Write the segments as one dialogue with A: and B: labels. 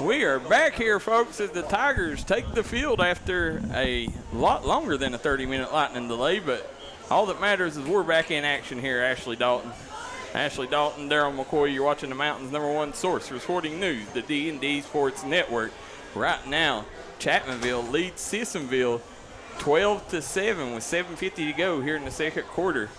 A: We are back here, folks, as the Tigers take the field after a lot longer than a 30-minute lightning delay, but all that matters is we're back in action here, Ashley Dalton. Ashley Dalton, Darryl McCoy, you're watching the Mountains' #1 source for sporting news, the D&D Sports Network. Right now, Chapmanville leads Sissonville 12-7 with 7:50 to go here in the second quarter.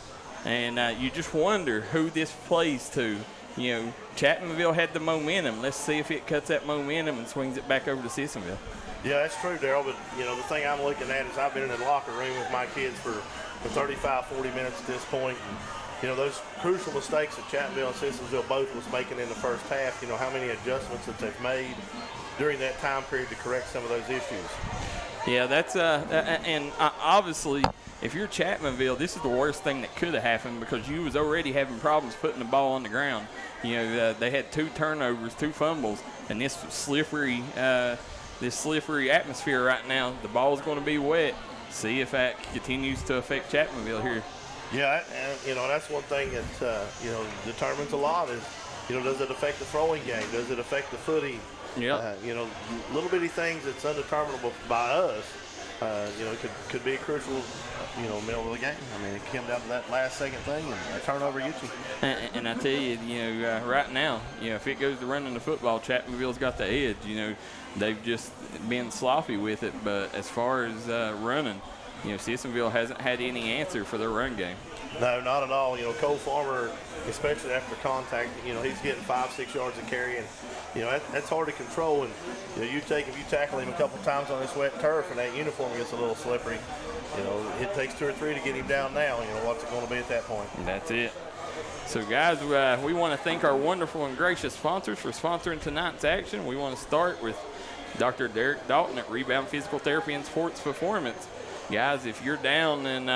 A: And you just wonder who this plays to. You know, Chapmanville had the momentum. Let's see if it cuts that momentum and swings it back over to Sissonville.
B: Yeah, that's true, Darryl. But, you know, the thing I'm looking at is I've been in the locker room with my kids for 35, 40 minutes at this point. And, you know, those crucial mistakes that Chapmanville and Sissonville both was making in the first half, you know, how many adjustments that they've made during that time period to correct some of those issues.
A: Yeah, that's and obviously, if you're Chapmanville, this is the worst thing that could have happened because you was already having problems putting the ball on the ground. You know, they had 2 turnovers, 2 fumbles, and this slippery atmosphere right now. The ball's going to be wet. See if that continues to affect Chapmanville here.
B: Yeah, and you know that's one thing that you know determines a lot is, you know, does it affect the throwing game? Does it affect the footing?
A: Yeah.
B: You know, little bitty things that's undeterminable by us. You know, could be a crucial, you know, middle of the game. I mean, it came down to that last second thing, and a turnover gets you.
A: And I tell you, you know, right now, you know, if it goes to running the football, Chapmanville's got the edge. You know, they've just been sloppy with it. But as far as running, you know, Sissonville hasn't had any answer for their run game.
B: No, not at all. You know, Cole Farmer, especially after contact, you know, he's getting 5-6 yards of carry, and you know that's hard to control. And you know, if you tackle him a couple times on this wet turf, and that uniform gets a little slippery, you know, it takes 2 or 3 to get him down now. You know, what's it going to be at that point?
A: And that's it. So, guys, we want to thank our wonderful and gracious sponsors for sponsoring tonight's action. We want to start with Dr. Derek Dalton at Rebound Physical Therapy and Sports Performance. Guys, if you're down and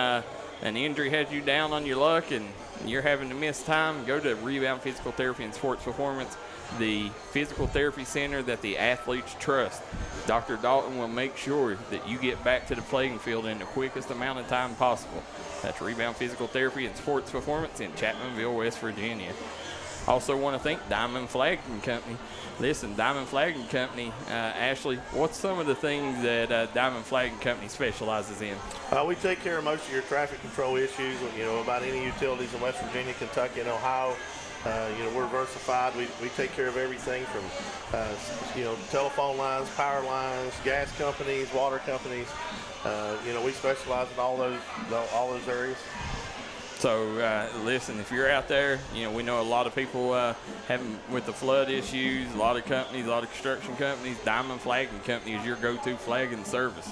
A: an injury has you down on your luck and you're having to miss time, go to Rebound Physical Therapy and Sports Performance, the physical therapy center that the athletes trust. Dr. Dalton will make sure that you get back to the playing field in the quickest amount of time possible. That's Rebound Physical Therapy and Sports Performance in Chapmanville, West Virginia. Also want to thank Diamond Flagging Company. Listen, Diamond Flagging Company, Ashley, what's some of the things that Diamond Flagging Company specializes in?
B: We take care of most of your traffic control issues, you know, about any utilities in West Virginia, Kentucky, and Ohio. You know, we're diversified. We take care of everything from, you know, telephone lines, power lines, gas companies, water companies. You know, we specialize in all those areas.
A: So, listen, if you're out there, you know, we know a lot of people having with the flood issues, a lot of companies, a lot of construction companies. Diamond Flagging Company is your go-to flagging service,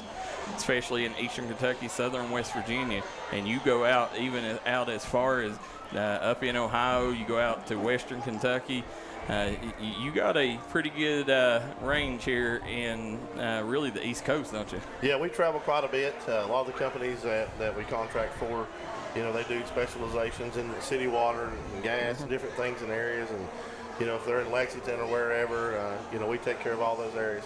A: especially in eastern Kentucky, southern West Virginia. And you go out even out as far as up in Ohio, you go out to western Kentucky. You got a pretty good range here in really the East Coast, don't you?
B: Yeah, we travel quite a bit. A lot of the companies that we contract for, you know, they do specializations in city water and gas and different things in areas. And, you know, if they're in Lexington or wherever, you know, we take care of all those areas.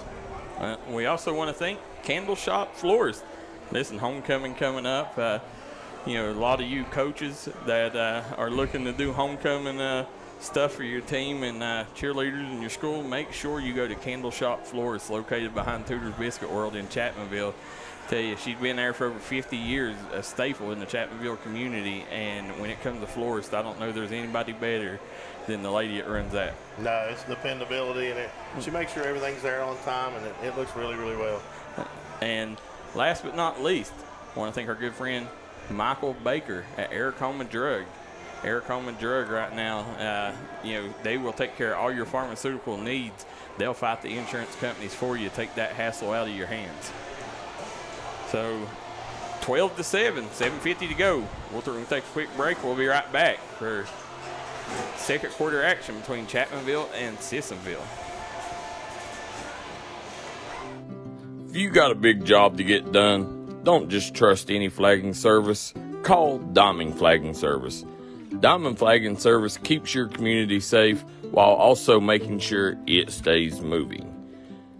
A: We also want to thank Candle Shop Floors. Listen, homecoming coming up. You know, a lot of you coaches that are looking to do homecoming stuff for your team and cheerleaders in your school, make sure you go to Candle Shop Floors, located behind Tudor's Biscuit World in Chapmanville. Tell you, she's been there for over 50 years, a staple in the Chapmanville community, and when it comes to florists, I don't know there's anybody better than the lady that runs that.
B: No, it's dependability, and she makes sure everything's there on time, and it looks really, really well.
A: And last but not least, I want to thank our good friend Michael Baker at Eric Home Drug. Eric Home Drug right now, you know, they will take care of all your pharmaceutical needs. They'll fight the insurance companies for you, take that hassle out of your hands. So 12-7, 7:50 to go. We'll take a quick break. We'll be right back for second quarter action between Chapmanville and Sissonville. If you got a big job to get done, don't just trust any flagging service. Call Diamond Flagging Service. Diamond Flagging Service keeps your community safe while also making sure it stays moving.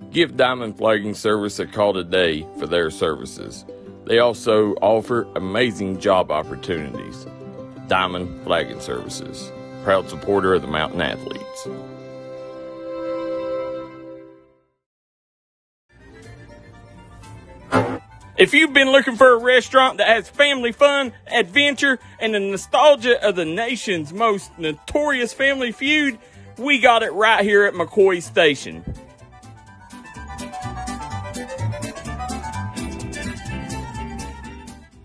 A: Give Diamond Flagging Service a call today for their services. They also offer amazing job opportunities. Diamond Flagging Services, proud supporter of the Mountain Athletes.
C: If you've been looking for a restaurant that has family fun, adventure, and the nostalgia of the nation's most notorious family feud, we got it right here at McCoy Station.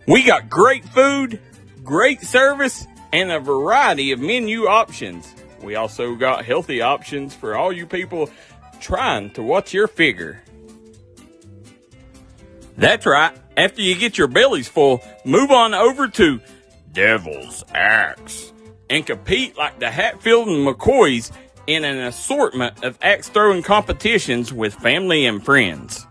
C: We got great food, great service, and a variety of menu options. We also got healthy options for all you people trying to watch your figure. That's right. After you get your bellies full, move on over to Devil's Axe and compete like the Hatfield and McCoys in an assortment of axe throwing competitions with family and friends.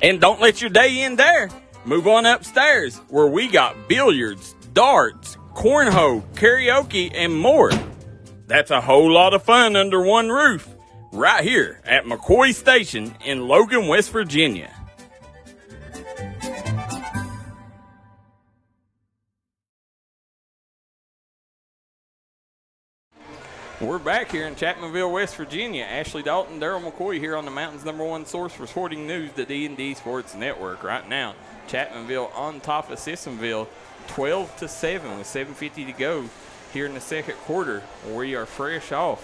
C: And don't let your day end there. Move on upstairs where we got billiards, darts, cornhole, karaoke, and more. That's a whole lot of fun under one roof, right here at McCoy Station in Logan, West Virginia.
A: We're back here in Chapmanville, West Virginia. Ashley Dalton, Darryl McCoy here on the mountain's #1 source for sporting news, the D&D Sports Network. Right now, Chapmanville on top of Sissonville, 12-7 with 7:50 to go here in the second quarter. We are fresh off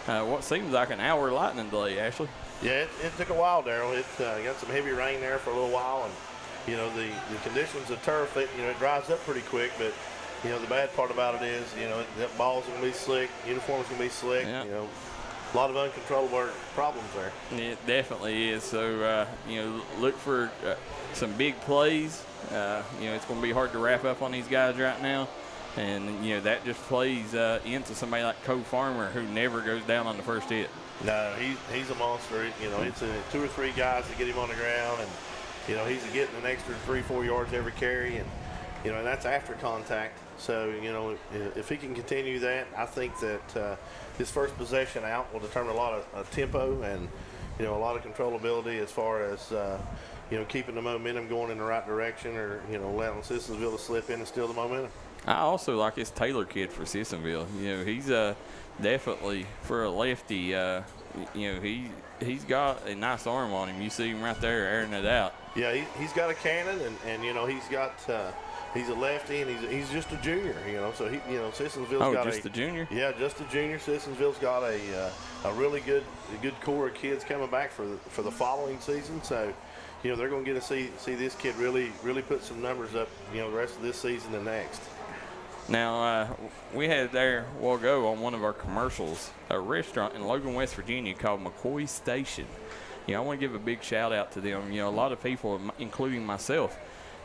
A: what seems like an hour lightning delay, Ashley.
B: Yeah, it took a while, Darryl. It got some heavy rain there for a little while, and the conditions of turf, it dries up pretty quick, but the bad part about it is, that ball's going to be slick, uniform's going to be slick,
A: yeah.
B: A lot of uncontrollable problems there.
A: It definitely is. So, look for some big plays. It's going to be hard to wrap up on these guys right now. And, that just plays into somebody like Cole Farmer, who never goes down on the first hit.
B: No, he's a monster. It's 2 or 3 guys that get him on the ground, and, he's getting an extra 3-4 yards every carry, and, and that's after contact. So, if he can continue that, I think that his first possession out will determine a lot of tempo and, a lot of controllability as far as, keeping the momentum going in the right direction, or, allowing Sissonville to slip in and steal the momentum.
A: I also like this Taylor kid for Sissonville. He's definitely, for a lefty, he's got a nice arm on him. You see him right there airing it out. Yeah,
B: he's got a cannon, and he's got he's a lefty, and he's just a junior, So Sissonville's got
A: just a junior.
B: Yeah, just a junior. Sissonville's got a really good core of kids coming back for the following season. So, they're going to get to see this kid really put some numbers up, the rest of this season and next.
A: Now, we had there a while ago on one of our commercials a restaurant in Logan, West Virginia called McCoy Station. I want to give a big shout out to them. A lot of people, including myself,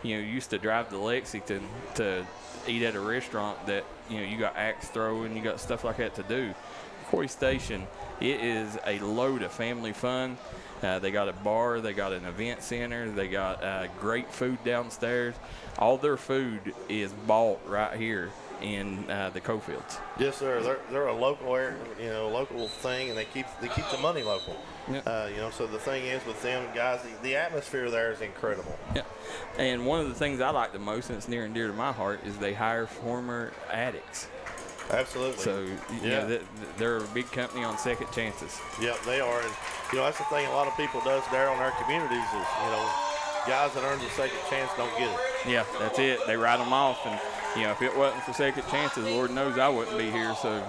A: used to drive to Lexington to eat at a restaurant that, you got axe throwing, you got stuff like that to do. McCoy Station, it is a load of family fun. They got a bar, they got an event center, they got great food downstairs. All their food is bought right here in the Cofields.
B: Yes, sir. They're a local local thing, and they keep the money local. Yep. So the thing is with them guys, the atmosphere there is incredible.
A: Yeah. And one of the things I like the most, and it's near and dear to my heart, is they hire former addicts.
B: Absolutely.
A: So, they're a big company on second chances.
B: Yep, they are. And, that's the thing a lot of people does there in our communities is, guys that earn the second chance don't get it.
A: Yeah, that's it. They write them off. And, if it wasn't for second chances, Lord knows I wouldn't be here. So,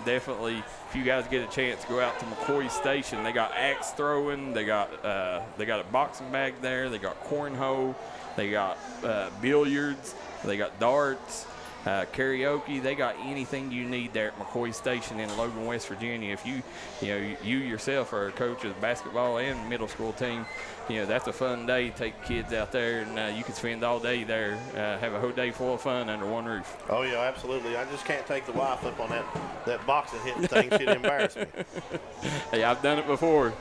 A: definitely, if you guys get a chance, go out to McCoy Station. They got axe throwing. They got a boxing bag there. They got cornhole. They got billiards. They got darts. Karaoke. They got anything you need there at McCoy Station in Logan, West Virginia. If you yourself are a coach of the basketball and middle school team, that's a fun day. Take kids out there, and you can spend all day there, have a whole day full of fun under one roof.
B: Oh yeah, absolutely. I just can't take the wife up on that boxing hitting thing. She'd embarrass me.
A: Hey, I've done it before.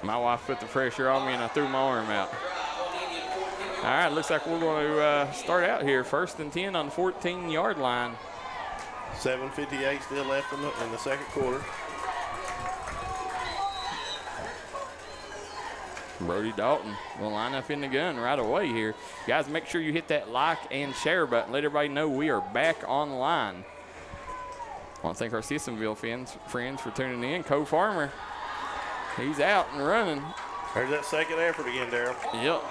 A: My wife put the pressure on me, and I threw my arm out. All right, looks like we're going to start out here. 1st and 10 on the 14-yard line.
B: 7:58 still left in the second quarter.
A: Brody Dalton will line up in the gun right away here. Guys, make sure you hit that like and share button. Let everybody know we are back online. I want to thank our Sissonville friends for tuning in. Co-Farmer, he's out and running.
B: There's that second effort again, Darryl.
A: Yep.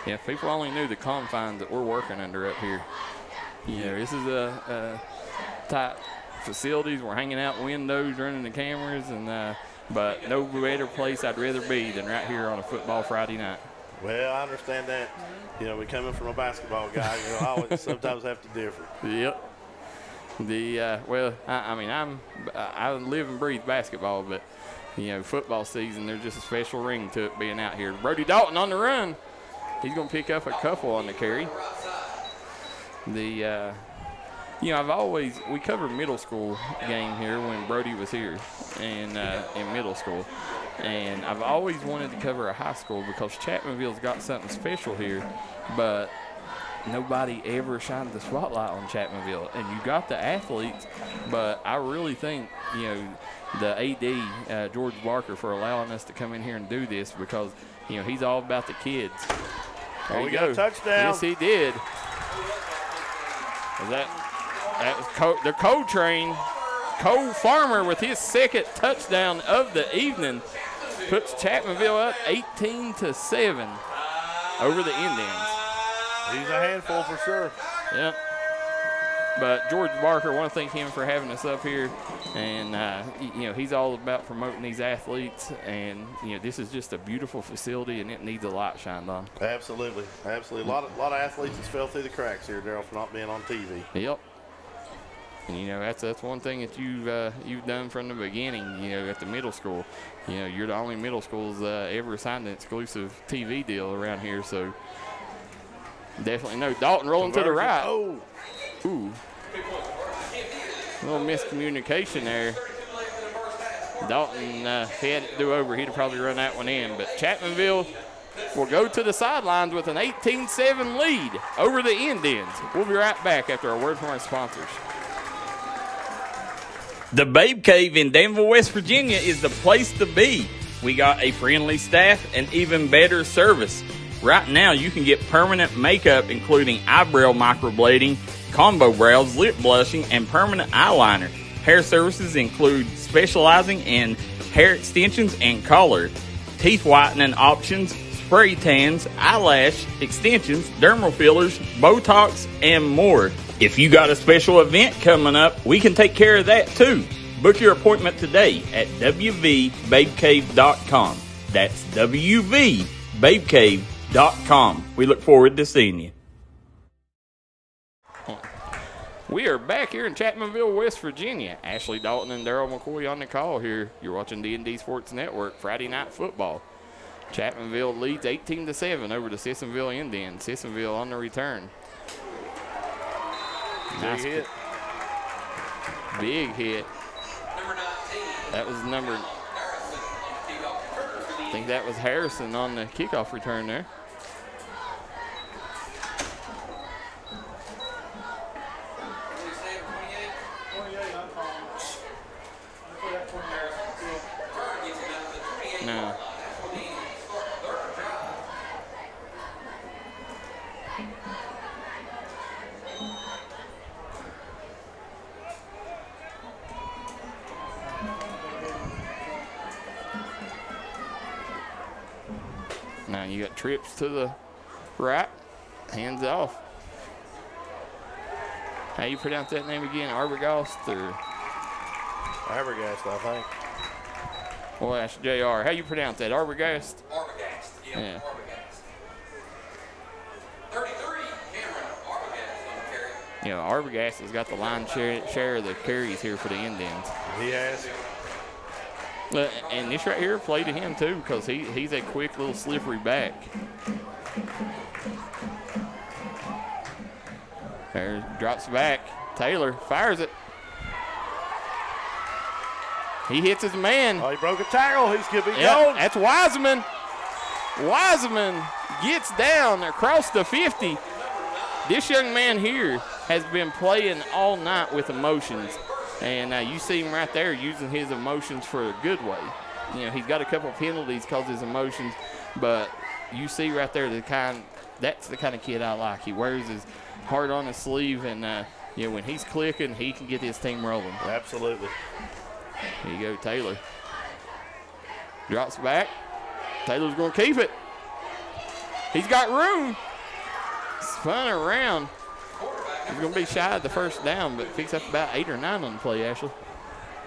A: Yeah, if people only knew the confines that we're working under up here. You know, this is a tight facilities. We're hanging out windows, running the cameras, and but no better place I'd rather be than right here on a football Friday night.
B: Well, I understand that. You know, we coming from a basketball guy, you know, I always sometimes have to differ.
A: Yep. Well, I live and breathe basketball, but you know, football season, there's just a special ring to it being out here. Brody Dalton on the run. He's going to pick up a couple on the carry. You know, we covered middle school game here when Brody was here and in middle school. And I've always wanted to cover a high school because Chapmanville's got something special here, but nobody ever shined the spotlight on Chapmanville. And you got the athletes, but I really think, you know, the AD, George Barker, for allowing us to come in here and do this because, you know, he's all about the kids. There you
B: we got a touchdown.
A: Yes, he did. That was the Co-Train. Co-Farmer with his second touchdown of the evening puts Chapmanville up 18-7 over the Indians.
B: He's a handful for sure.
A: Yep. But George Barker, I want to thank him for having us up here. And, you know, he's all about promoting these athletes. And, you know, this is just a beautiful facility, and it needs a light shined on.
B: Absolutely. Absolutely. A lot of athletes has fell through the cracks here, Darryl, for not being on TV.
A: Yep. And, you know, that's one thing that you've done from the beginning, you know, at the middle school. You know, you're the only middle schools ever signed an exclusive TV deal around here. So, definitely no. Dalton rolling to the right.
B: Oh.
A: Ooh. A little miscommunication there. Dalton, if he had it to do over, he'd have probably run that one in. But Chapmanville will go to the sidelines with an 18-7 lead over the Indians. We'll be right back after a word from our sponsors.
C: The Babe Cave in Danville, West Virginia is the place to be. We got a friendly staff and even better service. Right now, you can get permanent makeup, including eyebrow microblading, combo brows, lip blushing, and permanent eyeliner. Hair services include specializing in hair extensions and color, teeth whitening options, spray tans, eyelash extensions, dermal fillers, Botox, and more. If you got a special event coming up, we can take care of that too. Book your appointment today at wvbabecave.com. That's wvbabecave.com. We look forward to seeing you.
A: We are back here in Chapmanville, West Virginia. Ashley Dalton and Darryl McCoy on the call here. You're watching D&D Sports Network Friday Night Football. Chapmanville leads 18-7 over the Sissonville Indians. Sissonville on the return. Nice hit. Big hit. That was number, I think that was Harrison on the kickoff return there. No. Now you got trips to the right, hands off. How you pronounce that name again? Arbogast or?
B: Arbogast, I think.
A: Well, that's JR. How you pronounce that? Arbogast?
D: Arbogast, yeah. Arbogast. 33, Cameron Arbogast on the carry.
A: You know, Arbogast has got the line share of the carries here for the Indians.
B: He has.
A: And this right here played to him too because he's a quick little slippery back. There, drops back. Taylor fires it. He hits his man.
B: Oh, he broke a tackle. He's going to be
A: Yep,
B: gone.
A: that's Wiseman. Wiseman gets down across the 50. this young man here has been playing all night with emotions, and you see him right there using his emotions for a good way. You know, he's got a couple penalties because of his emotions, but you see right there that's the kind of kid I like. He wears his heart on his sleeve, and you know, when he's clicking, he can get his team rolling.
B: Absolutely.
A: Here you go, Taylor. Drops back. Taylor's going to keep it. He's got room. Spun around. He's going to be shy of the first down, but picks up about 8 or 9 on the play, Ashley.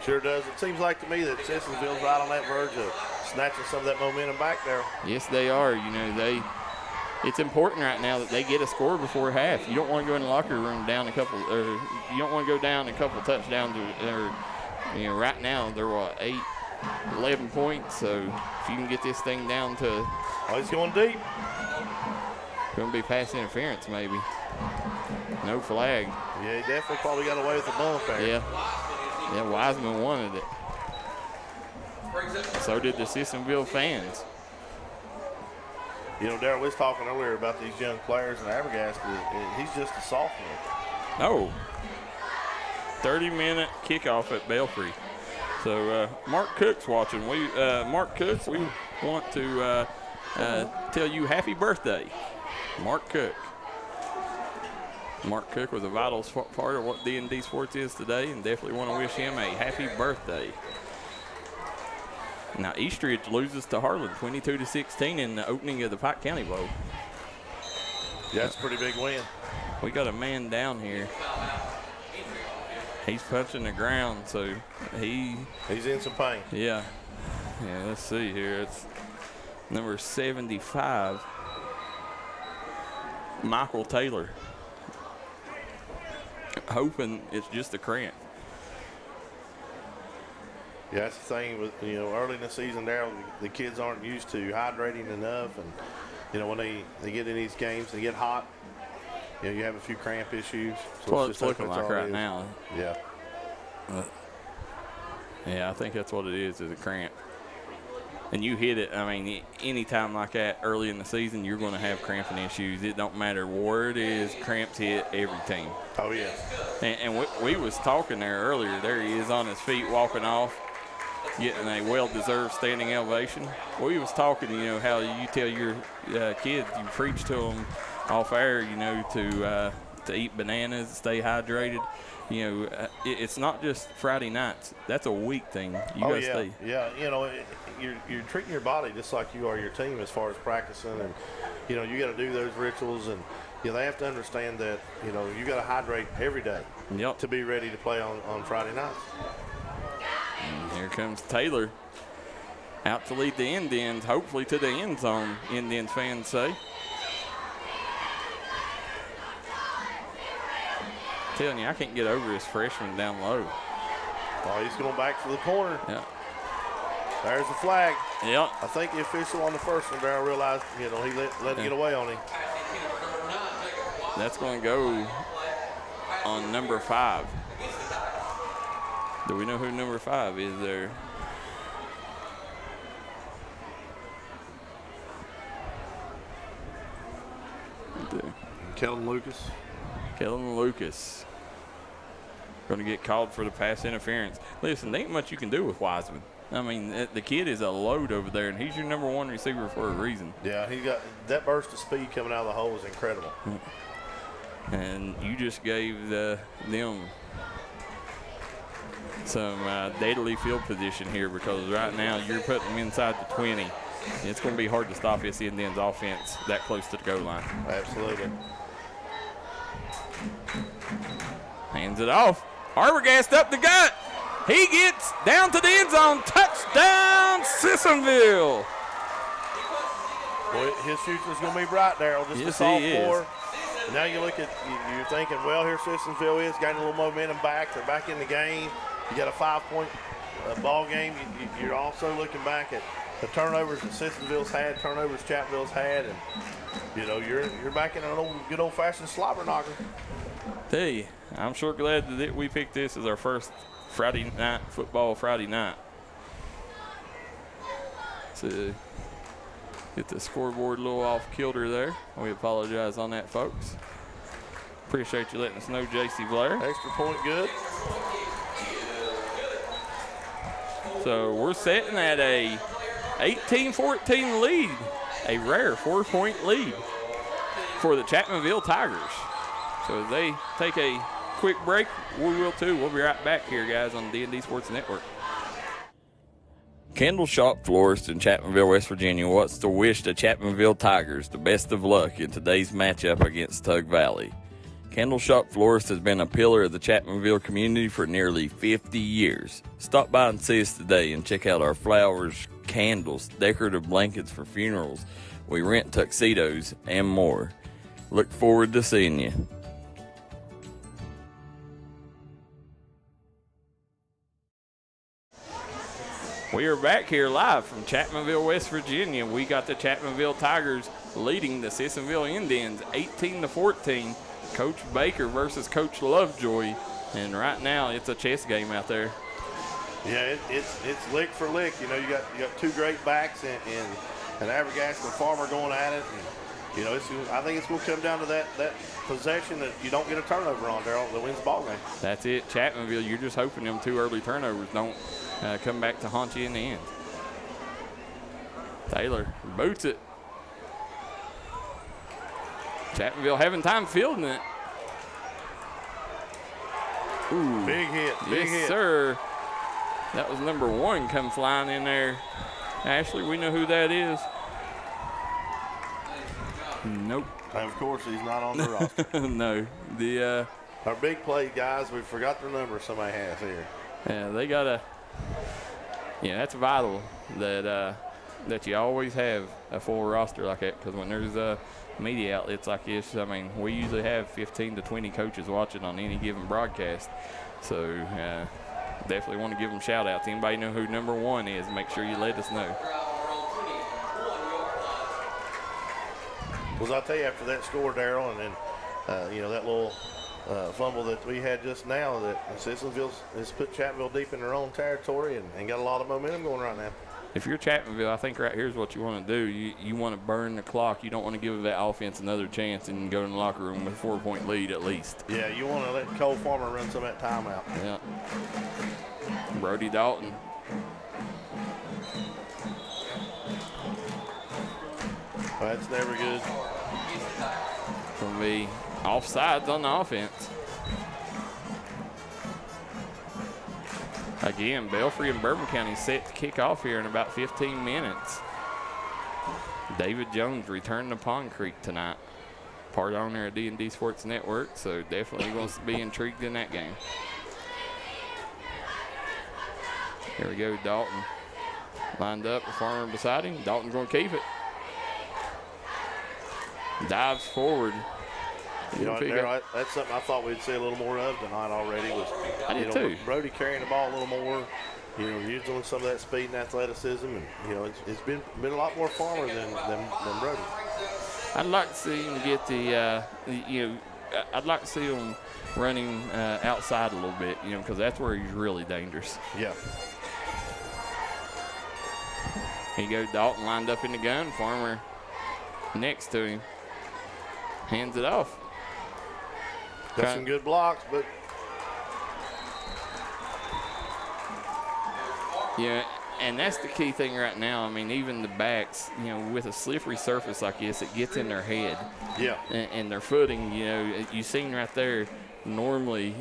B: Sure does. It seems like to me that Sissonville's right on that verge of snatching some of that momentum back there.
A: Yes, they are. You know, it's important right now that they get a score before half. You don't want to go in the locker room down a couple, or you don't want to go down a couple touchdowns, or you know, right now they're 11 points. So if you can get this thing down to,
B: oh, he's going deep.
A: Going to be pass interference maybe. No flag.
B: Yeah, he definitely probably got away with the bump there.
A: Yeah, Wiseman wanted it. So did the Sissonville fans.
B: You know, Darryl was talking earlier about these young players, and Arbogast, he's just a sophomore.
A: Oh, 30-minute kickoff at Belfry. So Mark Cook's watching. Mark Cook, we want to tell you happy birthday, Mark Cook. Mark Cook was a vital part of what D&D Sports is today, and definitely want to wish him a happy birthday. Now, Eastridge loses to Harlan 22-16 in the opening of the Pike County Bowl.
B: Yeah, that's a pretty big win.
A: We got a man down here. He's punching the ground, so
B: he's in some pain.
A: Yeah, let's see here. It's number 75, Michael Taylor. Hoping it's just a cramp.
B: Yeah, that's the thing with, you know, early in the season, Darryl, the kids aren't used to hydrating enough, and you know, when they get in these games, they get hot. You know, you have a few cramp issues.
A: So well, it's looking like right now.
B: Yeah.
A: Yeah, I think that's what it is a cramp. And you hit it, I mean, any time like that early in the season, you're going to have cramping issues. It don't matter where it is, cramps hit every team.
B: Oh, yeah.
A: And we was talking there earlier. There he is on his feet walking off, getting a well-deserved standing ovation. We was talking, you know, how you tell your kids, you preach to them off air, you know, to eat bananas, stay hydrated. You know, it's not just Friday nights. That's a week thing. You gotta stay.
B: Yeah, you know, you're treating your body just like you are your team as far as practicing, and you know, you got to do those rituals, and you know, they have to understand that, you know, you got to hydrate every day to be ready to play on Friday nights.
A: And here comes Taylor out to lead the Indians, hopefully to the end zone, Indians fans say. Telling you, I can't get over his freshman down low.
B: Oh, he's going back to the corner.
A: Yeah.
B: There's the flag.
A: Yep.
B: I think the official on the first one, Darryl, realized, you know, he let it get away on him.
A: That's going to go on number 5. Do we know who number 5 is there?
B: Kellen Lucas.
A: Kellen Lucas. Going to get called for the pass interference. Listen, there ain't much you can do with Wiseman. I mean, the kid is a load over there, and he's your number 1 receiver for a reason.
B: Yeah, he got that burst of speed coming out of the hole was incredible.
A: And you just gave them some deadly field position here, because right now you're putting them inside the 20. It's going to be hard to stop this Indians offense that close to the goal line.
B: Absolutely.
A: Hands it off. Arbogast up the gut. He gets down to the end zone. Touchdown, Sissonville.
B: Boy, his future's going to be bright, Darryl. Just a sophomore. And now you look at, you're thinking, well, here Sissonville is getting a little momentum back. They're back in the game. You got a 5-point ball game. You're also looking back at the turnovers that Sissonville's had, turnovers Chapmanville's had, and you know, you're back in an good old-fashioned slobber knocker.
A: Tell you, I'm sure glad that we picked this as our first Friday night football Friday night. So get the scoreboard a little off kilter there. We apologize on that, folks. Appreciate you letting us know, J.C. Blair.
B: Extra point good.
A: So we're sitting at a 18-14 lead, a rare 4-point lead for the Chapmanville Tigers. So as they take a quick break, we will too. We'll be right back here, guys, on the D&D Sports Network.
C: Candle Shop Florist in Chapmanville, West Virginia wants to wish the Chapmanville Tigers the best of luck in today's matchup against Tug Valley. Candle Shop Florist has been a pillar of the Chapmanville community for nearly 50 years. Stop by and see us today and check out our flowers, candles, decorative blankets for funerals. We rent tuxedos and more. Look forward to seeing you.
A: We are back here live from Chapmanville, West Virginia. We got the Chapmanville Tigers leading the Sissonville Indians 18-14. Coach Baker versus Coach Lovejoy. And right now it's a chess game out there.
B: Yeah, it's lick for lick. You know, you got two great backs and Abergask and Farmer going at it. And, you know, I think it's going to come down to that possession that you don't get a turnover on, Darryl, that wins the ball game.
A: That's it. Chapmanville, you're just hoping them 2 early turnovers don't come back to haunt you in the end. Taylor boots it. Chapmanville having time fielding it. Ooh.
B: Big hit. Big hit.
A: Yes, sir. That was number 1 come flying in there. Ashley, we know who that is. Nope.
B: And of course, he's not on the roster.
A: No.
B: Our big play guys, we forgot their number somebody has here.
A: Yeah, they got to. Yeah, that's vital that you always have a full roster like that, because when there's media outlets like this, I mean, we usually have 15 to 20 coaches watching on any given broadcast. So definitely want to give them shout outs. Anybody know who number 1 is? Make sure you let us know.
B: Well, I'll tell you, after that score, Darryl, and then you know, that little fumble that we had just now, that Sissonville has put Chapmanville deep in their own territory and got a lot of momentum going right now.
A: If you're Chapmanville, I think right here's what you want to do. You want to burn the clock. You don't want to give that offense another chance and go in the locker room with a 4-point lead at least.
B: Yeah, you want to let Cole Farmer run some of that timeout.
A: Yeah. Brody Dalton.
B: Well, that's never good.
A: Going to be offsides on the offense. Again, Belfry and Bourbon County set to kick off here in about 15 minutes. David Jones returned to Pond Creek tonight. Part owner of D&D Sports Network, so definitely going to be intrigued in that game. Here we go, Dalton. Lined up, the Farmer beside him. Dalton's going to keep it. Dives forward.
B: You know, Darryl, that's something I thought we'd see a little more of tonight already. Was,
A: I did too.
B: Brody carrying the ball a little more, you know, using some of that speed and athleticism, and you know, it's been a lot more Farmer than Brody.
A: I'd like to see him get I'd like to see him running outside a little bit, you know, because that's where he's really dangerous.
B: Yeah.
A: Here you go, Dalton lined up in the gun. Farmer next to him. Hands it off.
B: Got some good blocks, but
A: yeah, and that's the key thing right now. I mean, even the backs, you know, with a slippery surface like this, it gets in their head.
B: Yeah.
A: And their footing, you know, you seen right there. Normally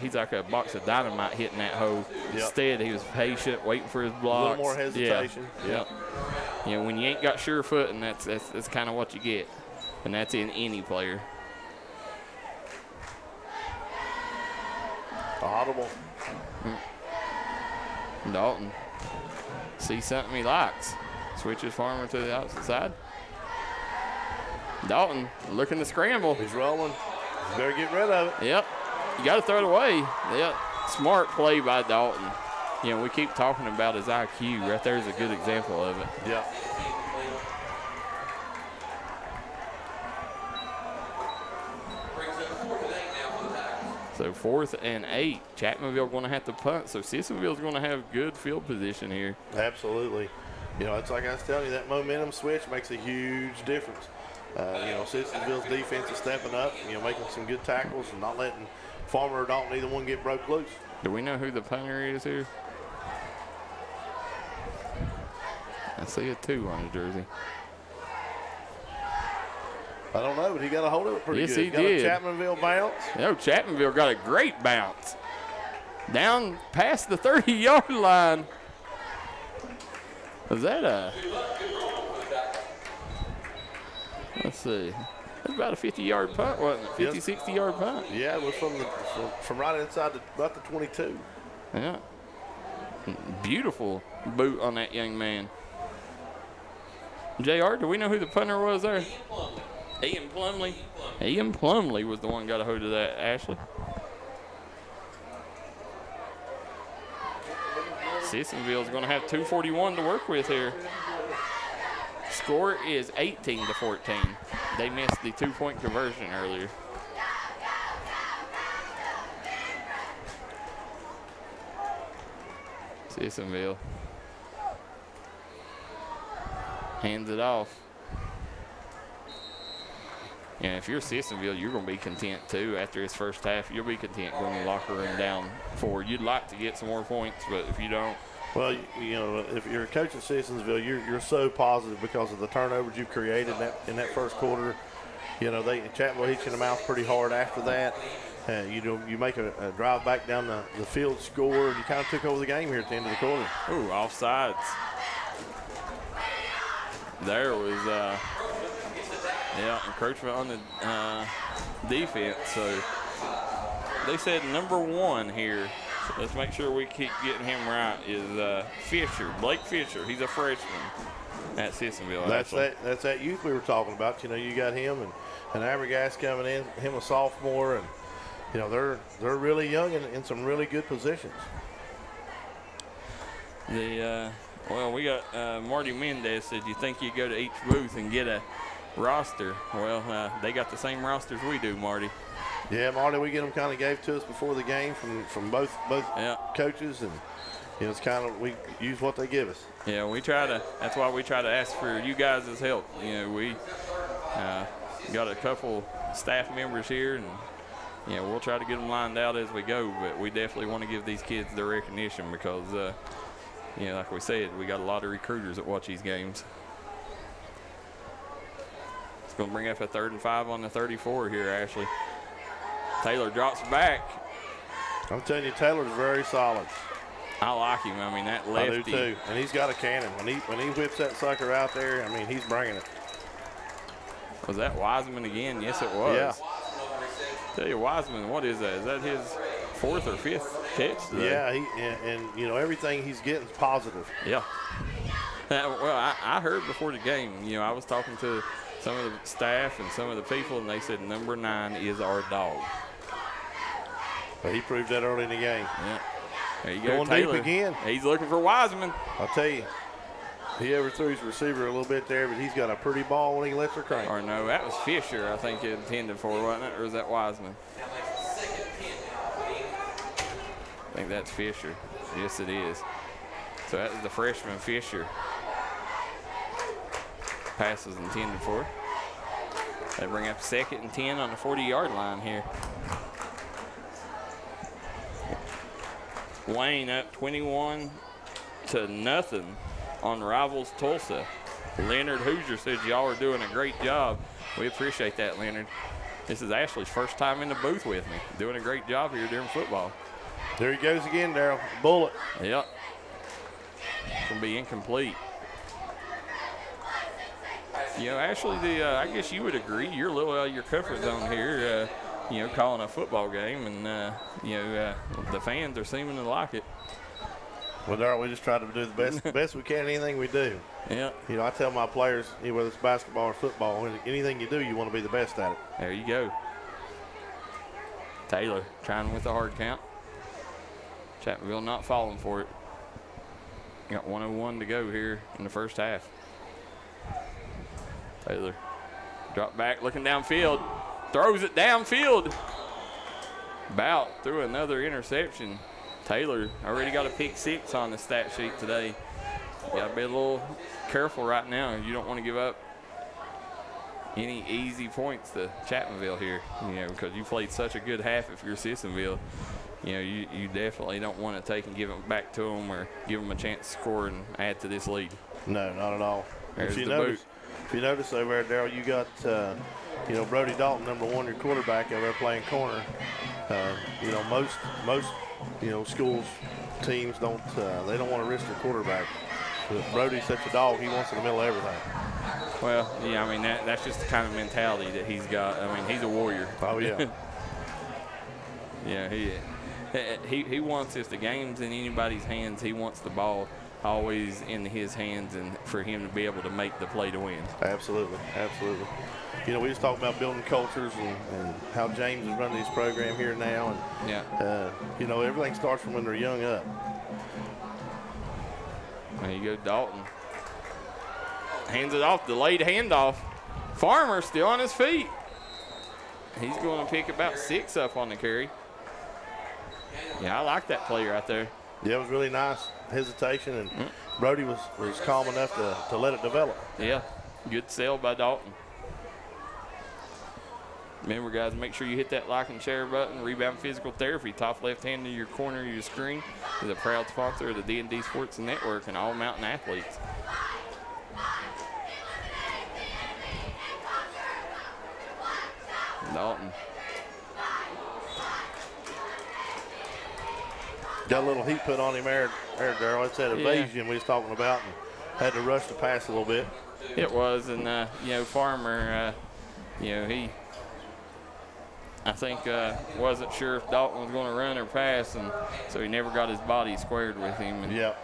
A: he's like a box of dynamite hitting that hole.
B: Yep.
A: Instead, he was patient, waiting for his blocks.
B: A little more hesitation.
A: Yeah. You know, when you ain't got sure footing, that's kind of what you get, and that's in any player.
B: Audible.
A: Dalton sees something he likes. Switches Farmer to the opposite side. Dalton looking to scramble.
B: He's rolling. You better get rid of it.
A: Yep. You got to throw it away. Yep. Smart play by Dalton. You know, we keep talking about his IQ. Right there is a good example of it.
B: Yeah.
A: So 4th and 8. Chapmanville going to have to punt. So Sissonville's going to have good field position here.
B: Absolutely. You know, it's like I was telling you, that momentum switch makes a huge difference. Sissonville's defense is stepping up, making some good tackles and not letting Farmer or Dalton either one get broke loose.
A: Do we know who the punter is here? I see a 2 on his jersey.
B: I don't know, but he got a hold of it pretty
A: Yes,
B: good.
A: he
B: got
A: did.
B: a Chapmanville bounce.
A: No, Chapmanville got a great bounce. Down past the 30-yard line. Was that a... Let's see. That's about a 50-yard punt, wasn't it? 50, 60-yard punt.
B: Yeah, it was from right inside about the 22.
A: Yeah. Beautiful boot on that young man. JR, do we know who the punter was there? Ian Plumley. Ian Plumley was the one got a hold of that, Ashley. Sissonville's going to have 2:41 to work with here. Score is 18-14. They missed the 2-point conversion earlier. Sissonville hands it off. And if you're Sissonville, you're going to be content too. After his first half, you'll be content going to the locker room down 4. You'd like to get some more points, but if you don't.
B: Well, if you're a coach at Sissonville, you're so positive because of the turnovers you created in that first quarter. Chapmanville hit you in the mouth pretty hard after that. You make a drive back down the field, score, and you kind of took over the game here at the end of the quarter.
A: Ooh, offsides. There was, encroachment on the defense. So they said number 1 here. So let's make sure we keep getting him right. Is Fisher, Blake Fisher? He's a freshman at Sissonville.
B: That's that youth we were talking about. You got him and Abergas coming in. Him a sophomore, and they're really young and in some really good positions.
A: We got Marty Mendez said, you think you go to each booth and get a roster? Well, they got the same rosters we do, Marty.
B: Yeah, Marty, we get them kind of gave to us before the game from both coaches, and it's kind of we use what they give us.
A: Yeah, that's why we try to ask for you guys' help. We got a couple staff members here, and we'll try to get them lined out as we go, but we definitely want to give these kids their recognition because like we said, we got a lot of recruiters that watch these games. It's going to bring up a 3rd and 5 on the 34 here, Ashley. Taylor drops back.
B: I'm telling you, Taylor's very solid.
A: I like him. I mean, that lefty.
B: I do too. And he's got a cannon. When he whips that sucker out there, I mean, he's bringing it.
A: Was that Wiseman again? Yes, it was.
B: Yeah.
A: Tell you, Wiseman, what is that? Is that his 4th or 5th catch today?
B: Yeah, everything he's getting is positive.
A: Yeah. Well, I heard before the game, I was talking to some of the staff and some of the people, and they said number 9 is our dog.
B: But he proved that early in the game.
A: Yeah. There you go,
B: Going
A: Taylor.
B: deep again.
A: He's looking for Wiseman.
B: I'll tell you, he overthrew his receiver a little bit there, but he's got a pretty ball when he lets her crank.
A: Or no, that was Fisher, I think, intended for, wasn't it? Or was that Wiseman? I think that's Fisher. Yes, it is. So that was the freshman Fisher. Pass was intended for. They bring up 2nd and 10 on the 40-yard line here. Wayne up 21-0 on rivals Tulsa. Leonard Hoosier says y'all are doing a great job. We appreciate that, Leonard. This is Ashley's first time in the booth with me. Doing a great job here during football.
B: There he goes again, Darryl. Bullet.
A: Yep. It's going to be incomplete. Ashley, I guess you would agree. You're a little out of your comfort zone here, calling a football game, and, the fans are seeming to like it.
B: Well, Darryl, we just try to do the best we can in anything we do.
A: Yeah.
B: I tell my players, whether it's basketball or football, anything you do, you want to be the best at it.
A: There you go. Taylor trying with the hard count. Chapmanville not falling for it. Got 1:01 to go here in the first half. Taylor drop back, looking downfield. Throws it downfield. Bout threw another interception. Taylor already got a pick 6 on the stat sheet today. You got to be a little careful right now. You don't want to give up any easy points to Chapmanville here, because you played such a good half if you're Sissonville. You definitely don't want to take and give it back to them or give them a chance to score and add to this lead.
B: No, not at all.
A: There's
B: If you
A: the
B: notice over there, Darryl, you got Brody Dalton, number 1, your quarterback, over there playing corner. Most schools, teams don't want to risk their quarterback. But Brody's such a dog; he wants in the middle of everything.
A: Well, yeah, I mean that's just the kind of mentality that he's got. I mean, he's a warrior.
B: Oh yeah.
A: Yeah, he wants, if the game's in anybody's hands, he wants the ball always in his hands and for him to be able to make the play to win.
B: Absolutely, absolutely. We just talked about building cultures and how James is running this program here now. And,
A: yeah.
B: Everything starts from when they're young up.
A: There you go, Dalton. Hands it off, delayed handoff. Farmer still on his feet. He's going to pick about 6 up on the carry. Yeah, I like that play right there.
B: Yeah, it was really nice hesitation, and Brody was calm enough to let it develop.
A: Yeah, good sell by Dalton. Remember, guys, make sure you hit that like and share button. Rebound Physical Therapy, top left hand of your corner of your screen, is a proud sponsor of the D&D Sports Network and all mountain athletes. Dalton.
B: Got a little heat put on him there, Darryl. It's that evasion we was talking about, and had to rush the pass a little bit.
A: It was, and Farmer, he, I think, wasn't sure if Dalton was going to run or pass, and so he never got his body squared with him. And
B: yeah.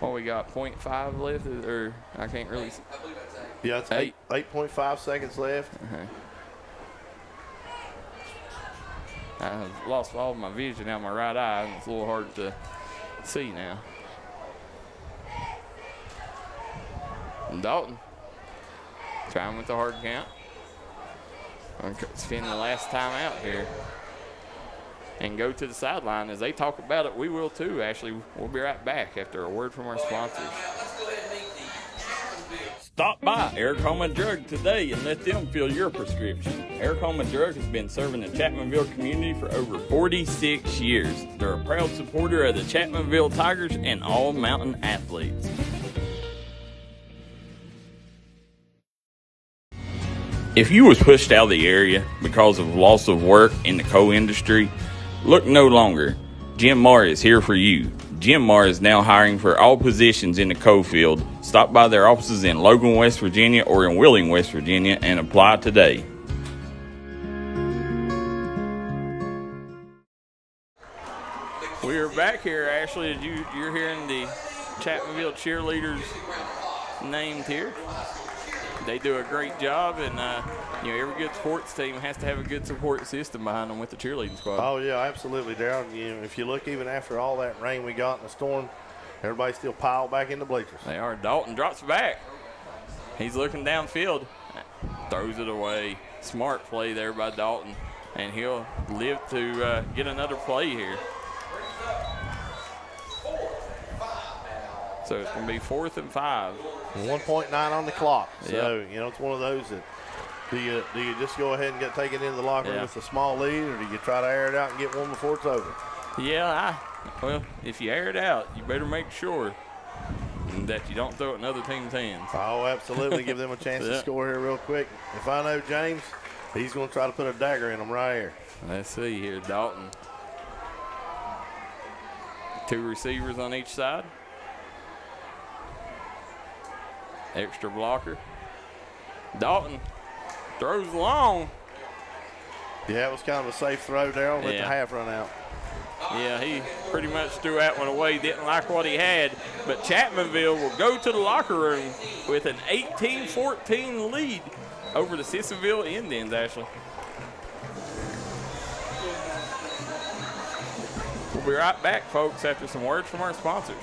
A: Well, we got 0.5 left, or I can't really.
B: Yeah, it's 8.5 seconds left.
A: I've lost all of my vision out of my right eye, and it's a little hard to see now. And Dalton trying with the hard count. Spend the last time out here and go to the sideline. As they talk about it, we will too. Ashley, we'll be right back after a word from our sponsors.
C: Stop by Eric Homa Drug today and let them fill your prescription. Eric Homa Drug has been serving the Chapmanville community for over 46 years. They're a proud supporter of the Chapmanville Tigers and all mountain athletes. If you was pushed out of the area because of loss of work in the coal industry, look no longer. Jim Marr is here for you. Jim Marr is now hiring for all positions in the coal field. Stop by their offices in Logan, West Virginia or in Wheeling, West Virginia and apply today.
A: We are back here, Ashley. You're hearing the Chapmanville cheerleaders named here. They do a great job, and every good sports team has to have a good support system behind them with the cheerleading squad.
B: Oh yeah, absolutely, Darryl. If you look, even after all that rain we got in the storm, everybody still piled back in the bleachers.
A: They are. Dalton drops back. He's looking downfield, throws it away. Smart play there by Dalton, and he'll live to get another play here. So it's going to be 4th and 5.
B: 1.9 on the clock. So, it's one of those that do you just go ahead and take it into the locker room with a small lead, or do you try to air it out and get one before it's over?
A: Yeah, well, if you air it out, you better make sure that you don't throw it in other team's hands.
B: Oh, absolutely. Give them a chance to score here real quick. If I know James, he's going to try to put a dagger in them right here.
A: Let's see here, Dalton. 2 receivers on each side. Extra blocker. Dalton throws long.
B: Yeah, it was kind of a safe throw, Darryl. Let the half run out.
A: Yeah, he pretty much threw that one away. Didn't like what he had. But Chapmanville will go to the locker room with an 18-14 lead over the Sissonville Indians, Ashley. We'll be right back, folks, after some words from our sponsors.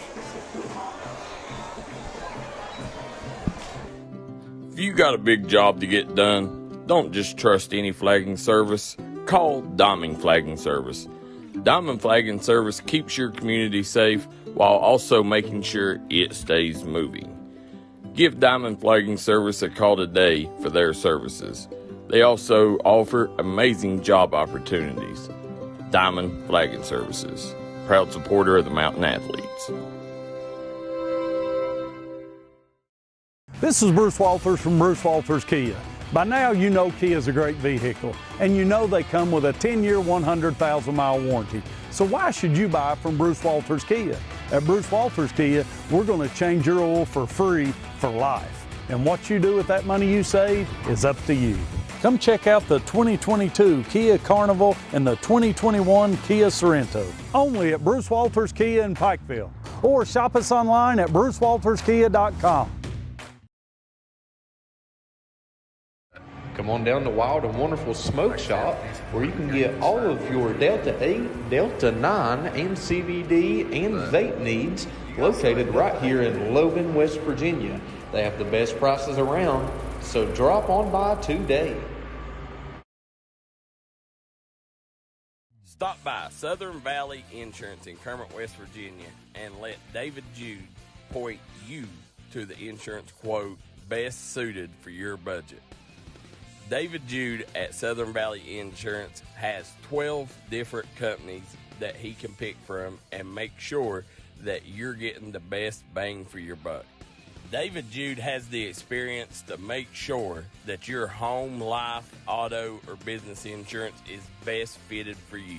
C: If you got a big job to get done, don't just trust any flagging service. Call Diamond Flagging Service. Diamond Flagging Service keeps your community safe while also making sure it stays moving. Give Diamond Flagging Service a call today for their services. They also offer amazing job opportunities. Diamond Flagging Services, proud supporter of the Mountain Athletes.
E: This is Bruce Walters from Bruce Walters Kia. By now you know Kia is a great vehicle, and you know they come with a 10-year, 100,000-mile warranty. So why should you buy from Bruce Walters Kia? At Bruce Walters Kia, we're going to change your oil for free for life. And what you do with that money you save is up to you. Come check out the 2022 Kia Carnival and the 2021 Kia Sorento. Only at Bruce Walters Kia in Pikeville. Or shop us online at brucewalterskia.com.
F: Come on down to Wild and Wonderful Smoke Shop, where you can get all of your Delta 8, Delta 9, and CBD and vape needs, located right here in Logan, West Virginia. They have the best prices around, so drop on by today.
C: Stop by Southern Valley Insurance in Kermit, West Virginia, and let David Jude point you to the insurance quote best suited for your budget. David Jude at Southern Valley Insurance has 12 different companies that he can pick from and make sure that you're getting the best bang for your buck. David Jude has the experience to make sure that your home, life, auto, or business insurance is best fitted for you.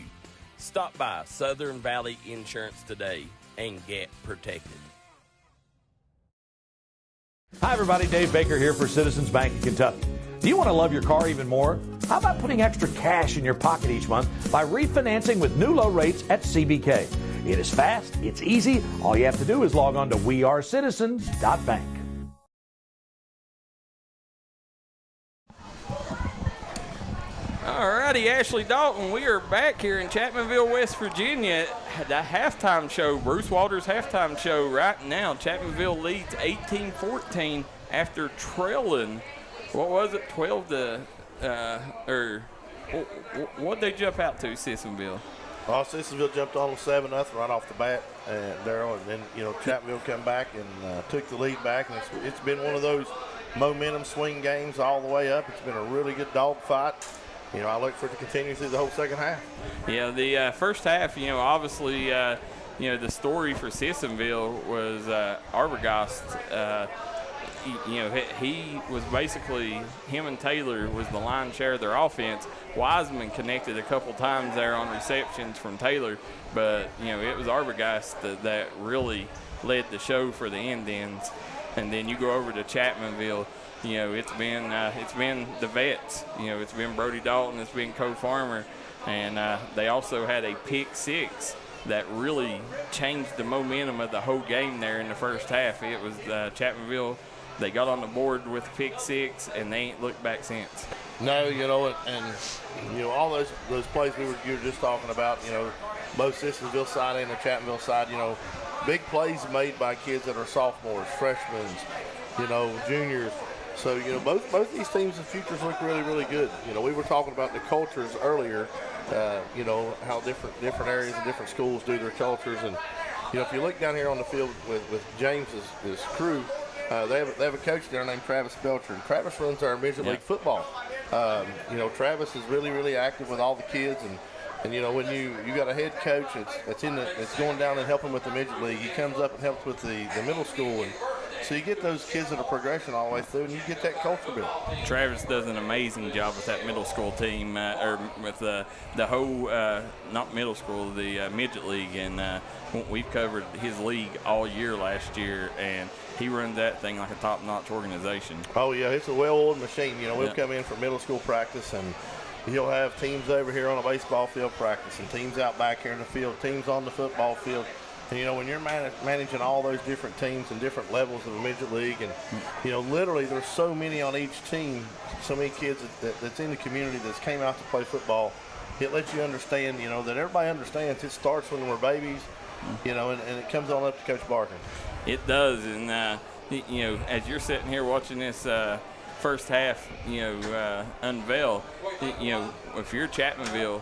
C: Stop by Southern Valley Insurance today and get protected.
G: Hi everybody, Dave Baker here for Citizens Bank in Kentucky. Do you want to love your car even more? How about putting extra cash in your pocket each month by refinancing with new low rates at CBK? It is fast, it's easy. All you have to do is log on to wearecitizens.bank.
A: Alrighty, Ashley Dalton, we are back here in Chapmanville, West Virginia at the halftime show, Bruce Walters halftime show right now. Chapmanville leads 18-14 after trailing, what was it, 12 to, what'd they jump out to, Sissonville?
B: Well, Sissonville jumped on 7-0 right off the bat, Darryl, and then, Chapmanville come back and took the lead back, and it's been one of those momentum swing games all the way up. It's been a really good dog fight. I look for it to continue through the whole second half. Yeah, the first half, obviously, the story for Sissonville was Arbogast. He was basically, him and Taylor was the line share of their offense. Wiseman connected a couple times there on receptions from Taylor, but, it was Arbogast that really led the show for the Indians. And then you go over to Chapmanville. It's been the vets. It's been Brody Dalton, it's been Cole Farmer, and they also had a pick six that really changed the momentum of the whole game there in the first half. It was Chapmanville. They got on the board with pick six, and they ain't looked back since. No, and all those plays you were just talking about, both Sissonville side and the Chapmanville side, big plays made by kids that are sophomores, freshmen, juniors. So, both these teams' futures look really, really good. We were talking about the cultures earlier, how different areas and different schools do their cultures. And, if you look down here on the field with James's crew, they have a coach there named Travis Belcher. And Travis runs our Major League Football. Travis is really, really active with all the kids. And when you got a head coach that's going down and helping with the midget league, he comes up and helps with the middle school, and so you get those kids that are progression all the way through, and you get that culture built.
A: Travis does an amazing job with that middle school team, or with the whole, not middle school, the midget league, and we've covered his league all year last year, and he runs that thing like a top-notch organization.
B: Oh yeah, it's a well-oiled machine. We'll come in for middle school practice, and he'll have teams over here on a baseball field practicing, teams out back here in the field, teams on the football field. And, when you're managing all those different teams and different levels of a midget league, and, literally there's so many on each team, so many kids that's in the community that's came out to play football, it lets you understand, that everybody understands it starts when we're babies, and it comes on up to Coach Barkin.
A: It does, and, as you're sitting here watching this first half, unveil. If you're Chapmanville,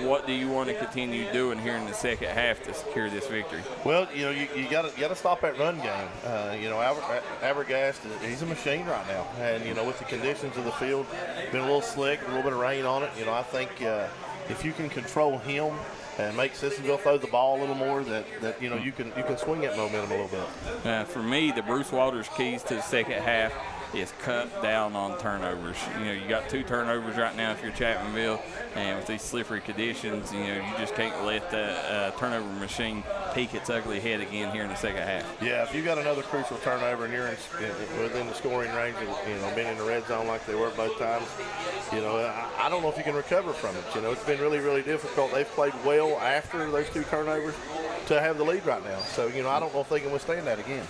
A: what do you want to continue doing here in the second half to secure this victory?
B: Well, you got to stop that run game. Abergast, he's a machine right now, and with the conditions of the field, been a little slick, a little bit of rain on it. I think if you can control him and make Sissonville throw the ball a little more, that you can swing that momentum a little bit.
A: For me, the Bruce Walters keys to the second half is cut down on turnovers. You got 2 turnovers right now if you're Chapmanville, and with these slippery conditions, you just can't let the turnover machine peek its ugly head again here in the second half.
B: Yeah, if you got another crucial turnover and you're within the scoring range of being in the red zone like they were both times, I don't know if you can recover from it. It's been really, really difficult. They've played well after those 2 turnovers to have the lead right now. So, I don't know if they can withstand that again.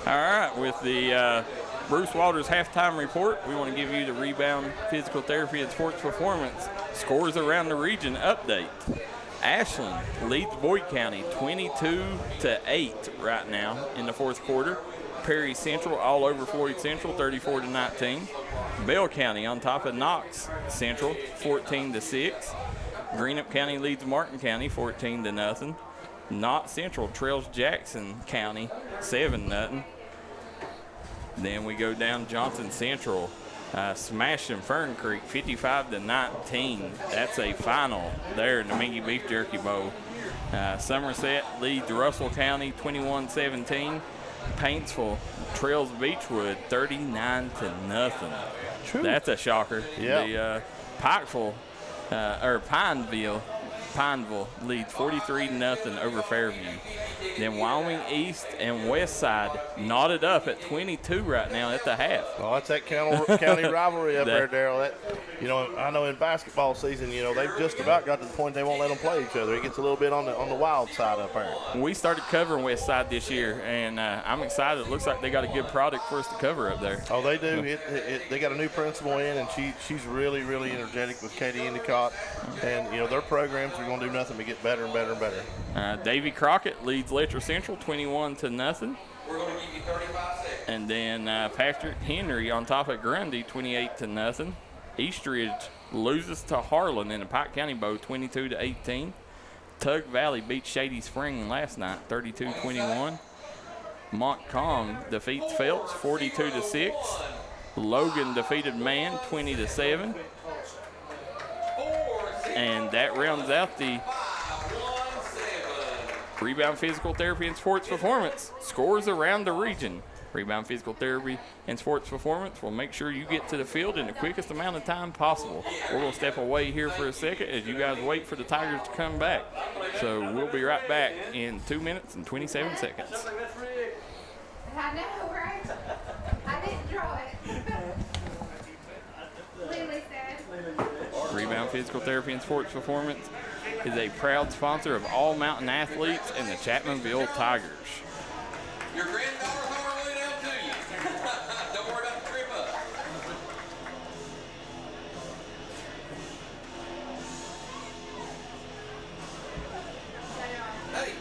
A: All right, with the Bruce Walters halftime report, we want to give you the rebound, physical therapy, and sports performance scores around the region update. Ashland leads Boyd County 22-8 right now in the fourth quarter. Perry Central all over Floyd Central 34-19. Bell County on top of Knox Central 14-6. Greenup County leads Martin County 14-0. Knott Central trails Jackson County 7-0. Then we go down Johnson Central, smashing Fern Creek 55-19. That's a final there in the Mingy Beef Jerky Bowl. Somerset leads Russell County 21-17. Paintsville trails Beechwood 39-0. That's a shocker.
B: Yeah.
A: The Pineville leads 43-0 over Fairview. Then Wyoming East and West Side knotted up at 22 right now at the half.
B: Oh, that's that county rivalry up there, Darryl. I know in basketball season, they've just about got to the point they won't let them play each other. It gets a little bit on the wild side up there.
A: We started covering West Side this year, and I'm excited. It looks like they got a good product for us to cover up there.
B: Oh, they do. They got a new principal in, and she's really, really energetic with Katie Endicott. And, their programs are going to do nothing but get better and better and better.
A: Davy Crockett leads Letcher Central 21-0.
D: We're going to give you 35 seconds.
A: And then Patrick Henry on top of Grundy 28-0. Eastridge loses to Harlan in the Pike County Bowl 22-18. Tug Valley beats Shady Spring last night 32-21. Montcalm defeats Phelps 42-6. Logan defeated Mann 20-7. And that rounds out the rebound, physical therapy, and sports performance scores around the region. Rebound, physical therapy, and sports performance will make sure you get to the field in the quickest amount of time possible. We're going to step away here for a second as you guys wait for the Tigers to come back. So we'll be right back in 2 minutes and 27 seconds.
H: I know, right? I didn't draw it. Lily said.
A: Rebound, physical therapy, and sports performance is a proud sponsor of All Mountain Athletes and the Chapmanville Tigers.
D: Your granddaughter's on her way down to you. Don't worry about the trip up. Hey.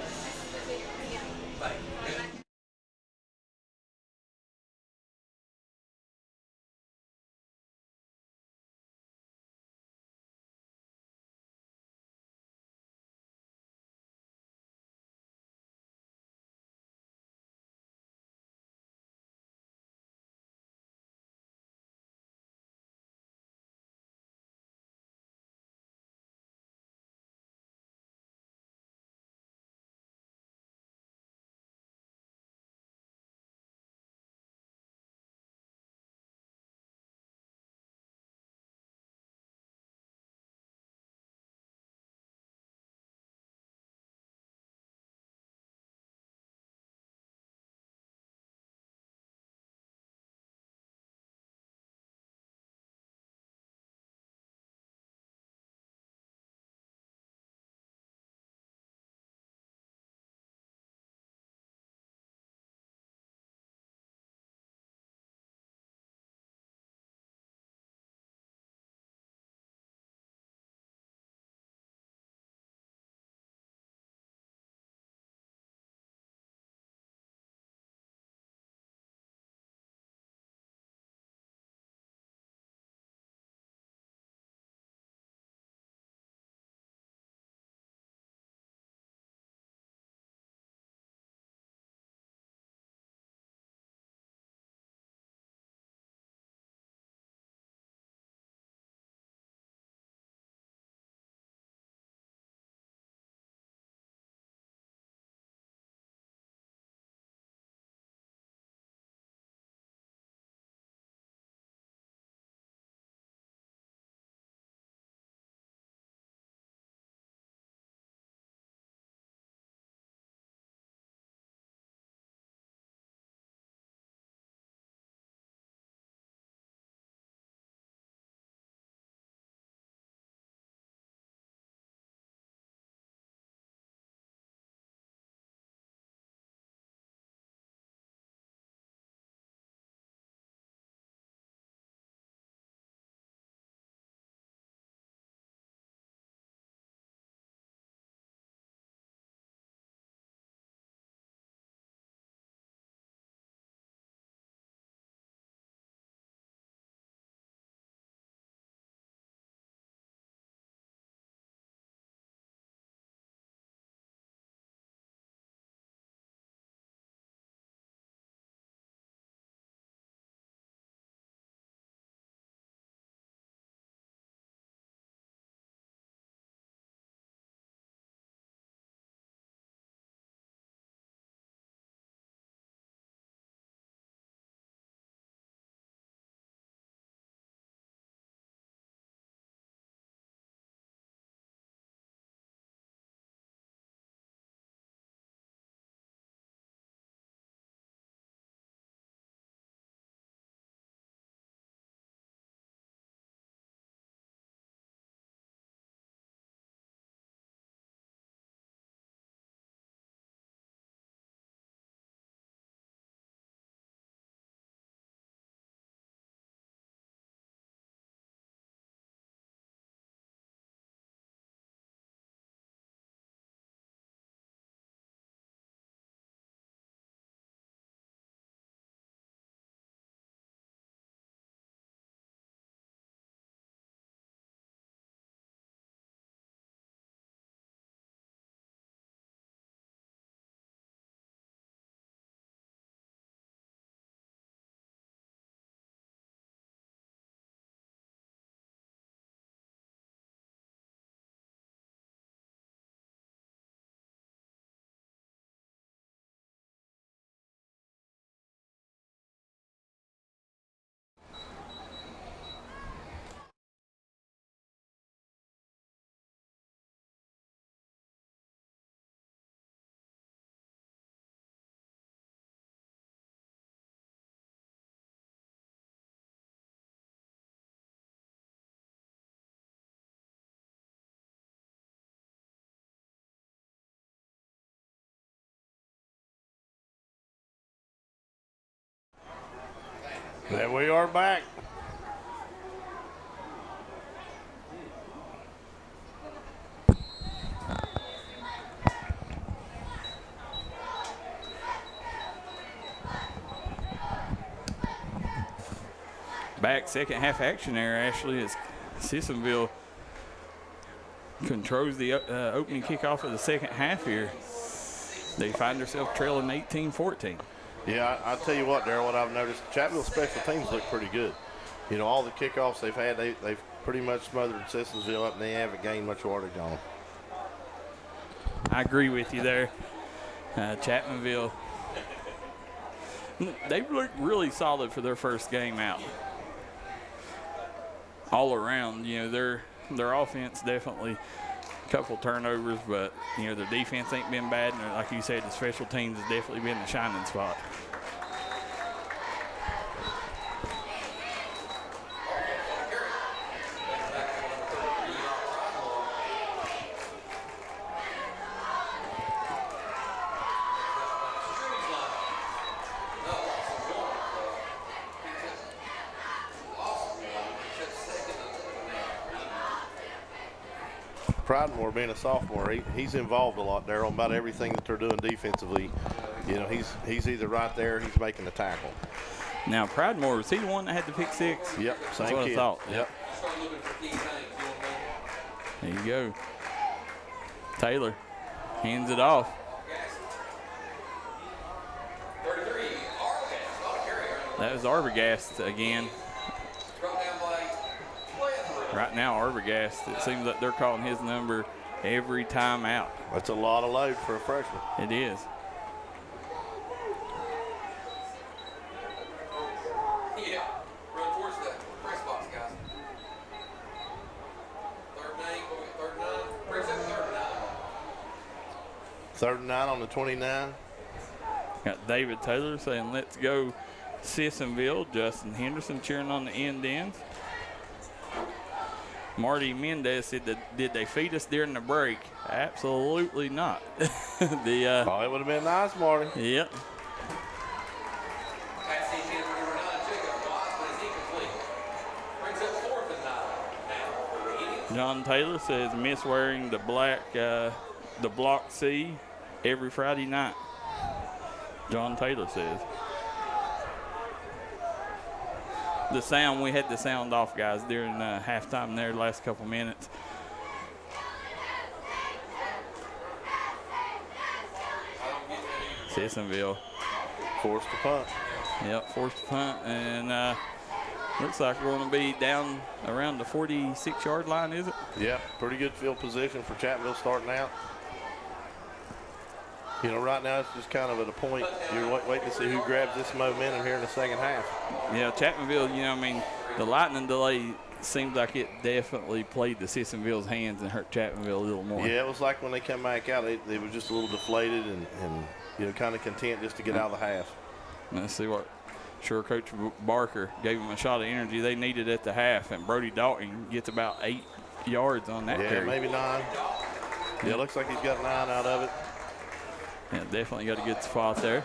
B: There we are back.
A: Back second half action there, Ashley, as Sissonville controls the opening kickoff of the second half here. They find themselves trailing 18-14.
B: Yeah, I'll tell you what, Darryl, what I've noticed, Chapmanville special teams look pretty good. You know, all the kickoffs they've had, they've pretty much smothered Sissonville up, and they haven't gained much yardage on them.
A: I agree with you there. Chapmanville, they looked really solid for their first game out. All around, you know, their offense definitely a couple turnovers, but, you know, their defense ain't been bad. And like you said, the special teams has definitely been the shining spot.
B: Pridemore, being a sophomore, he's involved a lot, Darryl, about everything that they're doing defensively. You know, he's either right there or he's making the tackle.
A: Now, Pridemore, was he the one that had the pick six?
B: Yep,
A: That's
B: same
A: what
B: kid.
A: I thought.
B: Yep.
A: There you go. Taylor hands it off. That was Arbogast again. Right now, Arbogast, it seems like they're calling his number every time out.
B: That's a lot of load for a freshman.
A: It is.
D: Yeah, run towards the press box, guys. Third and 8, third and 9. Brings up third and 9.
B: Third and 9 on the 29.
A: Got David Taylor saying, let's go Sissonville. Justin Henderson cheering on the end ends. Marty Mendez said, did they feed us during the break? Absolutely not.
B: Oh, it would have been nice, Marty.
A: Yep.
D: Pass each in for number 9, Jacob Watts, but it's incomplete. Brings up fourth and 9 now.
A: John Taylor says, miss wearing the black, the block C every Friday night. John Taylor says. The sound, we had the sound off, guys, during halftime there, last couple minutes. Sissonville.
B: Forced to punt.
A: Yep, forced to punt, and looks like we're going to be down around the 46-yard line, is it?
B: Yeah, pretty good field position for Chapmanville starting out. You know, right now it's just kind of at a point you're waiting to see who grabs this momentum here in the second half.
A: Yeah, Chapmanville, you know, I mean, the lightning delay seems like it definitely played the Sissonville's hands and hurt Chapmanville a little more.
B: Yeah, it was like when they come back out, they were just a little deflated and you know, kind of content just to get out of the half.
A: Let's see what sure Coach Barker gave them a shot of energy they needed at the half, and Brody Dalton gets about 8 yards on that carry.
B: Maybe 9. Yeah, it looks like he's got 9 out of it.
A: Yeah, definitely got a good spot there.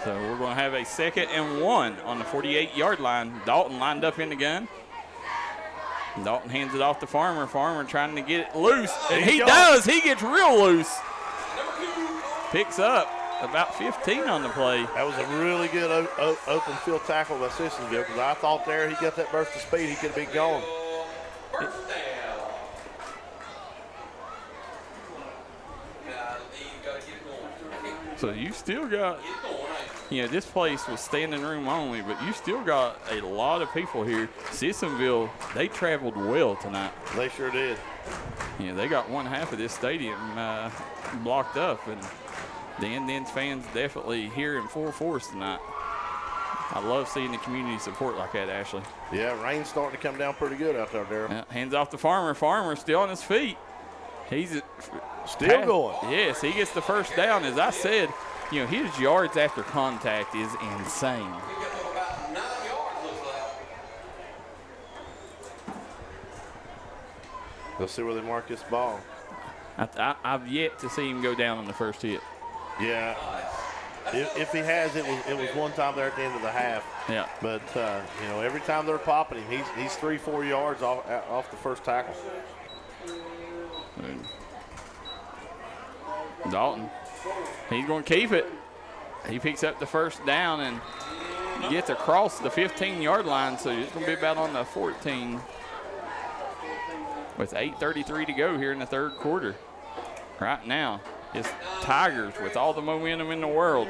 A: So we're going to have a 2nd and 1 on the 48-yard line. Dalton lined up in the gun. Dalton hands it off to Farmer. Farmer trying to get it loose, and he does. He gets real loose. Picks up about 15 on the play.
B: That was a really good open field tackle by Sissonville, because I thought there he got that burst of speed, he could be gone.
A: So you still got, you know, this place was standing room only, but you still got a lot of people here. Sissonville, they traveled well tonight.
B: They sure did.
A: You know, they got one half of this stadium blocked up, and the Indians fans definitely here in full force tonight. I love seeing the community support like that, Ashley.
B: Yeah, rain's starting to come down pretty good out there, Darryl.
A: Yeah, hands off to Farmer. Farmer still on his feet. He's
B: still going.
A: Yes, he gets the first down. As I said, you know, his yards after contact is insane.
B: Let's see where they mark this ball.
A: I've yet to see him go down on the first hit.
B: Yeah. If he has, it was one time there at the end of the half.
A: Yeah.
B: But, you know, every time they're popping him, he's 3-4 yards off the first tackle.
A: Dalton, he's going to keep it. He picks up the first down and gets across the 15-yard line, so it's going to be about on the 14 with 8:33 to go here in the third quarter. Right now, it's Tigers with all the momentum in the world.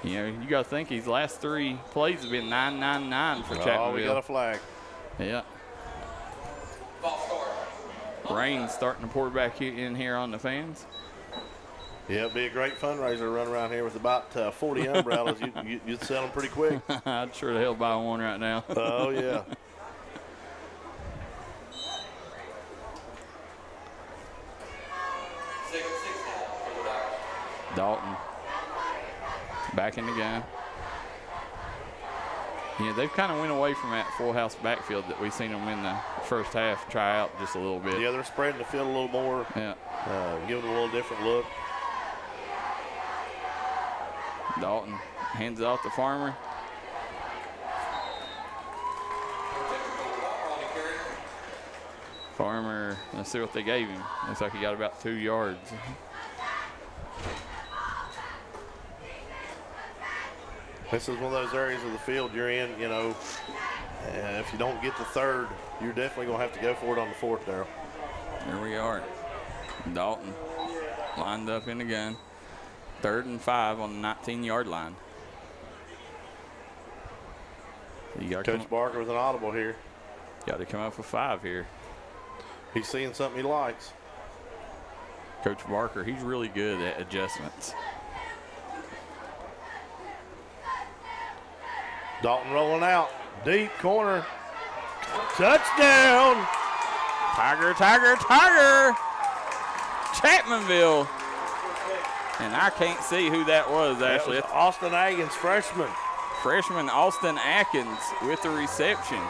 A: You know, you got to think these last three plays have been 9-9-9 for Chapmanville.
B: Oh, we got a flag.
A: Yeah. Rain starting to pour back in here on the fans.
B: Yeah, it'd be a great fundraiser to run around here with about 40 umbrellas. You'd sell them pretty quick.
A: I'd sure the hell buy one right now.
B: Oh, yeah.
A: Dalton back in the game. Yeah, they've kind of went away from that full house backfield that we've seen them in the first half try out just a little bit.
B: Yeah, they're spreading the field a little more.
A: Yeah.
B: Giving it a little different look.
A: Dalton hands it off to Farmer. Farmer, let's see what they gave him. Looks like he got about 2 yards.
B: This is one of those areas of the field you're in, you know, and if you don't get the third, you're definitely going to have to go for it on the fourth, Darryl.
A: Here we are. Dalton lined up in the gun. 3rd and 5 on the 19-yard line.
B: Coach Barker with an audible here.
A: Got to come up with 5 here.
B: He's seeing something he likes.
A: Coach Barker, he's really good at adjustments.
B: Dalton rolling out. Deep corner. Touchdown.
A: Tiger, Tiger, Tiger. Chapmanville. And I can't see who that was, actually.
B: That was Austin Atkins, freshman.
A: Freshman Austin Atkins with the reception.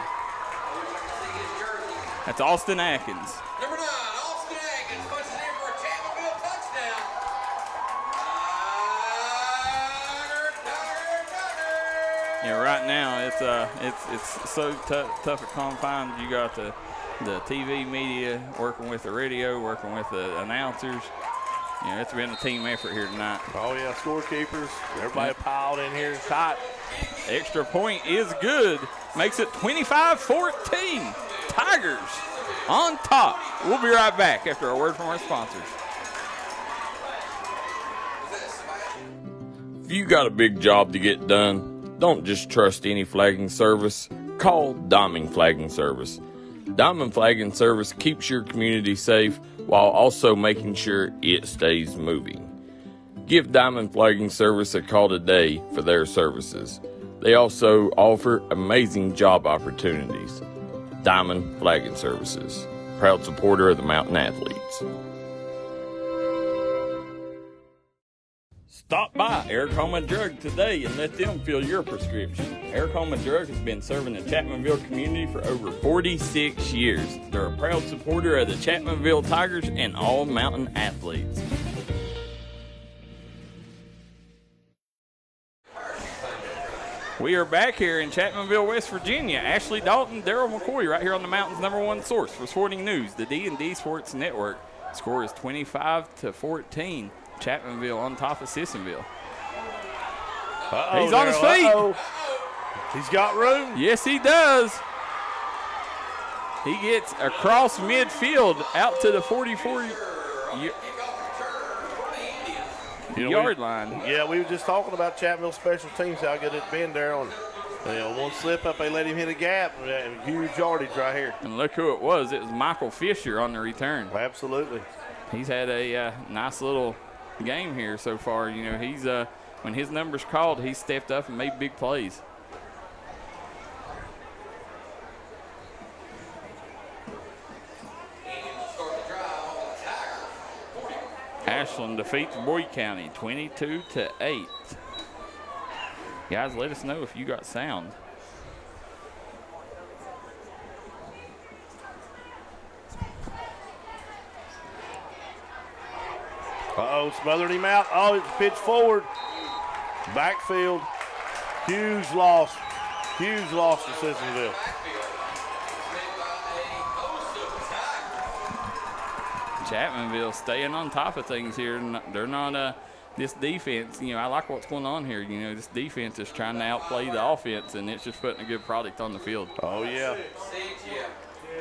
A: That's Austin Atkins.
D: Number 9, Austin Atkins punches in for a Chapmanville touchdown. Tiger.
A: Yeah, right now it's so tough at confines. You got the TV media working with the radio, working with the announcers. You know, it's been a team effort here tonight.
B: Oh yeah, scorekeepers. Everybody piled in here tight.
A: Extra point is good. Makes it 25-14. Tigers on top. We'll be right back after a word from our sponsors.
C: If you got a big job to get done, don't just trust any flagging service. Call Diamond Flagging Service. Diamond Flagging Service keeps your community safe while also making sure it stays moving. Give Diamond Flagging Service a call today for their services. They also offer amazing job opportunities. Diamond Flagging Services, proud supporter of the Mountain Athletes. Stop by Eric Homa Drug today and let them fill your prescription. Eric Homa Drug has been serving the Chapmanville community for over 46 years. They're a proud supporter of the Chapmanville Tigers and all Mountain Athletes.
A: We are back here in Chapmanville, West Virginia. Ashley Dalton, Darryl McCoy, right here on the Mountain's #1 source for sporting news, the D&D Sports Network. Score is 25-14. Chapmanville on top of Sissonville. He's on his feet.
B: He's got room.
A: Yes, he does. He gets across midfield out to the 44-yard line.
B: Yeah, we were just talking about Chapmanville special teams, how good it's been, Darryl. You know, one slip up, they let him hit a gap. Huge yardage right here.
A: And look who it was. It was Michael Fisher on the return.
B: Absolutely.
A: He's had a nice little game here so far. You know, he's when his number's called, he's stepped up and made big plays. Ashland defeats Boyd County 22-8. Guys, let us know if you got sound.
B: Uh-oh, smothered him out. Oh, it's pitched forward. Backfield. Huge loss. Huge loss to Sissonville.
A: Chapmanville staying on top of things here. They're not this defense, I like what's going on here. This defense is trying to outplay the offense, and it's just putting a good product on the field.
B: Oh, yeah.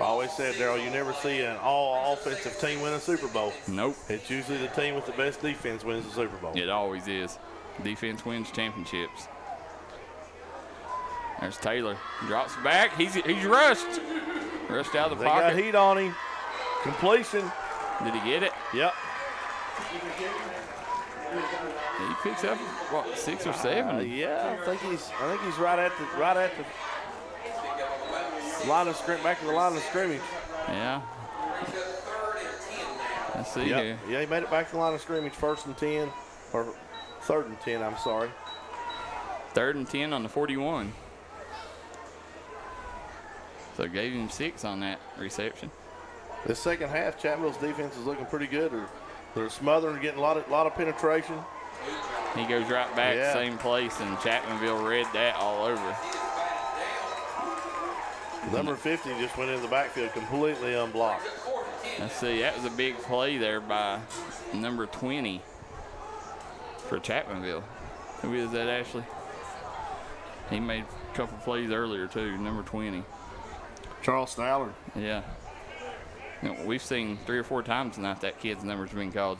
B: I always said, Darryl, you never see an all-offensive team win a Super Bowl.
A: Nope.
B: It's usually the team with the best defense wins the Super Bowl.
A: It always is. Defense wins championships. There's Taylor. Drops back. He's rushed. Rushed out of the pocket.
B: They got heat on him. Completion.
A: Did he get it?
B: Yep.
A: He picks up, 6 or 7?
B: Yeah, I think he's right at the line of scrimmage, back to the line of scrimmage.
A: Yeah. Let's see here.
B: Yeah, he made it back to the line of scrimmage, 1st and 10, or 3rd and 10, I'm sorry.
A: 3rd and 10 on the 41. So gave him 6 on that reception.
B: This second half, Chapmanville's defense is looking pretty good. They're smothering, getting a lot of penetration.
A: He goes right back, same place, and Chapmanville read that all over.
B: Number 50 just went into the backfield completely unblocked.
A: Let's see, that was a big play there by number 20 for Chapmanville. Who is that, Ashley? He made a couple plays earlier, too, number 20.
B: Charles Stallard.
A: Yeah. We've seen 3 or 4 times tonight that kid's number's been called.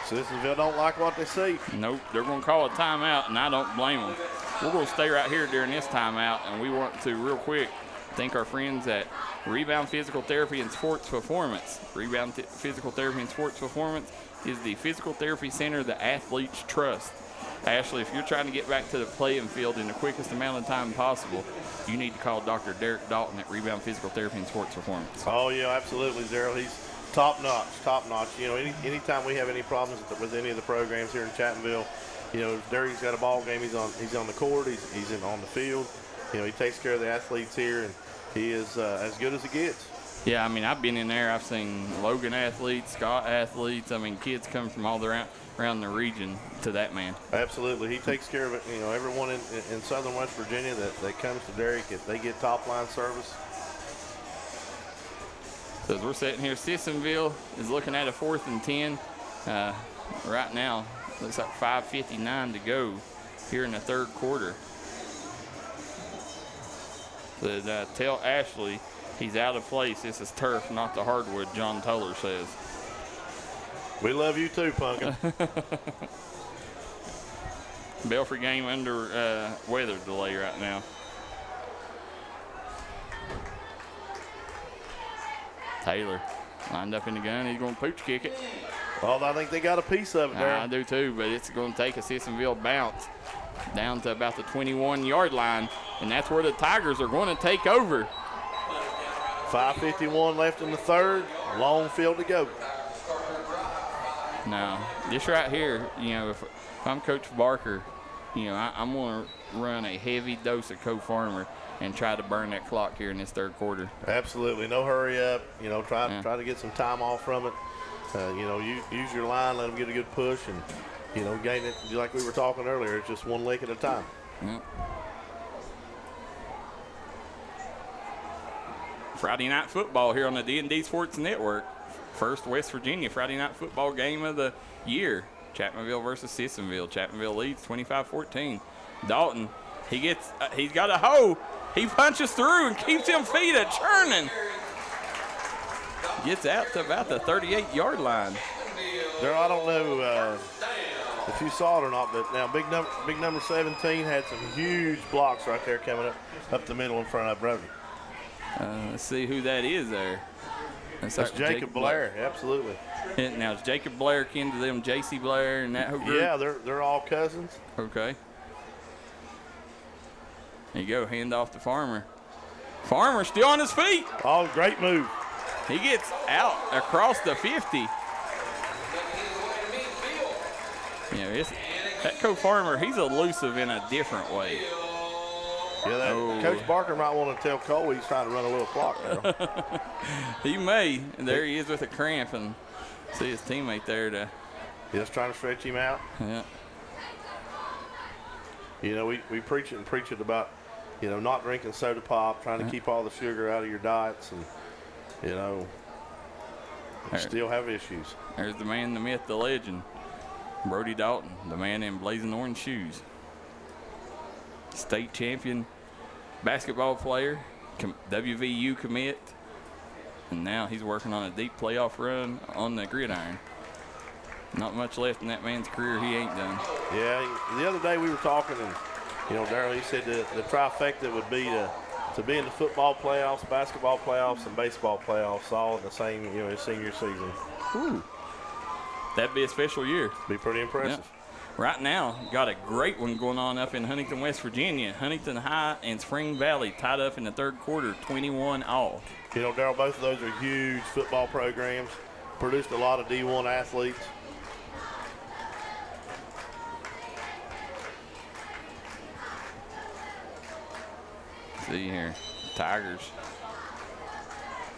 B: Sissonville don't like what they see.
A: Nope, they're going to call a timeout, and I don't blame them. We're going to stay right here during this timeout, and we want to, real quick, thank our friends at Rebound Physical Therapy and Sports Performance. Rebound Physical Therapy and Sports Performance is the physical therapy center the athletes trust. Ashley, if you're trying to get back to the playing field in the quickest amount of time possible, you need to call Dr. Dalton at Rebound Physical Therapy and Sports Performance.
B: Oh, yeah, absolutely, Darryl. He's top notch. Anytime we have any problems with any of the programs here in Chapmanville, Darry's got a ball game. He's on the court. He's on the field. He takes care of the athletes here, and he is as good as it gets.
A: Yeah, I've been in there. I've seen Logan athletes, Scott athletes. Kids come from all around the region to that man.
B: Absolutely. He takes care of it. Everyone in southern West Virginia that comes to Derrick, they get top-line service.
A: So as we're sitting here, Sissonville is looking at a 4th and 10 right now. Looks like 5:59 to go here in the 3rd quarter. So tell Ashley he's out of place. This is turf, not the hardwood, John Toller says.
B: We love you too, Punkin.
A: Belfry game under weather delay right now. Taylor lined up in the gun. He's going to pooch kick it.
B: Well, I think they got a piece of it there.
A: I do too, but it's going to take a Sissonville bounce down to about the 21-yard line, and that's where the Tigers are going to take over.
B: 5:51 left in the 3rd. Long field to go.
A: Now, this right here, if I'm Coach Barker, I'm going to run a heavy dose of Co-Farmer and try to burn that clock here in this 3rd quarter.
B: Absolutely. No hurry up. Try to get some time off from it. Use your line, let them get a good push, and, gain it. Like we were talking earlier, it's just one lick at a time.
A: Yep. Friday night football here on the D&D Sports Network. First West Virginia Friday night football game of the year. Chapmanville versus Sissonville. Chapmanville leads 25-14. Dalton, he's got a hoe. He punches through and keeps him feet a-churning. Gets out to about the 38-yard line.
B: Darryl, I don't know if you saw it or not, but now big number 17 had some huge blocks right there coming up the middle in front of Brody.
A: Let's see who that is there.
B: That's Jacob Blair. Absolutely.
A: And now is Jacob Blair kin to them J.C. Blair and that whole group?
B: Yeah, they're all cousins.
A: Okay. There you go, hand off to Farmer. Farmer still on his feet.
B: Oh, great move.
A: He gets out across the 50. That Co-Farmer, he's elusive in a different way.
B: Yeah, Coach Barker might want to tell Cole he's trying to run a little clock there.
A: He may. And there he is with a cramp, and see his teammate there to.
B: Just trying to stretch him out.
A: Yeah.
B: You know, we preach it about, you know, not drinking soda pop, trying to keep all the sugar out of your diets, and, you know, you still have issues.
A: There's the man, the myth, the legend, Brody Dalton, the man in blazing orange shoes. State champion basketball player, WVU commit, and now he's working on a deep playoff run on the gridiron. Not much left in that man's career he ain't done.
B: Yeah, the other day we were talking, and, you know, Darryl, he said the trifecta would be to be in the football playoffs, basketball playoffs, and baseball playoffs all in the same, you know, his senior season.
A: Ooh. That'd be a special year.
B: Be pretty impressive.
A: Yep. Right now, got a great one going on up in Huntington, West Virginia. Huntington High and Spring Valley tied up in the third quarter, 21-all.
B: You know, Darryl, both of those are huge football programs, produced a lot of D1 athletes.
A: See here, Tigers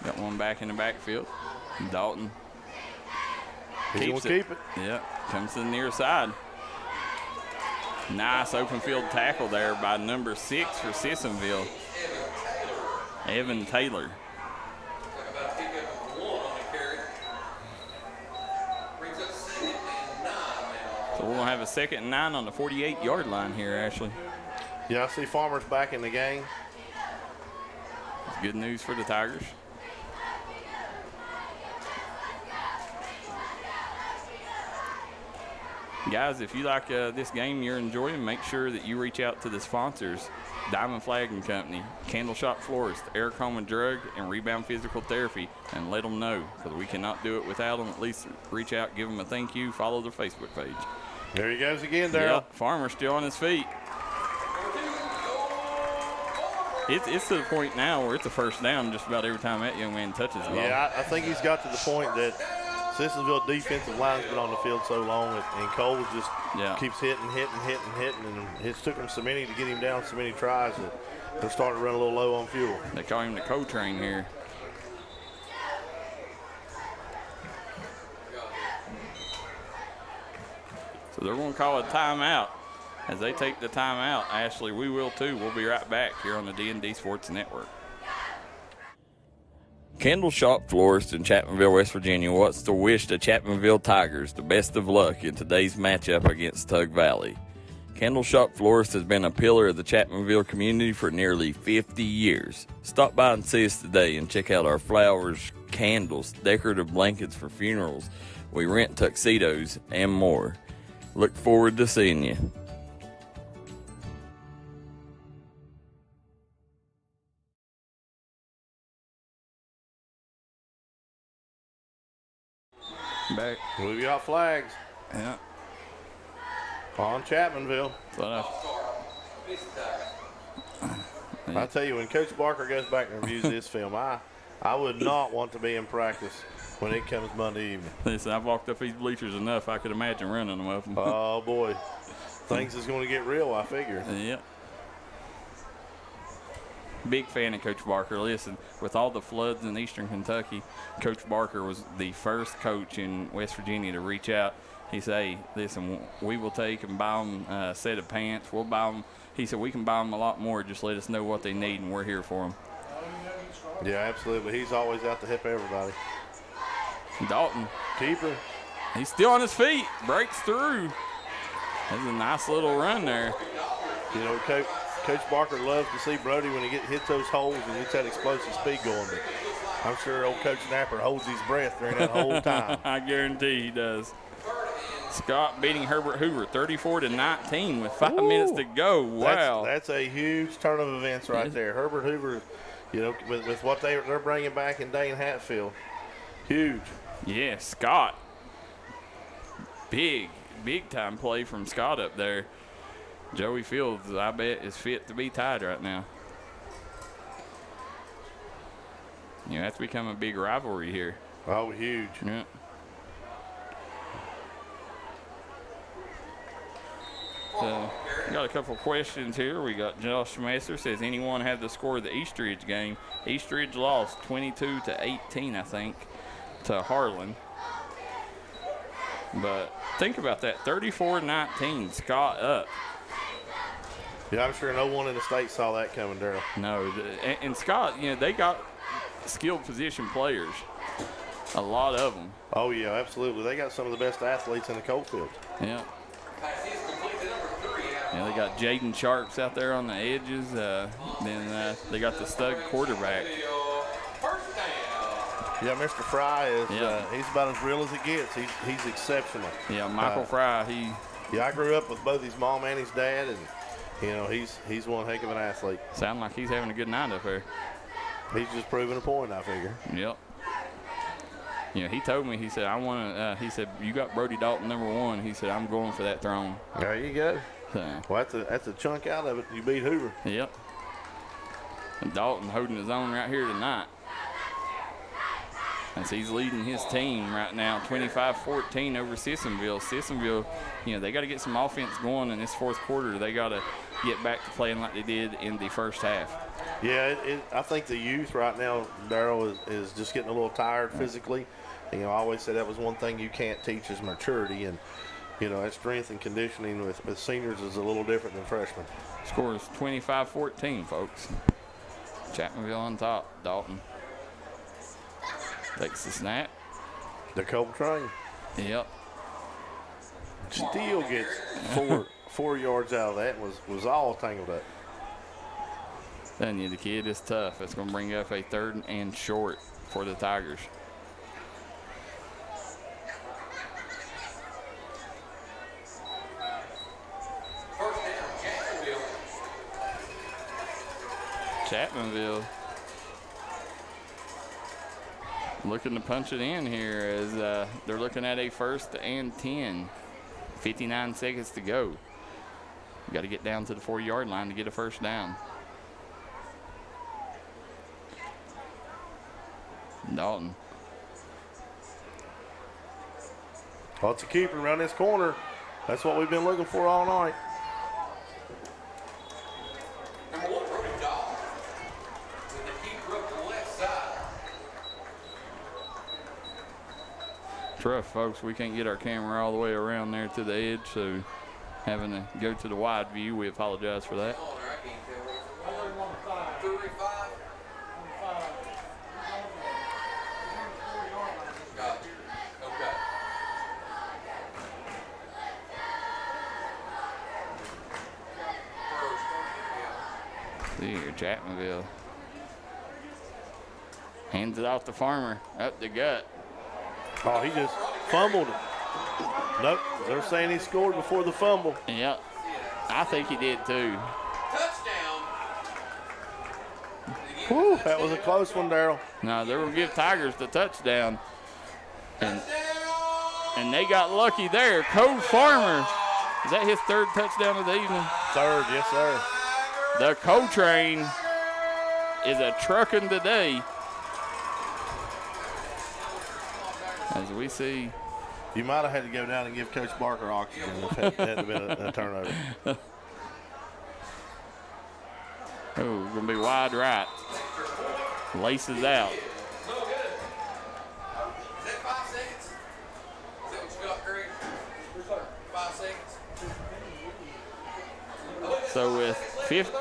A: got one back in the backfield. Dalton
B: He's going to keep it.
A: Yeah, comes to the near side. Nice open field tackle there by number 6 for Sissonville, Evan Taylor.
D: About a pickup of 1 on the carry. Brings up 2nd and 9 now.
A: So we're going to have a 2nd and 9 on the 48-yard line here, Ashley.
B: Yeah, I see Farmer's back in the game.
A: It's good news for the Tigers. Guys, if you like this game you're enjoying, make sure that you reach out to the sponsors, Diamond Flag and Company, Candle Shop Florist, Eric Home and Drug, and Rebound Physical Therapy, and let them know, because we cannot do it without them. At least reach out, give them a thank you, follow their Facebook page.
B: There he goes again, Darryl.
A: Yep, Farmer still on his feet. It's to the point now where it's a first down just about every time that young man touches the ball.
B: Yeah, I think he's got to the point that Sissonville defensive line's been on the field so long, and Cole just keeps hitting, and it took him so many to get him down so many tries that they're starting to run a little low on fuel.
A: They call him the co-train here. So they're going to call a timeout. As they take the timeout, Ashley, we will too. We'll be right back here on the D&D Sports Network. Candle Shop Florist in Chapmanville, West Virginia wants to wish the Chapmanville Tigers the best of luck in today's matchup against Tug Valley. Candle Shop Florist has been a pillar of the Chapmanville community for nearly 50 years. Stop by and see us today and check out our flowers, candles, decorative blankets for funerals. We rent tuxedos and more. Look forward to seeing you. Back.
B: We've got flags.
A: Yeah.
B: On Chapmanville. I tell you, when Coach Barker goes back and reviews this film, I would not want to be in practice when it comes Monday evening.
A: Listen, I've walked up these bleachers enough, I could imagine running them up them.
B: Oh, boy. Things is going to get real, I figure.
A: Yeah. Big fan of Coach Barker. Listen, with all the floods in eastern Kentucky, Coach Barker was the first coach in West Virginia to reach out. He said, hey, listen, we will take and buy them a set of pants. We'll buy them. He said, we can buy them a lot more. Just let us know what they need, and we're here for them.
B: Yeah, absolutely. He's always out to help everybody.
A: Dalton.
B: Keeper.
A: He's still on his feet. Breaks through. That's a nice little run there.
B: You know, Coach Barker loves to see Brody when he hits those holes and gets that explosive speed going. But I'm sure old Coach Napper holds his breath during that whole time.
A: I guarantee he does. Scott beating Herbert Hoover 34-19 with 5 minutes to go. Wow.
B: That's a huge turn of events right there. Herbert Hoover, you know, with what they're bringing back in Dane Hatfield, huge.
A: Yeah, Scott. Big time play from Scott up there. Joey Fields, I bet, is fit to be tied right now. You know, that's become a big rivalry here.
B: Oh, huge.
A: Yeah. So, got got a couple questions here. We got Josh Messer says, anyone have the score of the Eastridge game? Eastridge lost 22-18, I think, to Harlan. But think about that, 34-19, Scott up.
B: Yeah, I'm sure no one in the state saw that coming, Darryl.
A: No, and Scott, they got skilled position players, a lot of them.
B: Oh, yeah, absolutely. They got some of the best athletes in the coal field.
A: Yeah.
D: Pass is complete to number 3.
A: Yeah, they got Jaden Sharps out there on the edges. Then they got the stud quarterback.
D: First down.
B: Yeah, Mr. Fry is
A: Yeah.
B: he's about as real as it gets. He's exceptional.
A: Yeah, Michael Fry,
B: Yeah, I grew up with both his mom and his dad, and he's one heck of an athlete.
A: sound like he's having a good night up there.
B: He's just proving a point, I figure.
A: Yep. He told me, he said, he said, you got Brody Dalton #1. He said, I'm going for that throne.
B: There you go.
A: So,
B: Well, that's a chunk out of it. You beat Hoover.
A: yep. And Dalton holding his own right here tonight. As he's leading his team right now, 25-14 over Sissonville. Sissonville, they got to get some offense going in this fourth quarter. They got to get back to playing like they did in the first half.
B: Yeah, I think the youth right now, Darryl, is just getting a little tired physically. I always say that was one thing you can't teach is maturity, and that strength and conditioning with seniors is a little different than freshmen.
A: Score is 25-14, folks. Chapmanville on top. Dalton takes the snap.
B: The Coal Train
A: Yep.
B: still gets 4 yards out of that and was all tangled up.
A: Telling you, the kid is tough. It's going to bring up a 3rd and short for the Tigers.
D: First down, Chapmanville.
A: Chapmanville looking to punch it in here as they're looking at a 1st and 10. 59 seconds to go. Got to get down to the 4-yard line to get a first down. Dalton.
B: Well, it's a keeper around this corner. That's what we've been looking for all night.
D: Number 1, Brody Dalton. With the keeper up the left side.
A: It's rough, folks. We can't get our camera all the way around there to the edge, so having to go to the wide view, we apologize for that.
D: On there, I can't tell what it's 35. Gotcha. Okay. First,
A: See here, Chapmanville. Hands it off the Farmer, up the gut.
B: Oh, he just fumbled it. Nope, they're saying he scored before the fumble.
A: Yep, I think he did too.
D: touchdown.
B: Whew, that was a close one, Darryl.
A: No, they will give Tigers the touchdown. And they got lucky there. Cole Farmer, is that his 3rd touchdown of the evening?
B: 3rd, yes, sir.
A: The Coal Train is a trucking today. As we see.
B: You might have had to go down and give Coach Barker oxygen if that had been a turnover.
A: Oh, going to be wide right. Laces out.
D: No good. Is that 5 seconds? Is that what you got, Greg? 5 seconds.
A: So with 5th.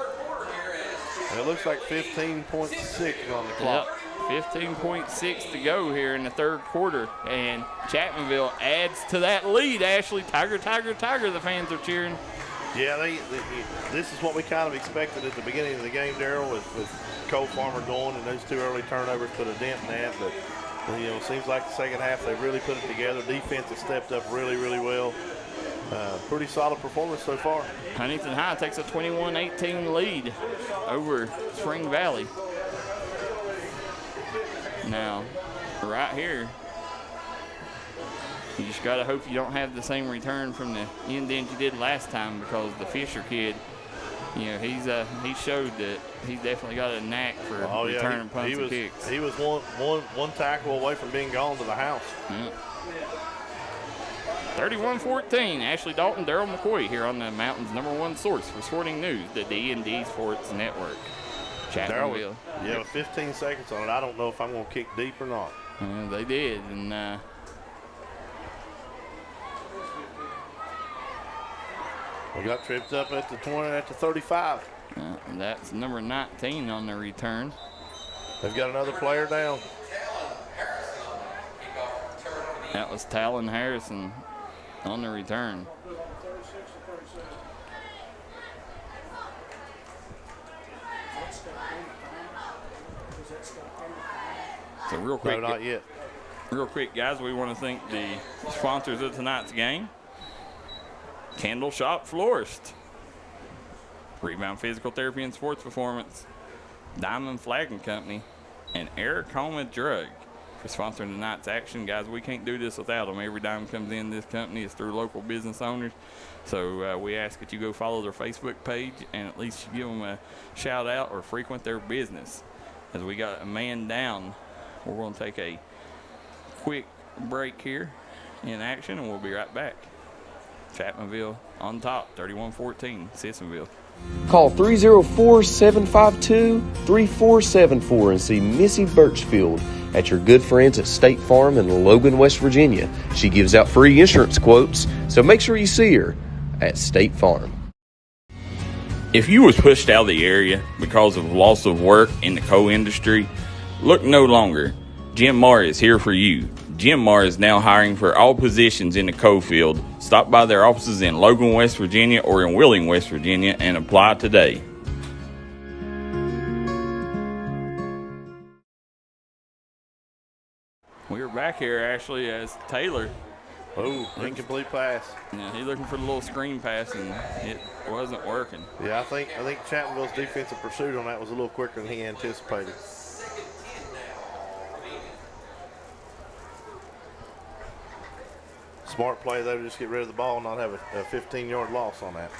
B: It looks like 15.6 on the clock.
A: Yep. 15.6 to go here in the 3rd quarter, and Chapmanville adds to that lead. Ashley, Tiger, Tiger, Tiger, the fans are cheering.
B: Yeah, this is what we kind of expected at the beginning of the game, Darryl, with Cole Farmer going, and those 2 early turnovers put a dent in that. But, it seems like the second half they really put it together. Defense has stepped up really, really well. Pretty solid performance so far.
A: Huntington High takes a 21-18 lead over Spring Valley. Now, right here, you just got to hope you don't have the same return from the end you did last time, because the Fisher kid, he showed that he's definitely got a knack for returning punts and kicks.
B: He was one tackle away from being gone to the house.
A: Yeah. 31-14, Ashley Dalton, Darryl McCoy here on the Mountain's #1 source for sporting news, the D&D Sports Network. Chapmanville.
B: Yeah, with 15 seconds on it, I don't know if I'm going to kick deep or not.
A: They did, and
B: we got tripped up at the 20, at the 35.
A: and that's number 19 on the return.
B: They've got another player down.
A: That was Talon Harrison on the return. So real quick,
B: No, not yet.
A: Real quick, guys, we want to thank the sponsors of tonight's game. Candle Shop Florist, Rebound Physical Therapy and Sports Performance, Diamond Flagging Company, and Eric Homa Drug for sponsoring tonight's action. Guys, we can't do this without them. Every dime comes in this company is through local business owners. So we ask that you go follow their Facebook page and at least give them a shout out or frequent their business. As we got a man down, we're going to take a quick break here in action, and we'll be right back. Chapmanville on top, 31-14, Sissonville.
I: Call 304-752-3474 and see Missy Birchfield at your good friends at State Farm in Logan, West Virginia. She gives out free insurance quotes, so make sure you see her at State Farm.
C: If you was pushed out of the area because of loss of work in the coal industry, look no longer. Jim Marr is here for you. Jim Marr is now hiring for all positions in the coal field. Stop by their offices in Logan, West Virginia or in Wheeling, West Virginia and apply today.
A: We are back here, Ashley, as Taylor.
B: Oh, incomplete pass.
A: Yeah, he's looking for the little screen pass, and it wasn't working.
B: Yeah, I think Chapmanville's defensive pursuit on that was a little quicker than he anticipated. Smart play, though, to just get rid of the ball and not have a 15-yard loss on that.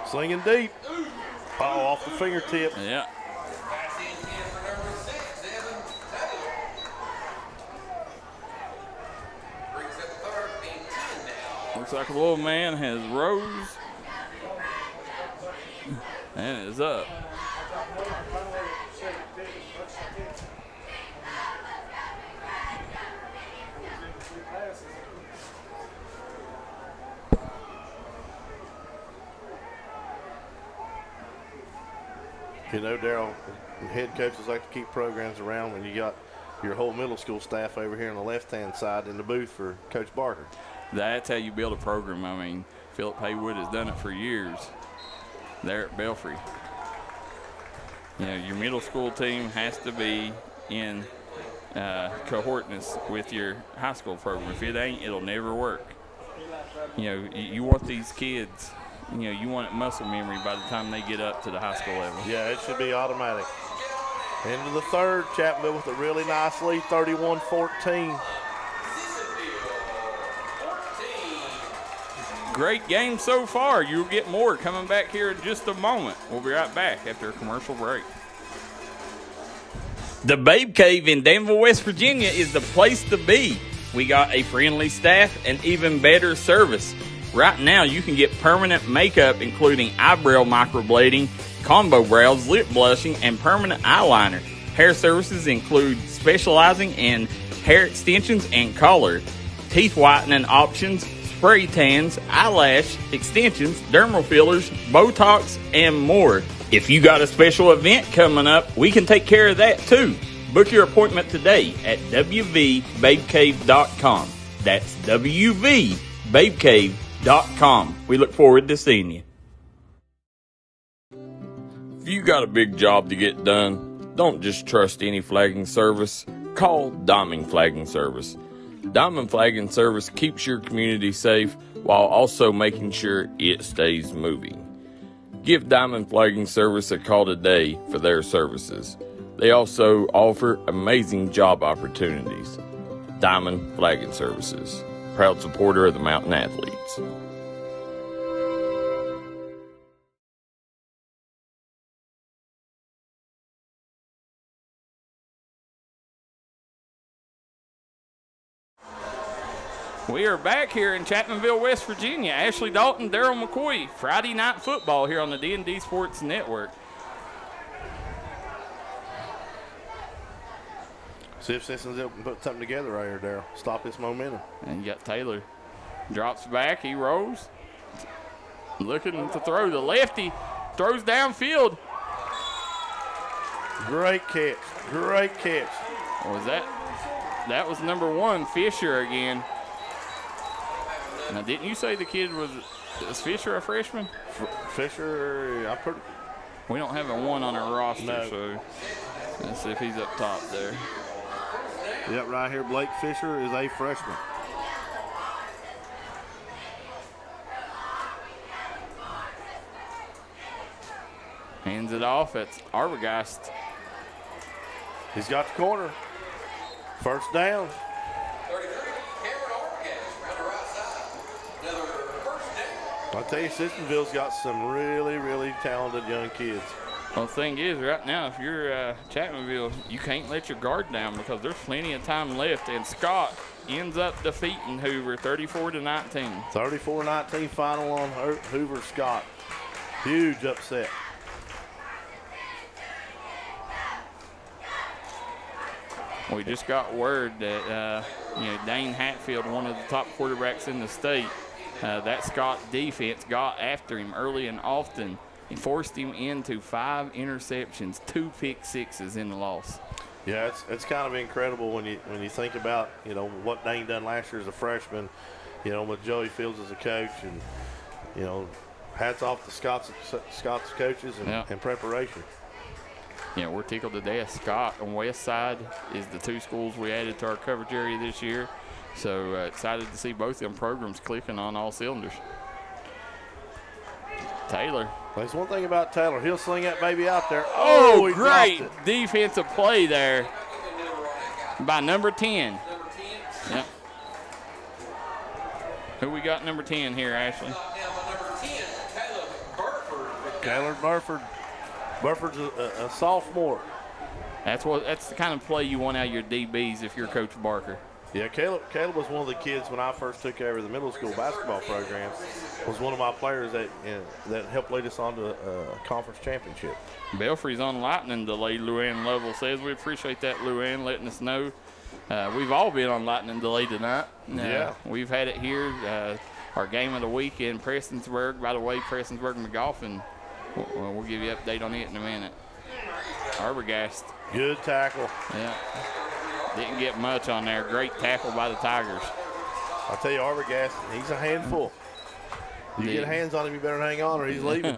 B: Slinging deep. Oh, off the fingertip.
A: Yeah. Looks like a little man has rose and is up.
B: You know, Darryl, head coaches like to keep programs around when you got your whole middle school staff over here on the left-hand side in the booth for Coach Barker.
A: That's how you build a program. I mean, Philip Haywood has done it for years there at Belfry. You know, your middle school team has to be in cohortness with your high school program. If it ain't, it'll never work. You know, you want these kids, you know, you want muscle memory by the time they get up to the high school level.
B: Yeah, it should be automatic. Into the third, Chapmanville with a really nice lead, 31-14.
A: Great game so far. You'll get more coming back here in just a moment. We'll be right back after a commercial break.
C: The Babe Cave in Danville, West Virginia is the place to be. We got a friendly staff and even better service. Right now, you can get permanent makeup, including eyebrow microblading, combo brows, lip blushing, and permanent eyeliner. Hair services include specializing in hair extensions and color, teeth whitening options, spray tans, eyelash extensions, dermal fillers, Botox, and more. If you got a special event coming up, we can take care of that too. Book your appointment today at wvbabecave.com. That's wvbabecave.com. We look forward to seeing you. If you got a big job to get done, don't just trust any flagging service. Call Diamond Flagging Service. Diamond Flagging Service keeps your community safe while also making sure it stays moving. Give Diamond Flagging Service a call today for their services. They also offer amazing job opportunities. Diamond Flagging Services, proud supporter of the Mountain Athletes.
A: We are back here in Chapmanville, West Virginia. Ashley Dalton, Darryl McCoy, Friday Night Football here on the D&D Sports Network.
B: See if Sissonville can put something together right here, Darryl. Stop this momentum.
A: And you got Taylor. Drops back, he rolls. Looking to throw. The lefty throws downfield.
B: Great catch. Great catch.
A: Was that? That was number 1, Fisher again. Now, didn't you say the kid is Fisher a freshman?
B: Fisher,
A: we don't have a 1 on our roster,
B: no.
A: so let's see if he's up top there.
B: Yep, right here, Blake Fisher is a freshman.
A: Hands it off. It's Arbogast.
B: He's got the corner. First down.
D: 33, Cameron Arbogast around the right side. Another first down.
B: I'll tell you, Sissonville's got some really, really talented young kids.
A: Well, the thing is, right now, if you're Chapmanville, you can't let your guard down because there's plenty of time left. And Scott ends up defeating Hoover 34-19.
B: 34-19 final on Hoover Scott. Huge upset.
A: We just got word that Dane Hatfield, one of the top quarterbacks in the state, that Scott defense got after him early and often. He forced him into 5 interceptions, 2 pick sixes in the loss.
B: Yeah, it's kind of incredible when you think about what Dane done last year as a freshman, with Joey Fields as a coach, and hats off to Scott's coaches and preparation.
A: Yeah, we're tickled to death. Scott on West Side is the 2 schools we added to our coverage area this year. So excited to see both them programs clicking on all cylinders. Taylor.
B: There's one thing about Taylor. He'll sling that baby out there.
A: Oh,
B: he
A: great
B: dropped it.
A: defensive play there by number 10. Yep. Who we got number 10 here, Ashley?
B: Caleb Burford. Burford's a sophomore.
A: That's the kind of play you want out of your DBs if you're Coach Barker.
B: Yeah, Caleb was one of the kids when I first took over the middle school basketball program. Was one of my players that helped lead us on to a conference championship.
A: Belfry's on lightning delay, Luann Lovell says. We appreciate that, Luann, letting us know. We've all been on lightning delay tonight.
B: Yeah.
A: We've had it here. Our game of the week in Prestonsburg. By the way, Prestonsburg McGoffin. We'll give you an update on it in a minute. Arbogast.
B: Good tackle.
A: Yeah. Didn't get much on there. Great tackle by the Tigers.
B: I'll tell you, Arbogast, he's a handful. You get hands on him, you better hang on or he's leaving.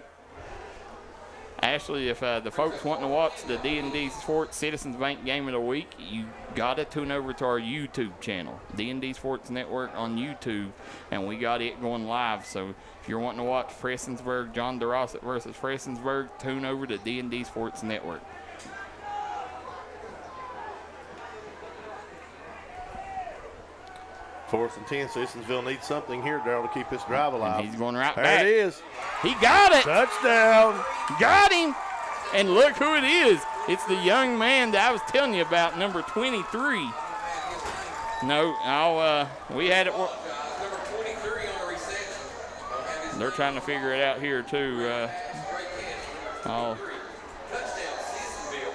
A: Ashley, if the folks wanting to watch the D&D Sports Citizens Bank Game of the Week, you got to tune over to our YouTube channel, D&D Sports Network on YouTube, and we got it going live. So if you're wanting to watch Prestonsburg, John DeRossett versus Prestonsburg, tune over to D&D Sports Network.
B: Fourth and 10, Sissonville needs something here, Darryl, to keep this drive alive.
A: And he's going right
B: there
A: back.
B: There it is.
A: He got it.
B: Touchdown.
A: Got him. And look who it is. It's the young man that I was telling you about, number 23. No, we had it.
D: Number 23 on the reception.
A: They're trying to figure it out here, too.
D: Touchdown, Sissonville.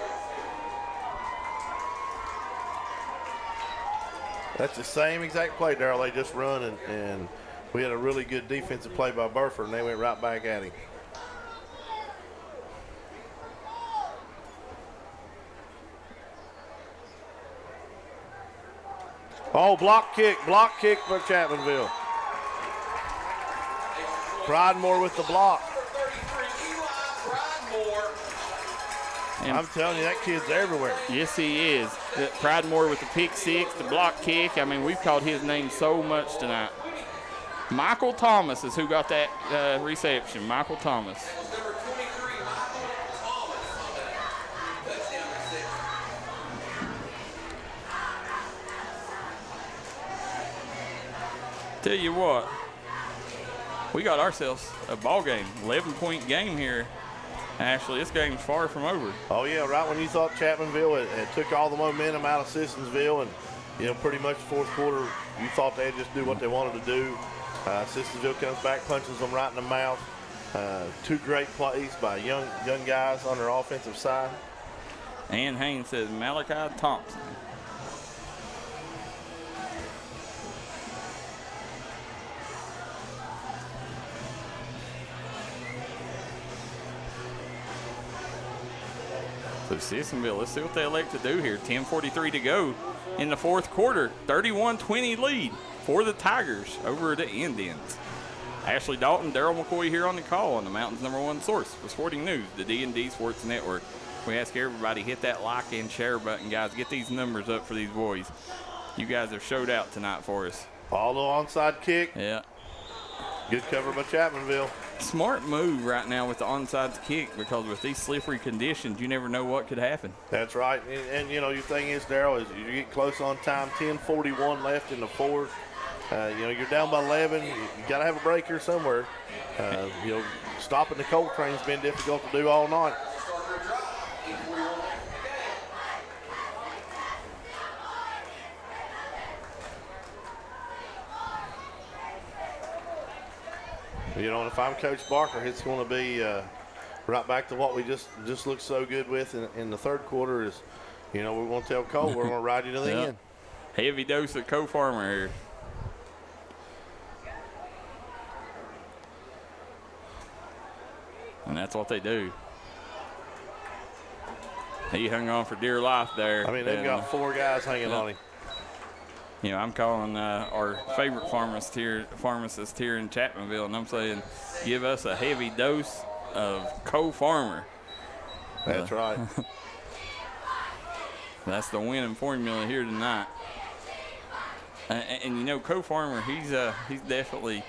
B: That's the same exact play, Darryl, they just run, and we had a really good defensive play by Burford, and they went right back at him. Oh, block kick for Chapmanville. Pridemore with the block. I'm telling you, that kid's everywhere.
A: Yes, he is. Pridemore with the pick six, the block kick. I mean, we've called his name so much tonight. Michael Thomas is who got that reception. Michael Thomas.
D: Number 23, Michael Thomas on that touchdown reception.
A: Tell you what, we got ourselves a ball game, 11-point game here. Ashley, this game's far from over.
B: Oh, yeah, right when you thought Chapmanville had took all the momentum out of Sissonville, and pretty much the fourth quarter, you thought they'd just do what they wanted to do. Sissonville comes back, punches them right in the mouth. Two great plays by young guys on their offensive side.
A: And Haynes says Malachi Thompson. So Sissonville, let's see what they elect to do here. 10:43 to go in the fourth quarter. 31-20 lead for the Tigers over the Indians. Ashley Dalton, Darryl McCoy here on the call on the Mountain's #1 source for sporting news, the D&D Sports Network. We ask everybody, hit that like and share button, guys. Get these numbers up for these boys. You guys have showed out tonight for us.
B: Ball to onside kick.
A: Yeah.
B: Good cover by Chapmanville.
A: Smart move right now with the onside kick, because with these slippery conditions, you never know what could happen.
B: That's right. And your thing is, Darryl, is you get close on time, 10:41 left in the fourth. You're down by 11. You got to have a break here somewhere. Stopping the coal train's been difficult to do all night. And if I'm Coach Barker, it's going to be right back to what we just looked so good with in the third quarter. Is we want to tell Cole we're going to ride you to the end.
A: Heavy dose of Co-Farmer here. And that's what they do. He hung on for dear life there.
B: I mean, they've got 4 guys hanging on him.
A: I'm calling our favorite pharmacist here in Chapmanville, and I'm saying, give us a heavy dose of Co-Farmer.
B: That's right.
A: That's the winning formula here tonight. And Co-Farmer, he's definitely,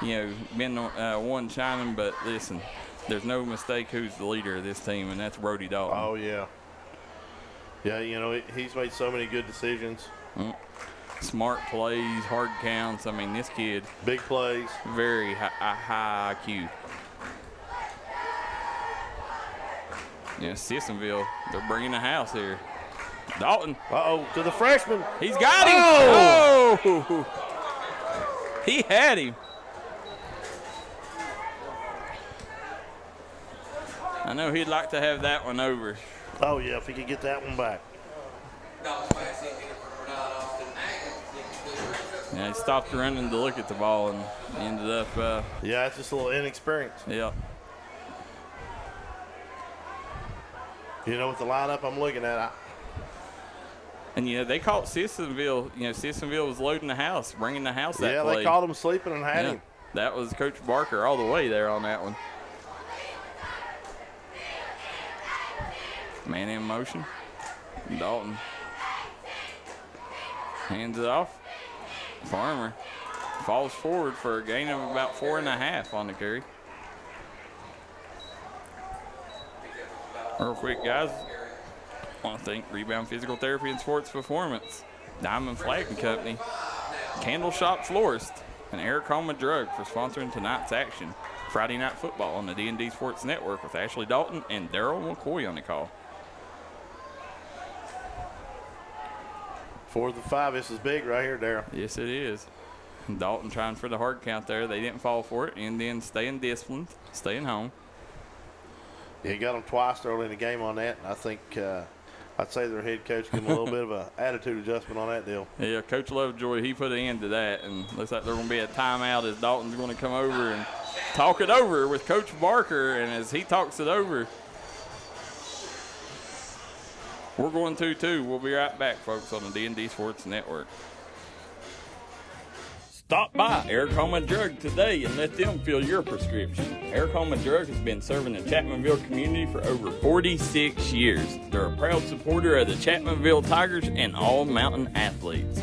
A: been one shining. But listen, there's no mistake who's the leader of this team, and that's Brody Dalton.
B: Oh yeah. Yeah, he's made so many good decisions.
A: Smart plays, hard counts. I mean, this kid.
B: Big plays.
A: Very high IQ. Sissonville, they're bringing the house here. Dalton.
B: Uh-oh, to the freshman.
A: He's got him. Oh! He had him. I know he'd like to have that one over.
B: Oh, yeah, if he could get that one back.
A: Yeah, he stopped running to look at the ball and ended up.
B: Yeah, it's just a little inexperience.
A: Yeah.
B: With the lineup I'm looking at,
A: and they caught Sissonville. Sissonville was loading the house, bringing the house that play.
B: Yeah, they caught him sleeping and had him.
A: That was Coach Barker all the way there on that one. Man in motion. Dalton hands it off. Farmer falls forward for a gain of about 4.5 on the carry. Real quick, guys, I want to thank Rebound Physical Therapy and Sports Performance, Diamond Flag and Company, Candle Shop Florist, and Eric Homa Drug for sponsoring tonight's action. Friday Night Football on the D&D Sports Network with Ashley Dalton and Darryl McCoy on the call.
B: 4th and 5. This is big right here, Darryl.
A: Yes, it is. Dalton trying for the hard count there. They didn't fall for it, and then staying disciplined, staying home.
B: Yeah, he got them twice early in the game on that, and I think I'd say their head coach gave them a little bit of an attitude adjustment on that deal.
A: Yeah, Coach Lovejoy, he put an end to that, and looks like there's going to be a timeout as Dalton's going to come over and talk it over with Coach Barker, and as he talks it over, we're going 2-2. We'll be right back, folks, on the D&D Sports Network. Stop by Eric Homa Drug today and let them fill your prescription. Eric Homa Drug has been serving the Chapmanville community for over 46 years. They're a proud supporter of the Chapmanville Tigers and all mountain athletes.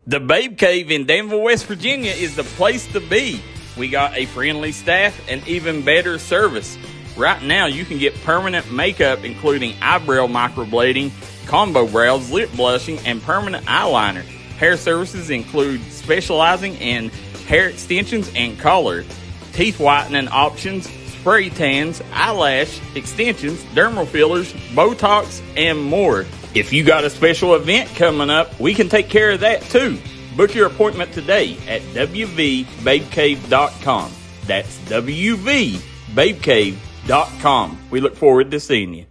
A: The Babe Cave in Danville, West Virginia is the place to be. We got a friendly staff and even better service. Right now, you can get permanent makeup, including eyebrow microblading, combo brows, lip blushing, and permanent eyeliner. Hair services include specializing in hair extensions and color, teeth whitening options,
C: spray tans, eyelash extensions, dermal fillers, Botox, and more. If you got a special event coming up, we can take care of that too. Book your appointment today at wvbabecave.com. That's wvbabecave.com. We look forward to seeing you.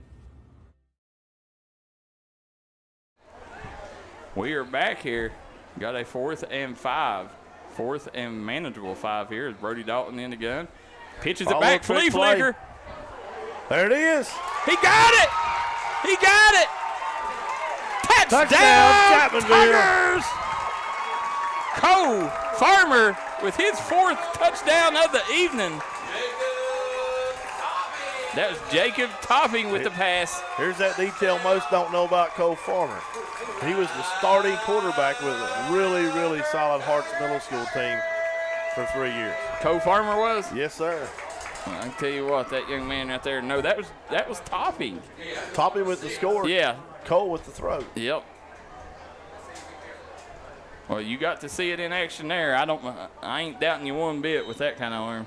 A: We are back here. Got a 4th and 5. 4th and manageable 5 here as Brody Dalton in the gun. Pitches it back. Flea flicker.
B: There it is.
A: He got it. He got it.
B: Touchdown, Chapmanville.
A: Tigers. Cole Farmer with his 4th touchdown of the evening. That was Jacob Topping with the pass.
B: Here's that detail most don't know about Cole Farmer. He was the starting quarterback with a really, really solid Harts Middle School team for 3 years.
A: Cole Farmer was?
B: Yes, sir.
A: Well, I can tell you what, that young man right there. No, that was Topping.
B: Topping with the score.
A: Yeah.
B: Cole with the throw.
A: Yep. Well, you got to see it in action there. I ain't doubting you one bit with that kind of arm.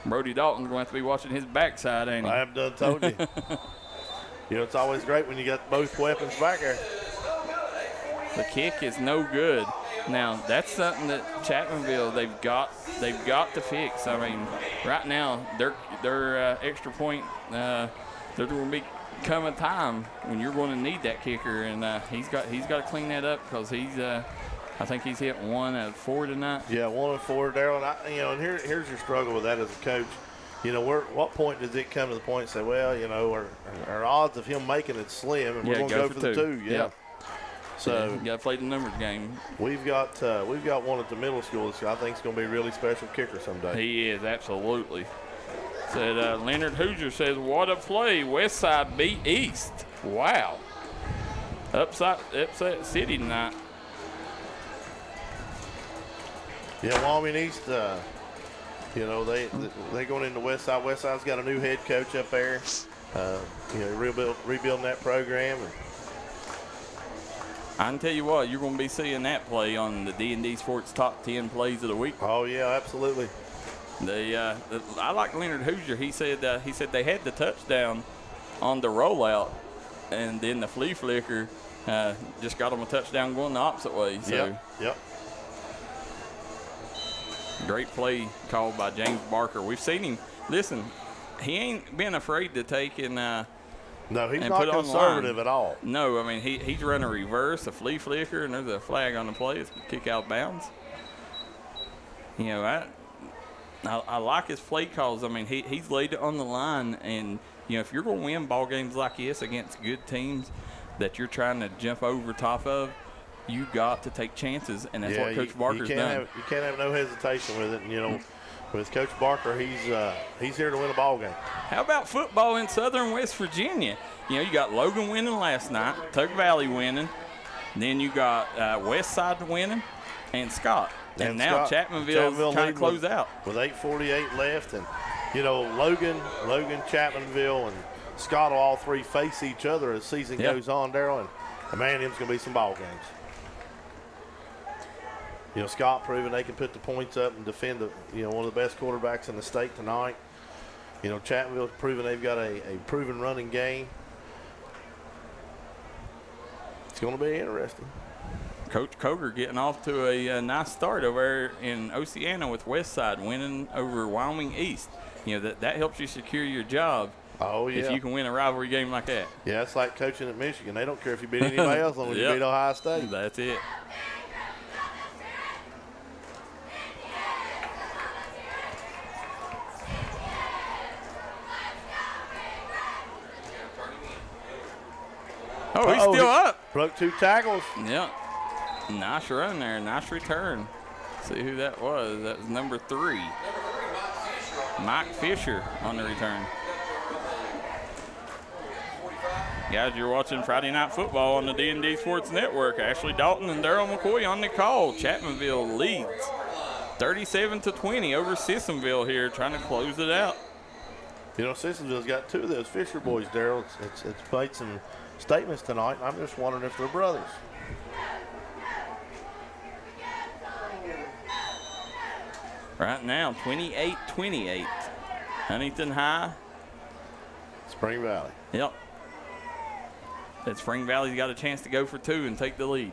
A: Brody Dalton's going to have to be watching his backside, ain't he?
B: I have done told you. You know, it's always great when you got both weapons back there.
A: The kick is no good. Now, that's something that Chapmanville, they've got to fix. I mean, right now, their extra point, there's going to come a time when you're going to need that kicker, and he's got to clean that up because I think he's hit 1 out of 4 tonight.
B: Yeah, 1 of 4, Darryl. And here's your struggle with that as a coach. You know, what point does it come to the point and say, well, you know, our odds of him making it slim, and we're going to go for the 2. Yeah. Yep. So
A: you got to play the numbers game.
B: We've got one at the middle school that I think is going to be a really special kicker someday.
A: He is, absolutely. Said Leonard Hoosier says, what a play. West Side beat East. Wow. Upset City tonight.
B: Yeah, Wyoming East, you know, they going into West Side. West Side's got a new head coach up there. You know, rebuilding that program. And
A: I can tell you what, you're going to be seeing that play on the D&D Sports Top 10 Plays of the Week.
B: Oh, yeah, absolutely.
A: I like Leonard Hoosier. He said they had the touchdown on the rollout, and then the flea flicker just got them a touchdown going the opposite way. So.
B: Yep.
A: Great play called by James Barker. We've seen him. Listen, he ain't been afraid to take and
B: no, he's
A: and
B: not
A: put it
B: conservative at all.
A: No, I mean he's running a reverse, a flea flicker, and there's a flag on the play. It's a kick out of bounds. You know, I like his play calls. I mean he's laid it on the line, and you know if you're going to win ball games like this against good teams that you're trying to jump over top of, you got to take chances, and that's what Coach Barker's done.
B: You can't have no hesitation with it. And, you know, with Coach Barker, he's here to win a ball game.
A: How about football in Southern West Virginia? You know, you got Logan winning last night, Tug Valley winning, then you got West Side winning, and Scott. And now Chapmanville's trying to close out.
B: With 8:48 left, and, you know, Logan, Chapmanville, and Scott will all three face each other as the season goes on, Darryl. And man, there's going to be some ball games. You know, Scott proving they can put the points up and defend one of the best quarterbacks in the state tonight. You know, Chapmanville proving they've got a proven running game. It's going to be interesting.
A: Coach Coger getting off to a nice start over in Oceana with Westside winning over Wyoming East. You know, that helps you secure your job.
B: Oh, yeah.
A: If you can win a rivalry game like that.
B: Yeah, it's like coaching at Michigan. They don't care if you beat anybody else as long as you beat Ohio State.
A: That's it. Oh, he's still up.
B: Broke 2 tackles.
A: Yeah. Nice run there. Nice return. See who that was. That was number 3. Mike Fisher on the return. Guys, you're watching Friday Night Football on the D&D Sports Network. Ashley Dalton and Darryl McCoy on the call. Chapmanville leads 37-20 over Sissonville here, trying to close it out.
B: You know, Sissonville's got 2 of those Fisher boys, Darryl. It's made some statements tonight. I'm just wondering if they're brothers.
A: Right now, 28-28. Huntington High.
B: Spring Valley.
A: Yep. That Spring Valley's got a chance to go for 2 and take the lead.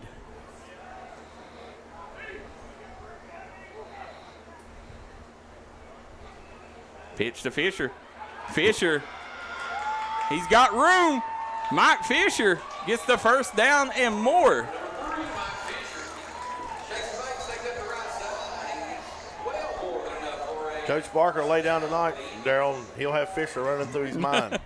A: Pitch to Fisher. Fisher. He's got room. Mike Fisher gets the first down and more.
B: Coach Barker lay down tonight, Darryl. He'll have Fisher running through his mind.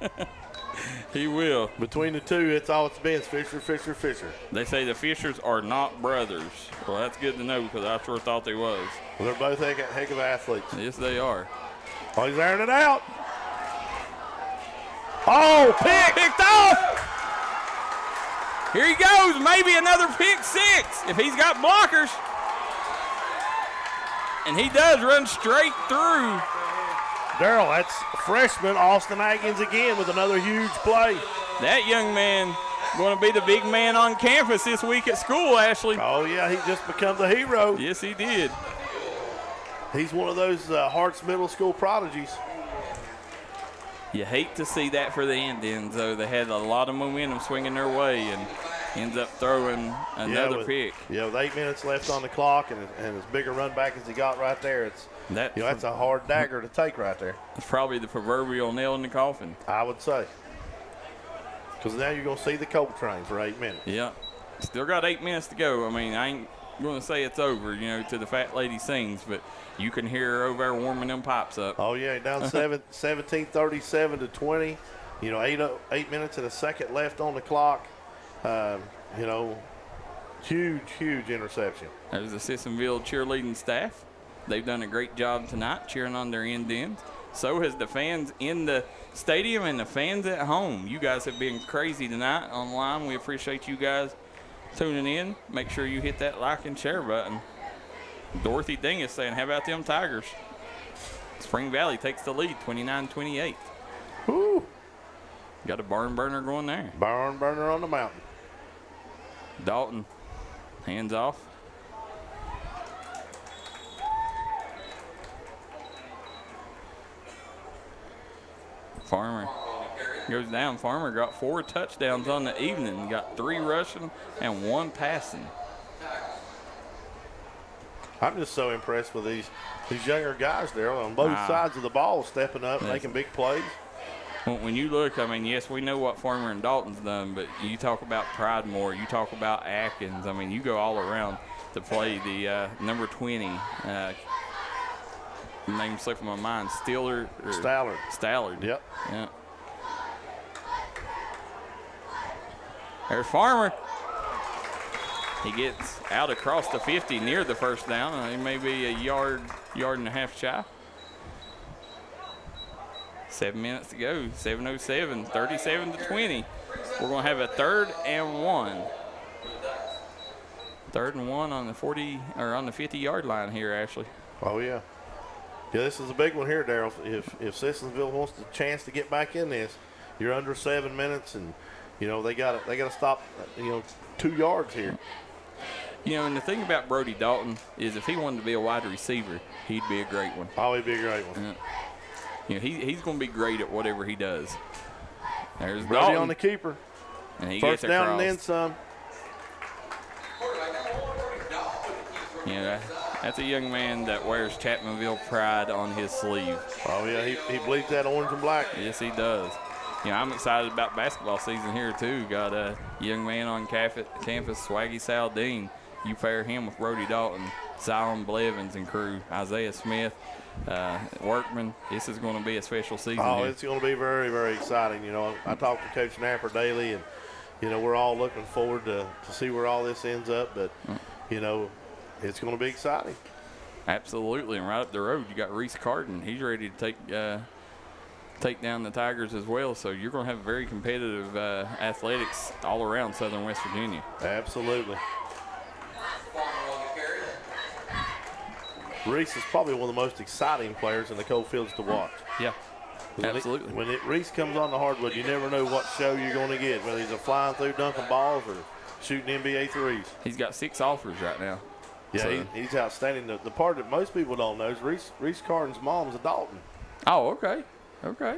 A: He will.
B: Between the two, it's all it's been. Fisher, Fisher, Fisher.
A: They say the Fishers are not brothers. Well, that's good to know because I sure thought they was.
B: Well, they're both heck of athletes.
A: Yes, they are.
B: Oh, he's airing it out. Oh,
A: picked off. Here he goes. Maybe another pick 6 if he's got blockers. And he does run straight through.
B: Darryl, that's freshman Austin Atkins again with another huge play.
A: That young man going to be the big man on campus this week at school, Ashley.
B: Oh, yeah, he just become the hero.
A: Yes, he did.
B: He's one of those Harts Middle School prodigies.
A: You hate to see that for the Indians, though. They had a lot of momentum swinging their way and ends up throwing another pick.
B: Yeah, with 8 minutes left on the clock and as big a run back as he got right there, that's a hard dagger to take right there.
A: It's probably the proverbial nail in the coffin.
B: I would say. Because now you're going to see the Colt train for 8 minutes.
A: Yeah. Still got 8 minutes to go. I mean, I ain't going to say it's over, to the fat lady sings, but you can hear her over there warming them pipes up.
B: Oh, yeah, down 17-37 to 20. 8 minutes and a second left on the clock. Huge interception.
A: There's the Sissonville cheerleading staff. They've done a great job tonight cheering on their Indians. So has the fans in the stadium and the fans at home. You guys have been crazy tonight online. We appreciate you guys tuning in. Make sure you hit that like and share button. Dorothy Dingus saying, how about them Tigers? Spring Valley takes the lead, 29-28.
B: Woo!
A: Got a barn burner going there.
B: Barn burner on the mountain.
A: Dalton, hands off. Farmer goes down. Farmer got 4 touchdowns on the evening. Got 3 rushing and 1 passing.
B: I'm just so impressed with these younger guys there on both sides of the ball, stepping up, making big plays.
A: When you look, I mean, yes, we know what Farmer and Dalton's done, but you talk about Pridemore, you talk about Atkins. I mean, you go all around to play the number 20. Name slipping my mind. Stallard.
B: Yep.
A: Yeah. There's Farmer. He gets out across the 50 near the first down. He may be a yard and a half shy. 7 minutes to go. 7:07, 37-20. We're going to have a 3rd and 1. 3rd and 1 on the 40 or on the 50-yard line here, Ashley.
B: Oh yeah. Yeah, this is a big one here, Darryl. If Sissonville wants the chance to get back in this, you're under 7 minutes, and they got to stop 2 yards here.
A: And the thing about Brody Dalton is if he wanted to be a wide receiver, he'd be a great one.
B: Oh, he'd be a great one.
A: He's going to be great at whatever he does. There's
B: Brody
A: Dalton
B: on the keeper.
A: And he
B: First
A: gets
B: down
A: across.
B: and then some.
A: That's a young man that wears Chapmanville pride on his sleeve.
B: Oh, yeah, he bleeds that orange and black.
A: Yes, he does. I'm excited about basketball season here, too. Got a young man on campus, Swaggy Saldine. You pair him with Brody Dalton, Zion Blevins and crew, Isaiah Smith, Workman. This is going to be a special season.
B: Oh,
A: here.
B: It's going to be very, very exciting. I talk to Coach Napper daily, and, we're all looking forward to see where all this ends up. But, it's going to be exciting.
A: Absolutely, and right up the road, you got Reese Carden. He's ready to take down the Tigers as well. So you're going to have very competitive athletics all around Southern West Virginia.
B: Absolutely. Reese is probably one of the most exciting players in the cold fields to watch.
A: Yeah, absolutely.
B: When Reese comes on the hardwood, you never know what show you're going to get, whether he's flying through dunking balls or shooting NBA threes.
A: He's got 6 offers right now.
B: Yeah,
A: so.
B: he's outstanding. The part that most people don't know is Reese Carden's mom's a Dalton.
A: Oh, okay. Okay.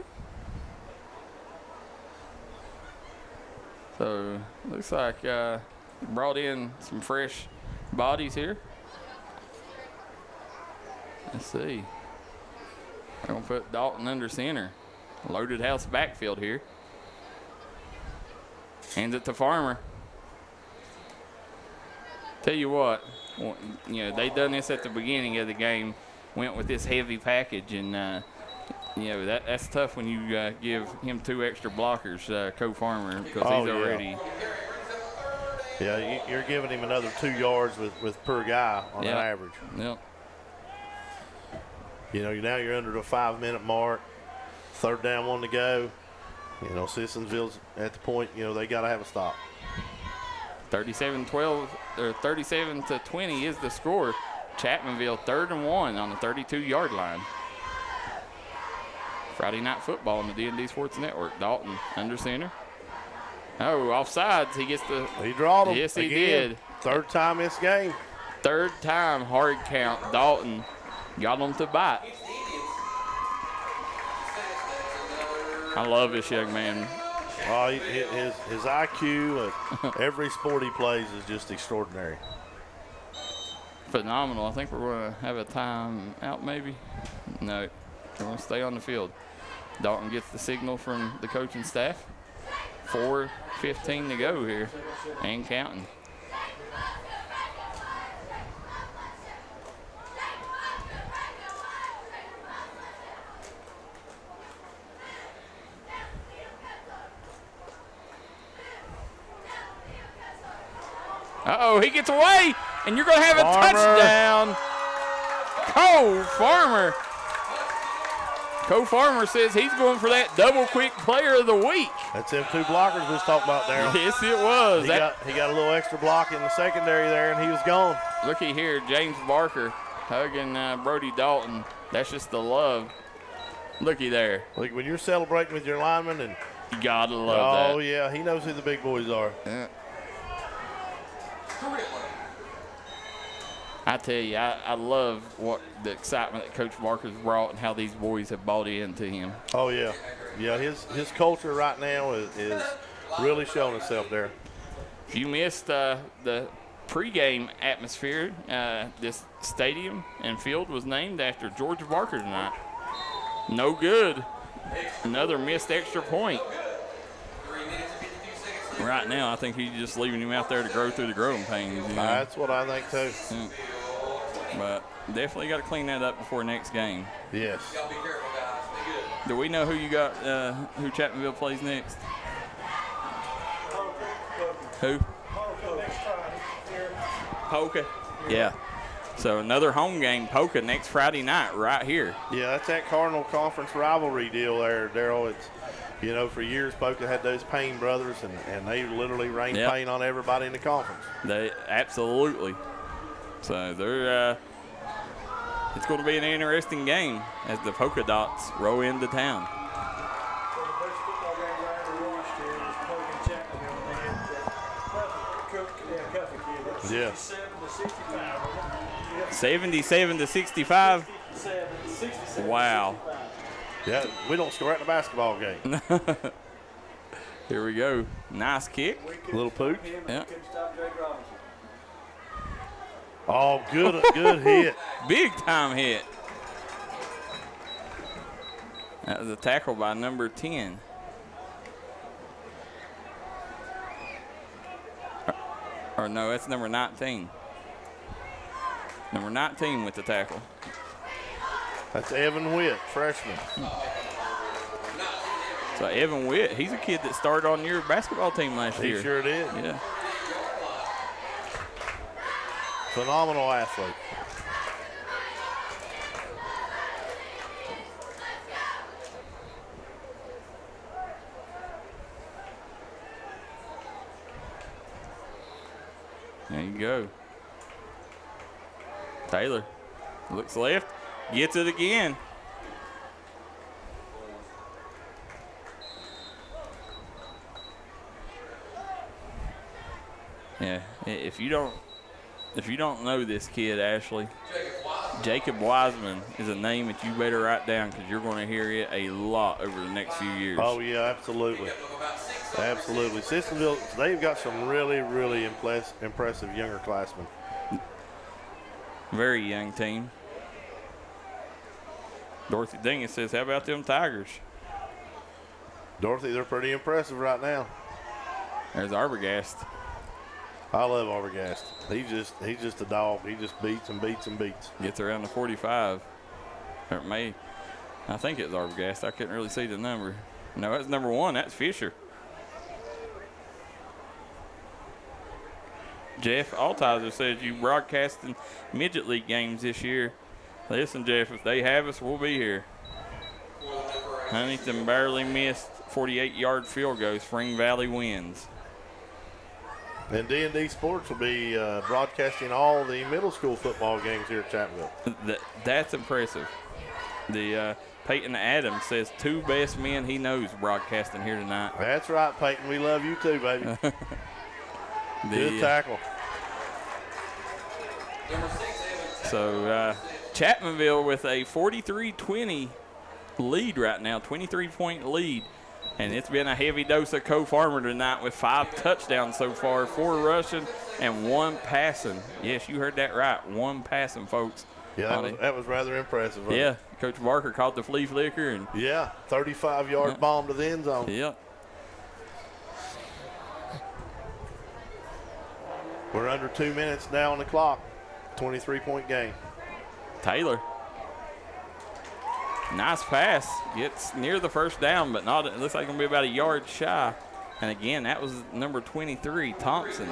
A: So, looks like brought in some fresh bodies here. Let's see. They're going to put Dalton under center. Loaded house backfield here. Hands it to Farmer. Tell you what, you know, they done this at the beginning of the game, went with this heavy package, and you know, that's tough when you give him 2 extra blockers, Coach Farmer, because he's already.
B: Yeah, you're giving him another 2 yards with per guy on an average.
A: Yep.
B: You know, now you're under the 5-minute mark, 3rd down, 1 to go. You know, Sissonville's at the point, you know, they got to have a stop.
A: 37-12 or 37-20 is the score. Chapmanville 3rd and 1 on the 32-yard line. Friday night football on the D&D Sports Network. Dalton under center. Oh, offsides. He gets the.
B: He drawed him.
A: Yes, he
B: again.
A: did.
B: 3rd time this game.
A: 3rd time hard count. Dalton got him to bite. I love this young man.
B: Oh, his IQ at every sport he plays is just extraordinary.
A: Phenomenal. I think we're going to have a time out maybe. No, we're going to stay on the field. Dalton gets the signal from the coaching staff. 4:15 to go here and counting. Uh-oh, he gets away, and you're going to have a touchdown. Cole Farmer. Cole Farmer says he's going for that double quick player of the week.
B: That's them 2 blockers we was talking about, Darryl.
A: Yes, it was.
B: He got a little extra block in the secondary there, and he was gone.
A: Looky here, James Barker hugging Brody Dalton. That's just the love. Looky there.
B: Look, when you're celebrating with your lineman, and
A: you got to love that.
B: Oh, yeah, he knows who the big boys are.
A: Yeah. I tell you, I love what the excitement that Coach Barker's brought and how these boys have bought into him.
B: Oh, yeah. Yeah, his culture right now is really showing itself there.
A: If you missed the pregame atmosphere, this stadium and field was named after George Barker tonight. No good. Another missed extra point. Right now, I think he's just leaving him out there to grow through the growing pains. You know?
B: That's what I think, too.
A: Yeah. But definitely got to clean that up before next game.
B: Yes.
A: Do we know who you got, who Chapmanville plays next? Who? Polka. Yeah. So another home game, Polka, next Friday night right here.
B: Yeah, that's that Cardinal Conference rivalry deal there, Darryl. It's, you know, for years Polka had those Payne brothers, and they literally rained pain on everybody in the conference.
A: They absolutely. So they're it's going to be an interesting game as the Polka Dots roll into town.
J: The best football game I ever watched here was Polka and Chapmanville. They had
A: 77 to 65. Wow.
B: Yeah, we don't score at the basketball game.
A: Here we go. Nice kick.
B: Little pooch.
A: Yeah.
B: Oh, good hit.
A: Big time hit. That was a tackle by number 10. Or no, that's number 19. Number 19 with the tackle.
B: That's Evan Witt, freshman.
A: So Evan Witt, he's a kid that started on your basketball team last year.
B: He sure did.
A: Yeah.
B: Phenomenal athlete.
A: There you go. Taylor looks left, gets it again. Yeah, if you don't know this kid, Ashley, Jacob Wiseman is a name that you better write down because you're going to hear it a lot over the next few years.
B: Oh, yeah, absolutely. Absolutely. Sissonville, they've got some really, really impressive younger classmen.
A: Very young team. Dorothy Dingus says, how about them Tigers?
B: Dorothy, they're pretty impressive right now.
A: There's Arbogast.
B: I love Arbogast. He's just a dog. He just beats and beats and beats.
A: Gets around the 45. Or I think it was Arbogast. I couldn't really see the number. No, that's number 1. That's Fisher. Jeff Altizer says you broadcasting midget league games this year. Listen, Jeff, if they have us, we'll be here. Huntington barely missed 48-yard field goal. Spring Valley wins.
B: And D&D Sports will be broadcasting all the middle school football games here at Chapmanville.
A: That's impressive. The Peyton Adams says 2 best men he knows broadcasting here tonight.
B: That's right, Peyton. We love you too, baby. Good tackle.
A: So Chapmanville with a 43-20 lead right now, 23-point lead. And it's been a heavy dose of Co-Farmer tonight with 5 touchdowns so far, 4 rushing and 1 passing. Yes, you heard that right, 1 passing, folks.
B: Yeah, that was rather impressive.
A: Yeah, Coach Barker caught the flea flicker. And
B: 35-yard bomb to the end zone.
A: Yeah.
B: We're under 2 minutes now on the clock. 23-point game.
A: Taylor. Nice pass. Gets near the first down, but not. It looks like going to be about a yard shy. And again, that was number 23, Thompson.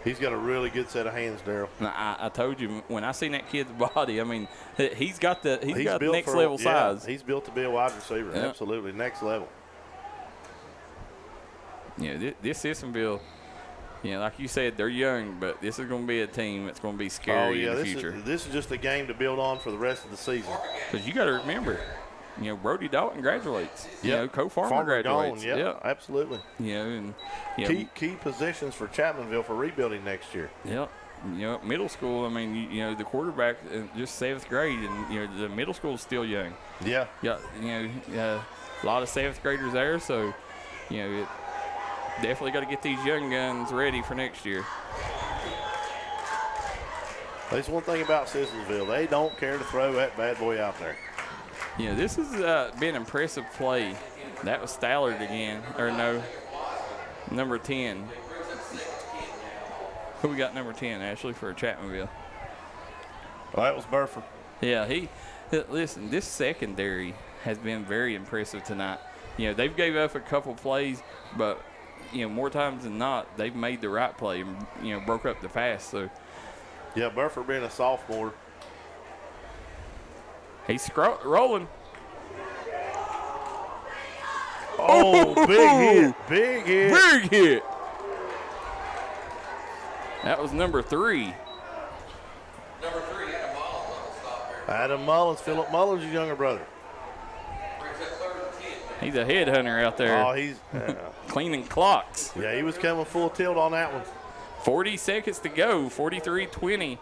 B: He's got a really good set of hands, Darryl.
A: I told you, when I seen that kid's body, I mean, he's got next
B: built
A: level size.
B: He's built to be a wide receiver.
A: Yeah.
B: Absolutely, next level.
A: Yeah, this Sissonville, like you said, they're young, but this is going to be a team that's going to be scary in the future.
B: This is just a game to build on for the rest of the season.
A: Because you got to remember, Brody Dalton graduates. Co-Farmer graduates.
B: Yeah, absolutely.
A: Key
B: positions for Chapmanville for rebuilding next year.
A: Yep. Middle school, I mean, the quarterback just 7th grade, and, the middle school is still young.
B: Yeah.
A: A lot of 7th graders there, so, definitely got to get these young guns ready for next year.
B: There's one thing about Sissonville. They don't care to throw that bad boy out there.
A: This has been impressive play. That was Stallard again. Or no, number 10. Who we got number 10, Ashley, for Chapmanville?
B: Well, that was Burford.
A: Yeah, listen, this secondary has been very impressive tonight. They've gave up a couple plays, but more times than not, they've made the right play and, broke up the pass. So,
B: yeah, Burford being a sophomore.
A: He's rolling.
B: Oh, big hit.
A: Big hit. That was number 3.
D: Number 3, Adam Mullins on the stop there.
B: Adam Mullins, Philip Mullins' younger brother.
A: He's a headhunter out there.
B: Oh, he's
A: cleaning clocks.
B: Yeah, he was coming full tilt on that one.
A: 40 seconds to go. 43-20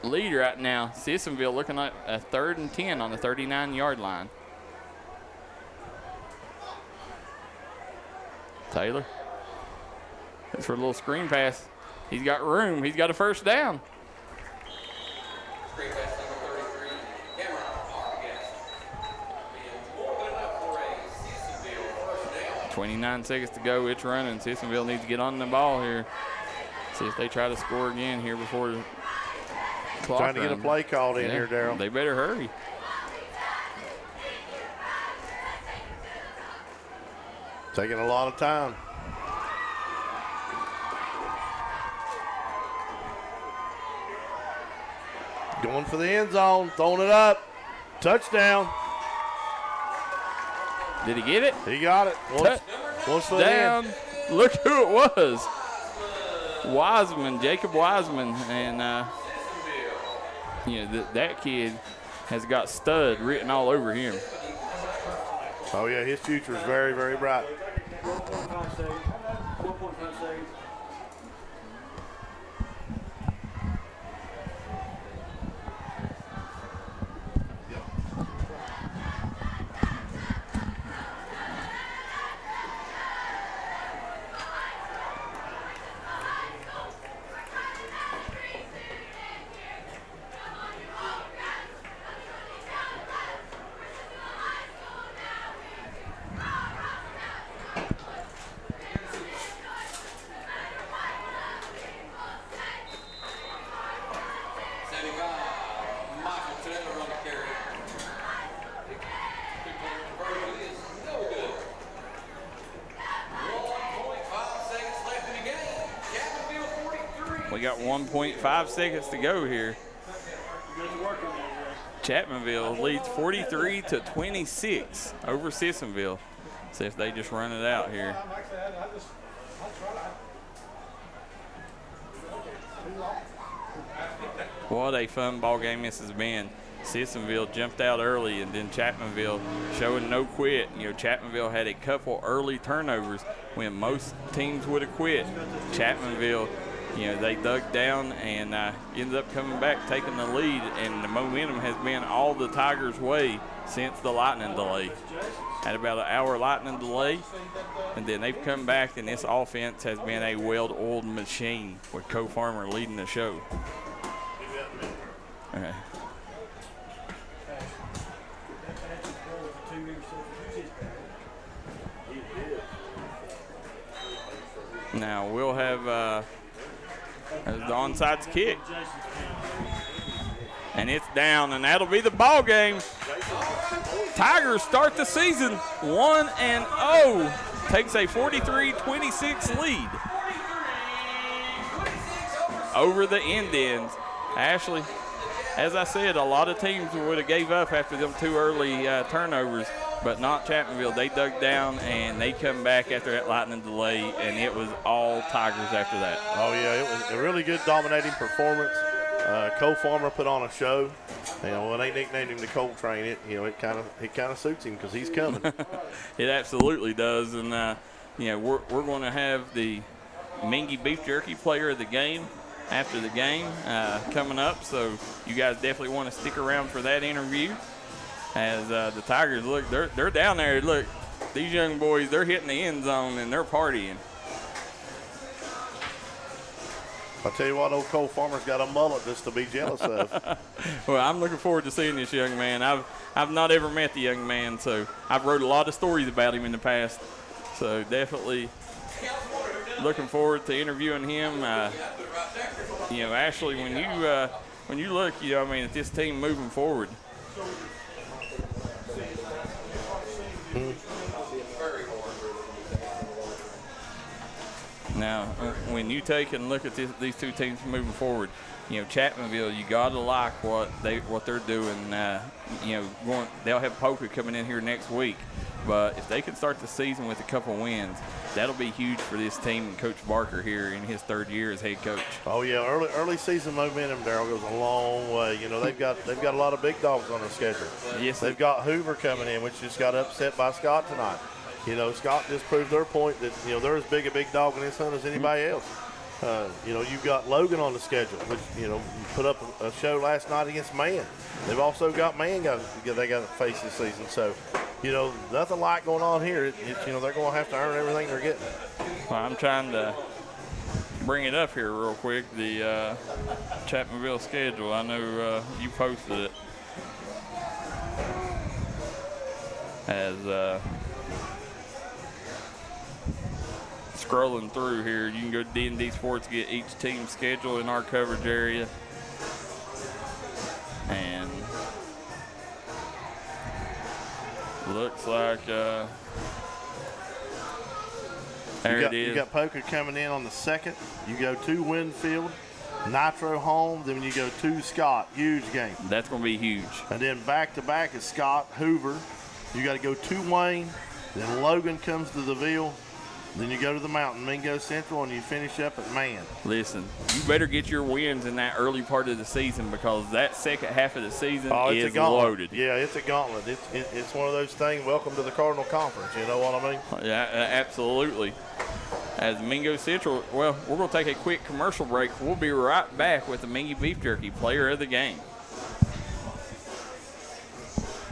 A: lead right now. Sissonville looking like a 3rd and 10 on the 39-yard line. Taylor. That's for a little screen pass. He's got room. He's got a first down.
D: Screen pass number 33, Cameron Arbogast. More than enough for a Sissonville first down.
A: 29 seconds to go. It's running. Sissonville needs to get on the ball here. See if they try to score again here before the clock
B: Trying to get a play called in here, Darryl.
A: They better hurry.
B: Taking a lot of time. Going for the end zone, throwing it up. Touchdown.
A: Did he get it?
B: He got it. One foot
A: down. Look who it was. Wiseman, Jacob Wiseman. And, that kid has got stud written all over him.
B: Oh, yeah, his future is very, very bright.
J: 1.5 seconds.
A: got 1.5 seconds to go here. Chapmanville leads 43-26 over Sissonville. See if they just run it out here. What a fun ball game this has been. Sissonville jumped out early, and then Chapmanville showing no quit. You know, Chapmanville had a couple early turnovers when most teams would have quit. Chapmanville, you know, they dug down and ended up coming back, taking the lead, and the momentum has been all the Tigers' way since the lightning delay. Had about an hour lightning delay, and then they've come back, and this offense has been a well-oiled machine with Co-Farmer leading the show. Okay. Now we'll have the onside kick, and it's down, and that'll be the ball game. Tigers start the season 1-0, takes a 43-26 lead over the Indians. Ashley, as I said, a lot of teams would have gave up after them two early turnovers, but not Chapmanville. They dug down, and they come back after that lightning delay, and it was all Tigers after that.
B: Oh, yeah, it was a really good dominating performance. Co-Farmer put on a show. You know, when they nicknamed him the Coal Train, it kind of suits him because he's coming.
A: It absolutely does, and you know, we're going to have the Mingy Beef Jerky Player of the Game after the game coming up, so you guys definitely want to stick around for that interview. As the Tigers, look, they're down there. Look, these young boys, they're hitting the end zone and they're partying.
B: I'll tell you what, old Cole Farmer's got a mullet just to be jealous of.
A: Well, I'm looking forward to seeing this young man. I've not ever met the young man, so I've wrote a lot of stories about him in the past. So definitely looking forward to interviewing him. You know, Ashley, when you look, you know, I mean, at this team moving forward. Now, when you take and look at these two teams moving forward, you know, Chapmanville, you gotta like what they're doing. You know, they'll have Polka coming in here next week, but if they can start the season with a couple wins, that'll be huge for this team and Coach Barker here in his third year as head coach. Oh yeah, early season momentum, Darryl, goes a long way. You know, they've got a lot of big dogs on their schedule. Yes, they've got Hoover coming in, which just got upset by Scott tonight. You know, Scott just proved their point that, you know, they're as big a big dog in this hunt as anybody else. You know, you've got Logan on the schedule, which, you know, put up a show last night against Man. They've also got Man they got to face this season. So, you know, nothing like going on here. You know, they're going to have to earn everything they're getting. Well, I'm trying to bring it up here real quick, the Chapmanville schedule. I know you posted it. As scrolling through here, you can go to D&D Sports, get each team's schedule in our coverage area. And looks like there it is. You got Poker coming in on the 2nd. You go to Winfield, Nitro home, then you go to Scott. Huge game. That's going to be huge. And then back-to-back is Scott, Hoover. You got to go to Wayne. Then Logan comes to the Ville. Then you go to the Mountain, Mingo Central, and you finish up at Man. Listen, you better get your wins in that early part of the season, because that second half of the season is loaded. Yeah, it's a gauntlet. It's one of those things, welcome to the Cardinal Conference, you know what I mean? Yeah, absolutely. As Mingo Central, well, we're going to take a quick commercial break. We'll be right back with the Mingy Beef Jerky Player of the Game.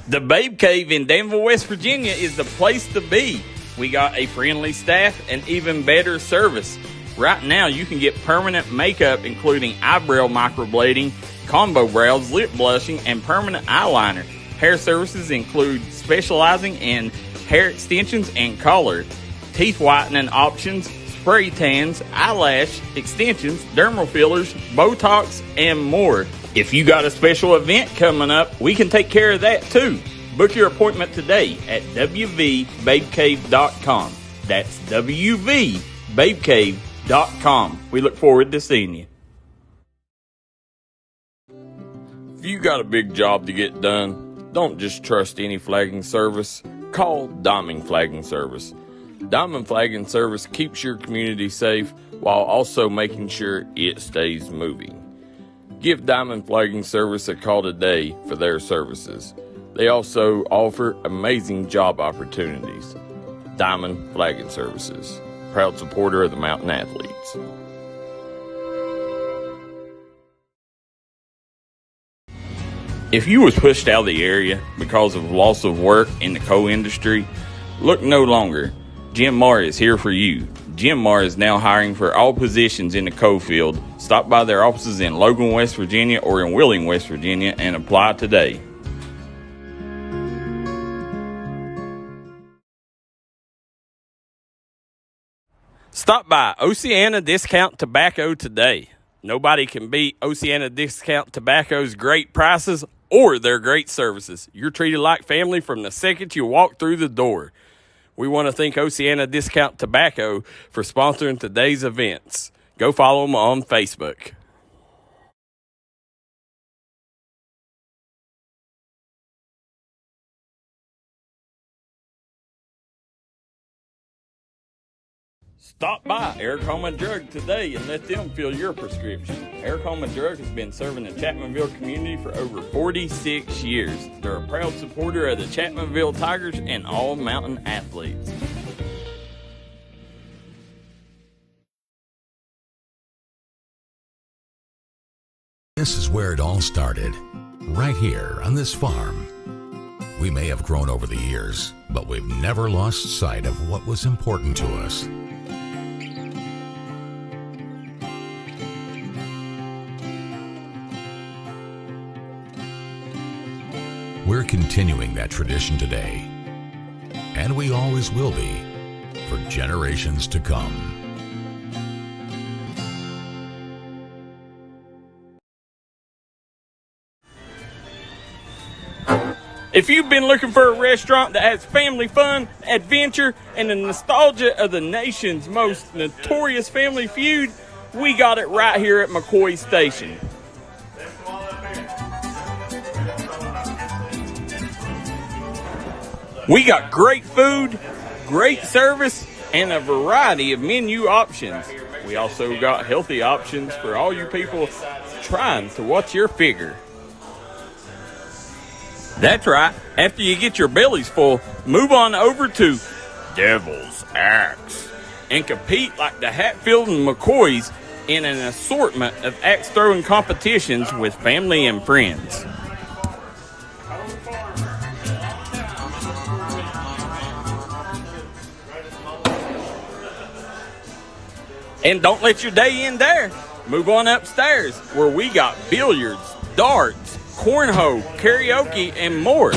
C: The Babe Cave in Danville, West Virginia is the place to be. We got a friendly staff and even better service. Right now, you can get permanent makeup, including eyebrow microblading, combo brows, lip blushing, and permanent eyeliner. Hair services include specializing in hair extensions and color, teeth whitening options, spray tans, eyelash extensions, dermal fillers, Botox, and more. If you got a special event coming up, we can take care of that too. Book your appointment today at wvbabecave.com. That's wvbabecave.com. We look forward to seeing you. If you got a big job to get done, don't just trust any flagging service. Call Diamond Flagging Service. Diamond Flagging Service keeps your community safe while also making sure it stays moving. Give Diamond Flagging Service a call today for their services. They also offer amazing job opportunities. Diamond Flagging Services, proud supporter of the Mountain Athletes. If you was pushed out of the area because of loss of work in the coal industry, look no longer. Jim Marr is here for you. Jim Marr is now hiring for all positions in the coal field. Stop by their offices in Logan, West Virginia or in Wheeling, West Virginia and apply today. Stop by Oceana Discount Tobacco today. Nobody can beat Oceana Discount Tobacco's great prices or their great services. You're treated like family from the second you walk through the door. We want to thank Oceana Discount Tobacco for sponsoring today's events. Go follow them on Facebook. Stop by Eric Homa Drug today and let them fill your prescription. Eric Homa Drug has been serving the Chapmanville community for over 46 years. They're a proud supporter of the Chapmanville Tigers and all Mountain Athletes.
K: This is where it all started, right here on this farm. We may have grown over the years, but we've never lost sight of what was important to us. We're continuing that tradition today, and we always will be for generations to come.
C: If you've been looking for a restaurant that has family fun, adventure, and the nostalgia of the nation's most notorious family feud, we got it right here at McCoy Station. We got great food, great service, and a variety of menu options. We also got healthy options for all you people trying to watch your figure. That's right. After you get your bellies full, move on over to Devil's Axe and compete like the Hatfield and McCoys in an assortment of axe throwing competitions with family and friends. And don't let your day end there. Move on upstairs where we got billiards, darts, cornhole, karaoke, and more.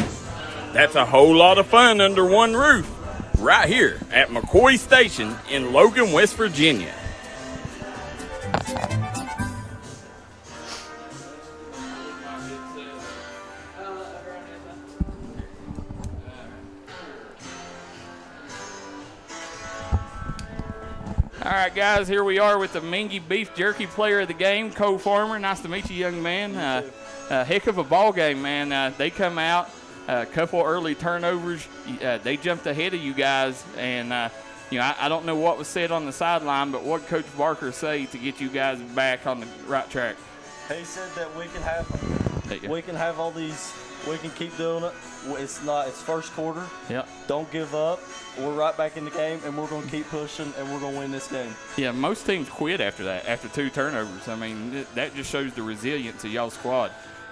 C: That's a whole lot of fun under one roof, right here at McCoy Station in Logan, West Virginia.
A: All right, guys, here we are with the Mingy Beef Jerky player of the game, Cole Farmer. Nice to meet you, young man. Heck of a ball game, man. They come out, a couple early turnovers. They jumped ahead of you guys, and I don't know what was said on the sideline, but what Coach Barker say to get you guys back on the right track?
L: He said that we can have all these. We can keep doing it. It's first quarter.
A: Yep.
L: Don't give up. We're right back in the game, and we're going to keep pushing, and we're going to win this game.
A: Yeah, most teams quit after that, after 2 turnovers. I mean, that just shows the resilience of y'all's squad.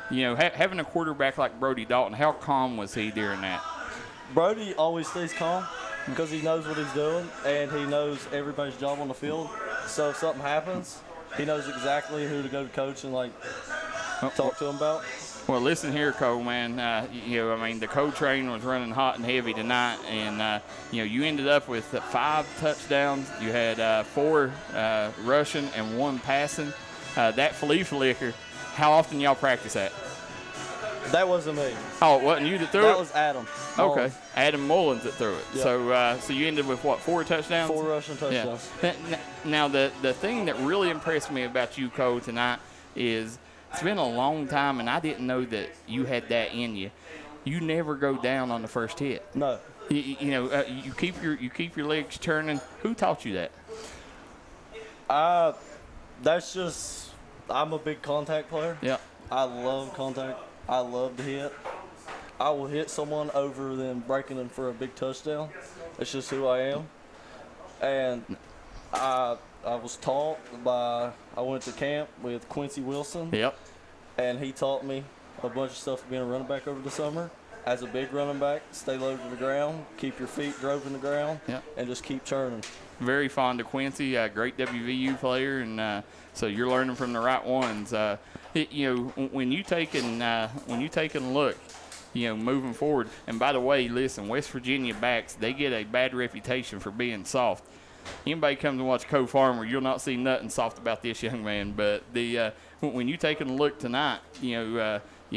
A: You know, having a quarterback like Brody Dalton, how calm was he during that?
L: Brody always stays calm because he knows what he's doing, and he knows everybody's job on the field. So if something happens, he knows exactly who to go to coach and, talk to him about.
A: Well, listen here, Cole, man. The Cole train was running hot and heavy tonight, and, you ended up with 5 touchdowns. You had 4 rushing and 1 passing. That flea flicker, how often y'all practice that?
L: That wasn't me.
A: Oh, it wasn't you that threw it?
L: That was Adam.
A: Okay.
L: Mullins.
A: Adam Mullins that threw it.
L: Yep.
A: So you ended with, 4 touchdowns?
L: 4 rushing touchdowns.
A: Yeah. Now, the thing that really impressed me about you, Cole, tonight is it's been a long time, and I didn't know that you had that in you. You never go down on the first hit.
L: No.
A: You keep your legs turning. Who taught you that?
L: That's just, I'm a big contact player.
A: Yeah.
L: I love contact. I love to hit. I will hit someone over them breaking them for a big touchdown. It's just who I am. And I was taught by, I went to camp with Quincy Wilson.
A: Yep.
L: And he taught me a bunch of stuff being a running back over the summer. As a big running back, stay low to the ground, keep your feet drove in the ground, and just keep churning. Very fond of Quincy, great WVU player, and so you're learning from the right ones. When you take and look, moving forward. And by the way, listen, West Virginia backs, they get a bad reputation for being soft. Anybody comes and watch Co Farmer, you'll not see nothing soft about this young man. But when you take a look tonight, you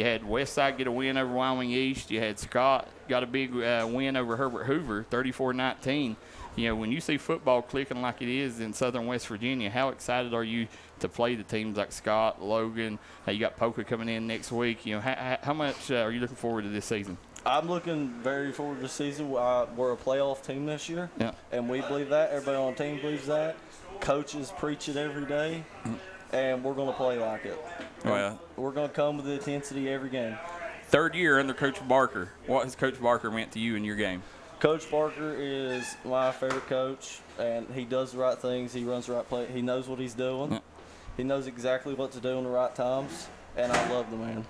L: had Westside get a win over Wyoming East. You had Scott got a big win over Herbert Hoover, 34-19. When you see football clicking like it is in southern West Virginia, how excited are you to play the teams like Scott, Logan? You got Polka coming in next week. How much are you looking forward to this season? I'm looking very forward to this season. We're a playoff team this year, and we believe that. Everybody on the team believes that. Coaches preach it every day. And we're going to play like it. Well, we're going to come with the intensity every game. Third year under Coach Barker. What has Coach Barker meant to you in your game? Coach Barker is my favorite coach, and he does the right things. He runs the right play. He knows what he's doing. He knows exactly what to do in the right times, and I love the man.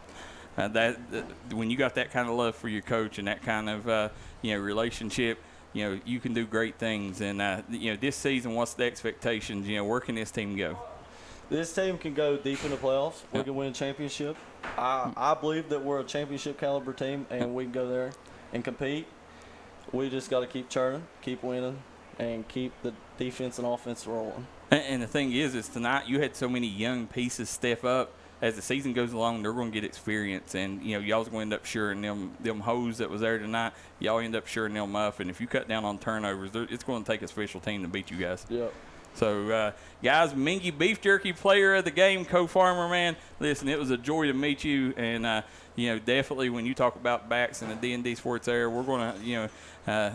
L: When you got that kind of love for your coach and that kind of relationship, you can do great things. And this season, what's the expectations? Where can this team go? This team can go deep in the playoffs. We can win a championship. I believe that we're a championship caliber team, and we can go there and compete. We just got to keep churning, keep winning, and keep the defense and offense rolling. And the thing is tonight you had so many young pieces step up. As the season goes along, they're going to get experience, and y'all's going to end up shoring them hoes that was there tonight. Y'all end up shoring them up, and if you cut down on turnovers, it's going to take a special team to beat you guys. Yep. So, guys, Mingy Beef Jerky player of the game, Co-Farmer, man. Listen, it was a joy to meet you. And, definitely when you talk about backs in the D&D Sports area, we're going to,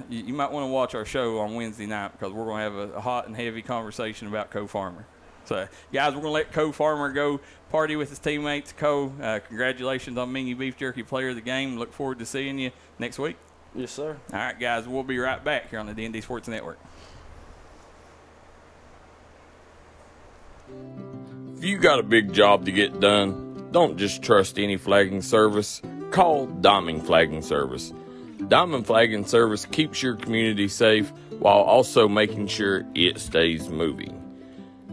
L: you might want to watch our show on Wednesday night because we're going to have a hot and heavy conversation about Co-Farmer. So, guys, we're going to let Co-Farmer go party with his teammates. Congratulations on Mingy Beef Jerky player of the game. Look forward to seeing you next week. Yes, sir. All right, guys, we'll be right back here on the D&D Sports Network.
C: If you got a big job to get done, don't just trust any flagging service. Call Diamond Flagging Service. Diamond Flagging Service keeps your community safe while also making sure it stays moving.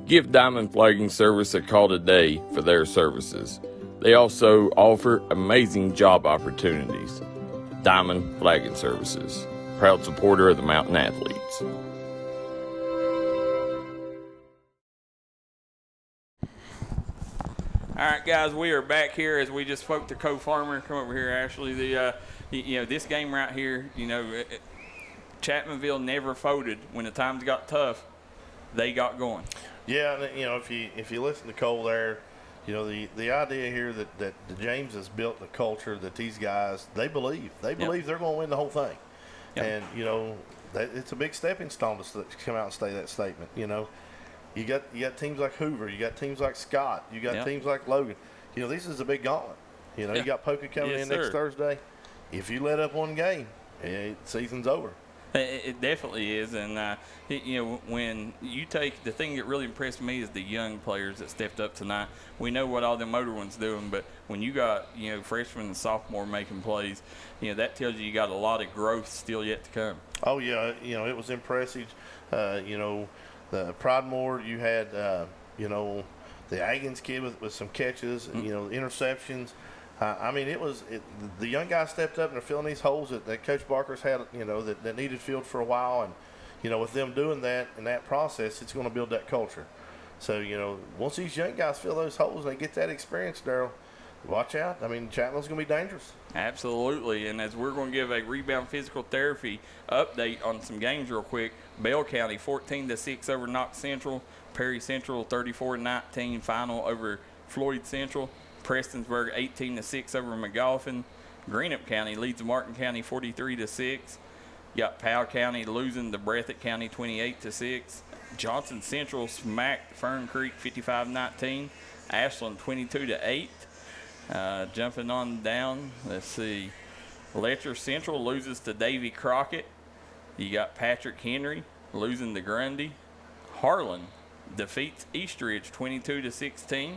C: Give Diamond Flagging Service a call today for their services. They also offer amazing job opportunities. Diamond Flagging Services, proud supporter of the Mountain Athletes.
A: All right, guys, we are back here as we just spoke to Co-Farmer. Come over here, Ashley. This game right here, Chapmanville never folded. When the times got tough, they got going. Yeah, if you listen to Cole there, the idea here that the James has built the culture that these guys, they believe they're going to win the whole thing. Yep. And, it's a big stepping stone to come out and say that statement, You got teams like Hoover. You got teams like Scott. You got teams like Logan. This is a big gauntlet. You got Polka coming in next Thursday. If you let up one game, season's over. It definitely is. And, when you take – the thing that really impressed me is the young players that stepped up tonight. We know what all the motor ones doing, but when you got, freshmen and sophomore making plays, that tells you got a lot of growth still yet to come. Oh, yeah. It was impressive. The Pridemore, you had, the Agans kid with some catches, interceptions. The young guys stepped up and they're filling these holes that Coach Barker's had, that needed filled for a while. And, with them doing that in that process, it's going to build that culture. So, once these young guys fill those holes and they get that experience, Darryl, watch out. Chapmanville's going to be dangerous. Absolutely. And as we're going to give a rebound physical therapy update on some games real quick, Bell County 14-6 over Knox Central, Perry Central 34-19 final over Floyd Central, Prestonsburg 18-6 over McGoffin. Greenup County leads Martin County 43-6. You got Powell County losing to Breathitt County 28-6. Johnson Central smacked Fern Creek 55-19. Ashland 22-8. Jumping on down, let's see. Letcher Central loses to Davy Crockett. You got Patrick Henry losing to Grundy. Harlan defeats Eastridge 22-16.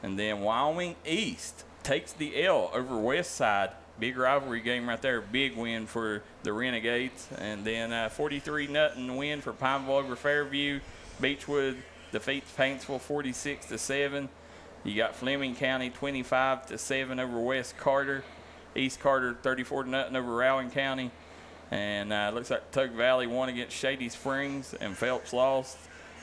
A: And then Wyoming East takes the L over West Side. Big rivalry game right there. Big win for the Renegades. And then 43-0 win for Pineville over Fairview. Beechwood defeats Paintsville 46-7. You got Fleming County 25-7 over West Carter. East Carter 34-0 over Rowan County. And looks like Tug Valley won against Shady Springs and Phelps lost.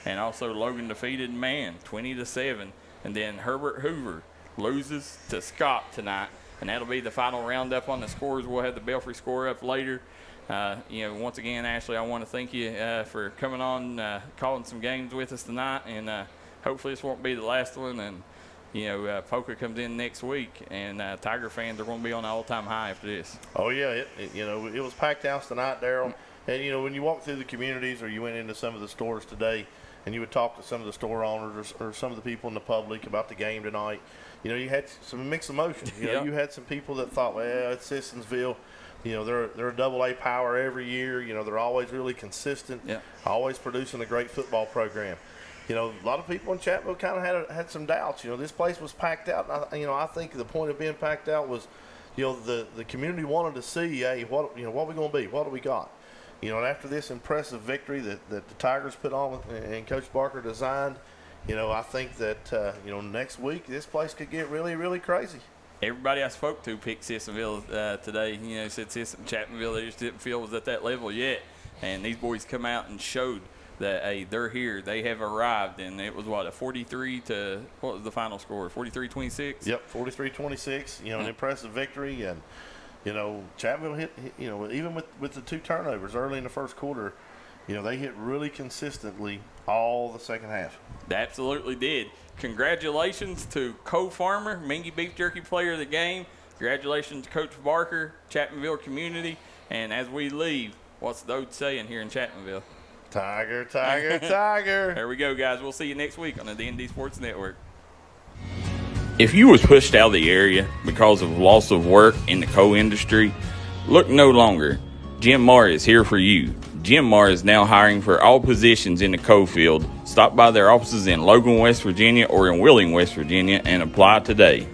A: And also Logan defeated Man 20-7. And then Herbert Hoover loses to Scott tonight. And that'll be the final roundup on the scores. We'll have the Belfry score up later. Once again, Ashley, I want to thank you for coming on, calling some games with us tonight. And hopefully this won't be the last one. And, Polka comes in next week. And Tiger fans are going to be on an all-time high after this.
B: Oh, yeah. It was packed house tonight, Darryl. And, when you walk through the communities or you went into some of the stores today and you would talk to some of the store owners or some of the people in the public about the game tonight, you had some mixed emotions. You had some people that thought, well, it's Sissonville. They're a double-A power every year. They're always really consistent, always producing a great football program. A lot of people in Chapmanville kind of had some doubts. This place was packed out. I think the point of being packed out was, the community wanted to see, hey, what we going to be? What do we got? And after this impressive victory that the Tigers put on and Coach Barker designed, I think that, next week this place could get really, really crazy.
A: Everybody I spoke to picked Sissonville today. Said Chapmanville, they just didn't feel was at that level yet. And these boys come out and showed that, hey, they're here. They have arrived. And it was, what was the final score, 43-26?
B: Yep, 43-26, an impressive victory. And, Chapmanville hit, even with the 2 turnovers early in the first quarter, they hit really consistently all the second half.
A: They absolutely did. Congratulations to Co-Farmer, Mingy Beef Jerky Player of the Game. Congratulations to Coach Barker, Chapmanville community. And as we leave, what's the old saying here in Chapmanville?
B: Tiger, Tiger, Tiger.
A: There we go, guys. We'll see you next week on the D&D Sports Network.
C: If you was pushed out of the area because of loss of work in the coal industry, look no longer. Jim Marr is here for you. Jim Marr is now hiring for all positions in the coal field. Stop by their offices in Logan, West Virginia or in Wheeling, West Virginia and apply today.